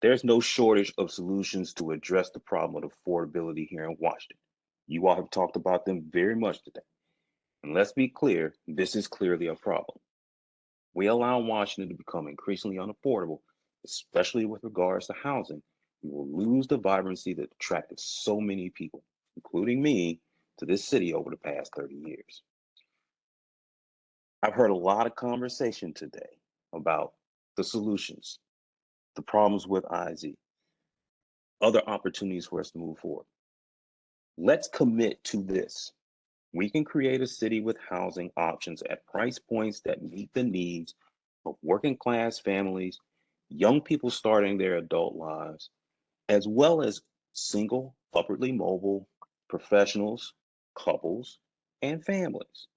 There's no shortage of solutions to address the problem of affordability here in Washington. You all have talked about them very much today. And let's be clear, this is clearly a problem. We allow Washington to become increasingly unaffordable, especially with regards to housing. We will lose the vibrancy that attracted so many people, including me, to this city over the past 30 years. I've heard a lot of conversation today about the solutions, the problems with IZ, other opportunities for us to move forward. Let's commit to this. We can create a city with housing options at price points that meet the needs of working class families, young people starting their adult lives, as well as single, upwardly mobile professionals, couples, and families.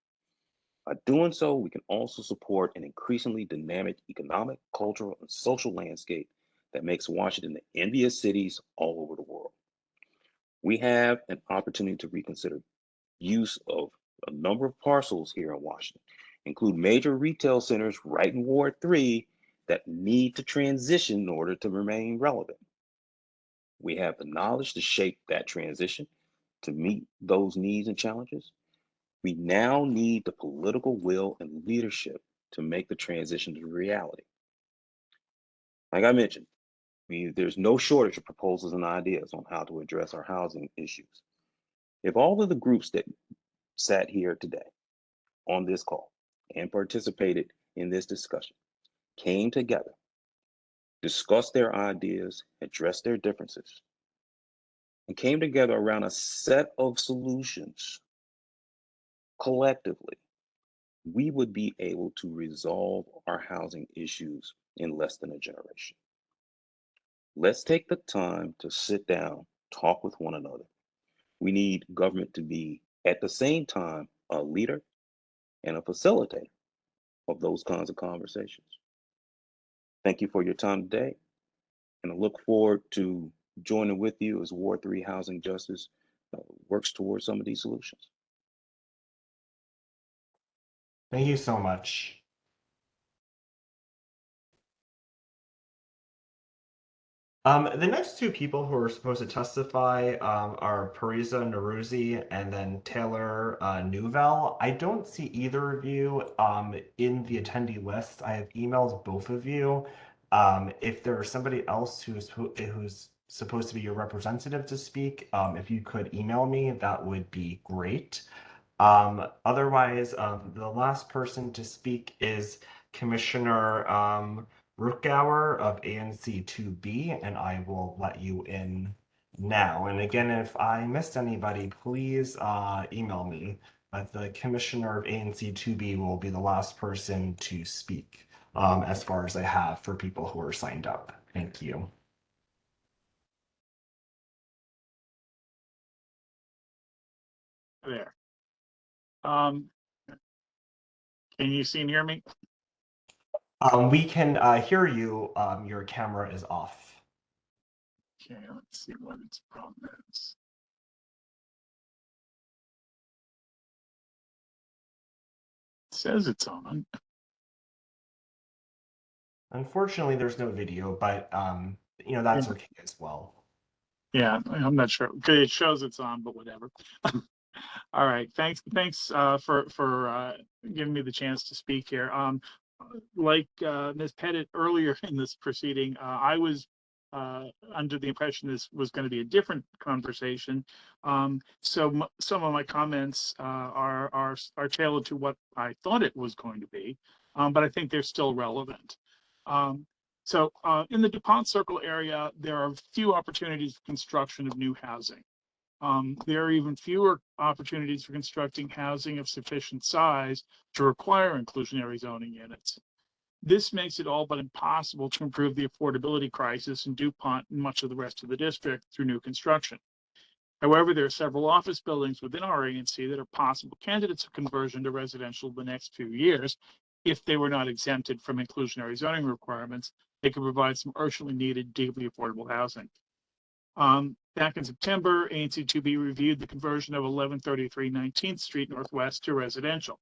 By doing so, we can also support an increasingly dynamic economic, cultural, and social landscape that makes Washington the envy of cities all over the world. We have an opportunity to reconsider use of a number of parcels here in Washington, include major retail centers right in Ward 3 that need to transition in order to remain relevant. We have the knowledge to shape that transition to meet those needs and challenges. We now need the political will and leadership to make the transition to reality. Like I mentioned, there's no shortage of proposals and ideas on how to address our housing issues. If all of the groups that sat here today on this call and participated in this discussion came together, discussed their ideas, addressed their differences, and came together around a set of solutions collectively, we would be able to resolve our housing issues in less than a generation. Let's take the time to sit down, talk with one another. We need government to be, at the same time, a leader and a facilitator of those kinds of conversations. Thank you for your time today, and I look forward to joining with you as Ward 3 Housing Justice works towards some of these solutions. Thank you so much. The next two people who are supposed to testify are Parisa Naruzi and then Taylor Newvell. I don't see either of you in the attendee list. I have emailed both of you. If there's somebody else who's supposed to be your representative to speak, if you could email me, that would be great. Otherwise, the last person to speak is Commissioner Ruckauer of ANC 2B, and I will let you in now. And again, if I missed anybody, please email me. But the Commissioner of ANC 2B will be the last person to speak, as far as I have for people who are signed up. Thank you. There. Can you see and hear me? We can hear you. Your camera is off. Okay, let's see what its problem is. It says it's on. Unfortunately, there's no video, but that's okay as well. Yeah, I'm not sure. Okay, it shows it's on, but whatever. All right, thanks for giving me the chance to speak here. Like Ms. Pettit earlier in this proceeding, I was under the impression this was going to be a different conversation. So some of my comments are tailored to what I thought it was going to be, but I think they're still relevant. So in the DuPont Circle area, there are few opportunities for construction of new housing. There are even fewer opportunities for constructing housing of sufficient size to require inclusionary zoning units. This makes it all but impossible to improve the affordability crisis in DuPont and much of the rest of the district through new construction. However, there are several office buildings within our ANC that are possible candidates for conversion to residential the next few years. If they were not exempted from inclusionary zoning requirements, they could provide some urgently needed, deeply affordable housing. Back in September, ANC2B reviewed the conversion of 1133 19th Street Northwest to residential.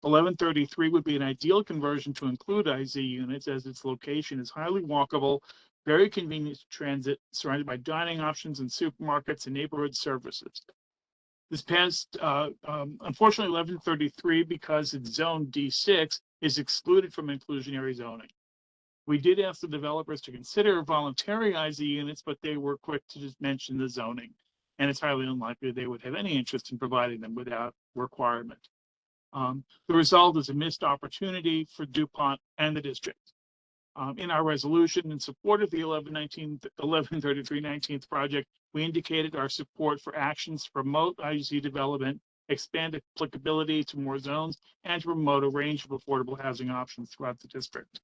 1133 would be an ideal conversion to include IZ units, as its location is highly walkable, very convenient to transit, surrounded by dining options and supermarkets and neighborhood services. This passed, unfortunately, 1133, because its zone D6, is excluded from inclusionary zoning. We did ask the developers to consider voluntary IZ units, but they were quick to just mention the zoning, and it's highly unlikely they would have any interest in providing them without requirement. The result is a missed opportunity for DuPont and the district. In our resolution in support of the 1133 19th project, we indicated our support for actions to promote IZ development, expand applicability to more zones, and to promote a range of affordable housing options throughout the district.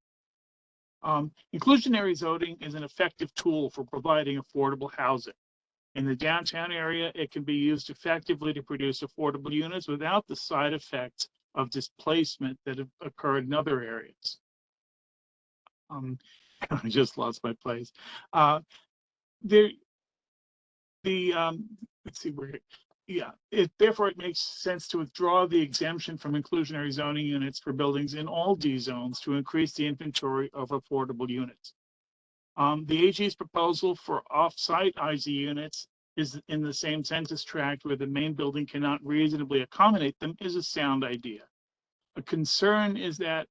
Inclusionary zoning is an effective tool for providing affordable housing. In the downtown area, it can be used effectively to produce affordable units without the side effects of displacement that have occurred in other areas. I just lost my place. Let's see where. Yeah, therefore it makes sense to withdraw the exemption from inclusionary zoning units for buildings in all D zones to increase the inventory of affordable units. The AG's proposal for off-site IZ units is in the same census tract where the main building cannot reasonably accommodate them is a sound idea. A concern is that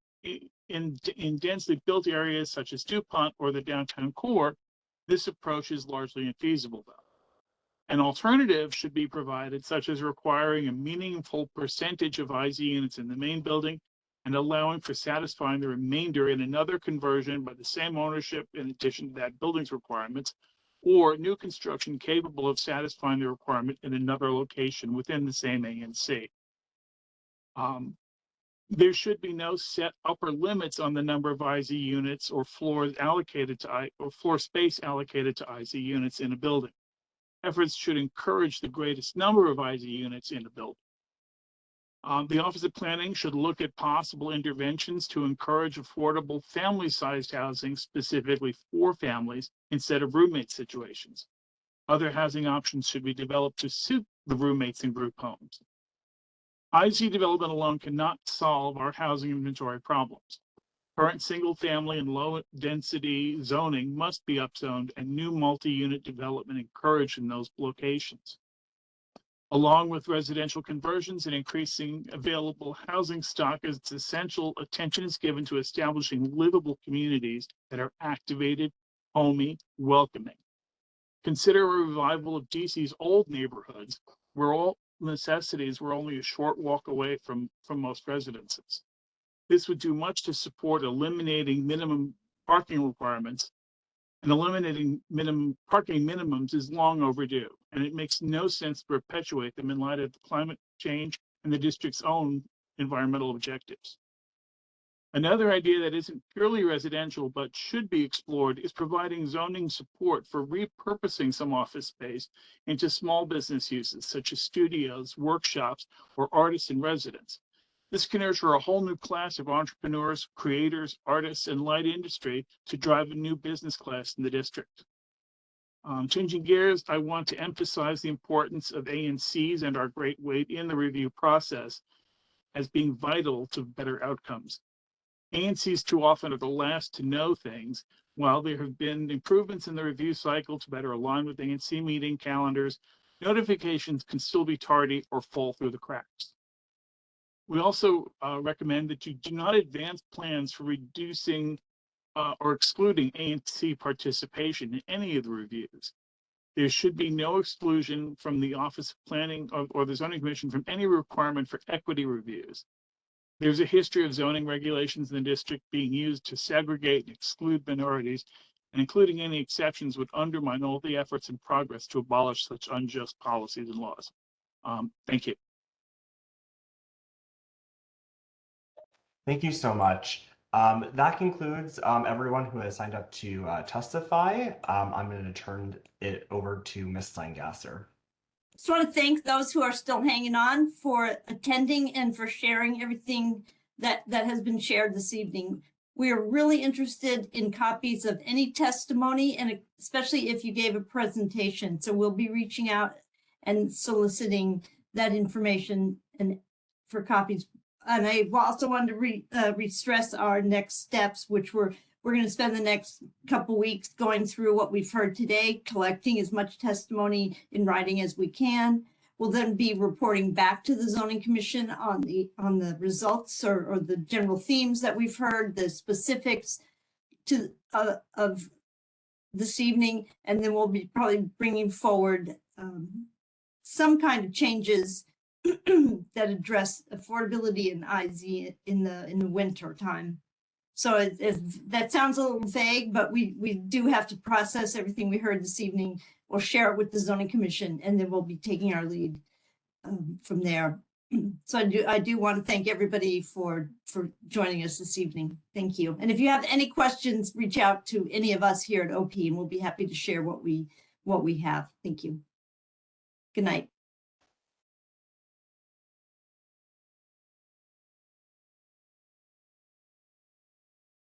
in densely built areas such as DuPont or the downtown core, this approach is largely infeasible though. An alternative should be provided, such as requiring a meaningful percentage of IZ units in the main building and allowing for satisfying the remainder in another conversion by the same ownership in addition to that building's requirements, or new construction capable of satisfying the requirement in another location within the same ANC. There should be no set upper limits on the number of IZ units or floors allocated to or floor space allocated to IZ units in a building. Efforts should encourage the greatest number of IZ units in a building. The Office of Planning should look at possible interventions to encourage affordable family-sized housing, specifically for families, instead of roommate situations. Other housing options should be developed to suit the roommates in group homes. IZ development alone cannot solve our housing inventory problems. Current single-family and low-density zoning must be upzoned and new multi-unit development encouraged in those locations. Along with residential conversions and increasing available housing stock, it's essential attention is given to establishing livable communities that are activated, homey, welcoming. Consider a revival of DC's old neighborhoods, where all necessities were only a short walk away from most residences. This would do much to support eliminating minimum parking requirements, and eliminating minimum parking minimums is long overdue, and it makes no sense to perpetuate them in light of the climate change and the district's own environmental objectives. Another idea that isn't purely residential but should be explored is providing zoning support for repurposing some office space into small business uses such as studios, workshops, or artists in residence. This can nurture a whole new class of entrepreneurs, creators, artists, and light industry to drive a new business class in the district. Changing gears, I want to emphasize the importance of ANCs and our great weight in the review process as being vital to better outcomes. ANCs too often are the last to know things. While there have been improvements in the review cycle to better align with ANC meeting calendars, notifications can still be tardy or fall through the cracks. We also recommend that you do not advance plans for reducing or excluding ANC participation in any of the reviews. There should be no exclusion from the Office of Planning or the Zoning Commission from any requirement for equity reviews. There's a history of zoning regulations in the district being used to segregate and exclude minorities, and including any exceptions would undermine all the efforts and progress to abolish such unjust policies and laws. Thank you. Thank you so much. That concludes everyone who has signed up to testify. I'm going to turn it over to Ms. Steingasser. Just want to thank those who are still hanging on for attending and for sharing everything that has been shared this evening. We are really interested in copies of any testimony, and especially if you gave a presentation. So we'll be reaching out and soliciting that information and for copies. And I also wanted to re-stress our next steps, which we're going to spend the next couple weeks going through what we've heard today, collecting as much testimony in writing as we can. We'll then be reporting back to the Zoning Commission on the results or the general themes that we've heard, the specifics of this evening, and then we'll be probably bringing forward some kind of changes that address affordability and IZ in the winter time. So that sounds a little vague, but we do have to process everything we heard this evening. We'll share it with the Zoning Commission, and then we'll be taking our lead from there. So I do want to thank everybody for joining us this evening. Thank you. And if you have any questions, reach out to any of us here at OP, and we'll be happy to share what we have. Thank you. Good night.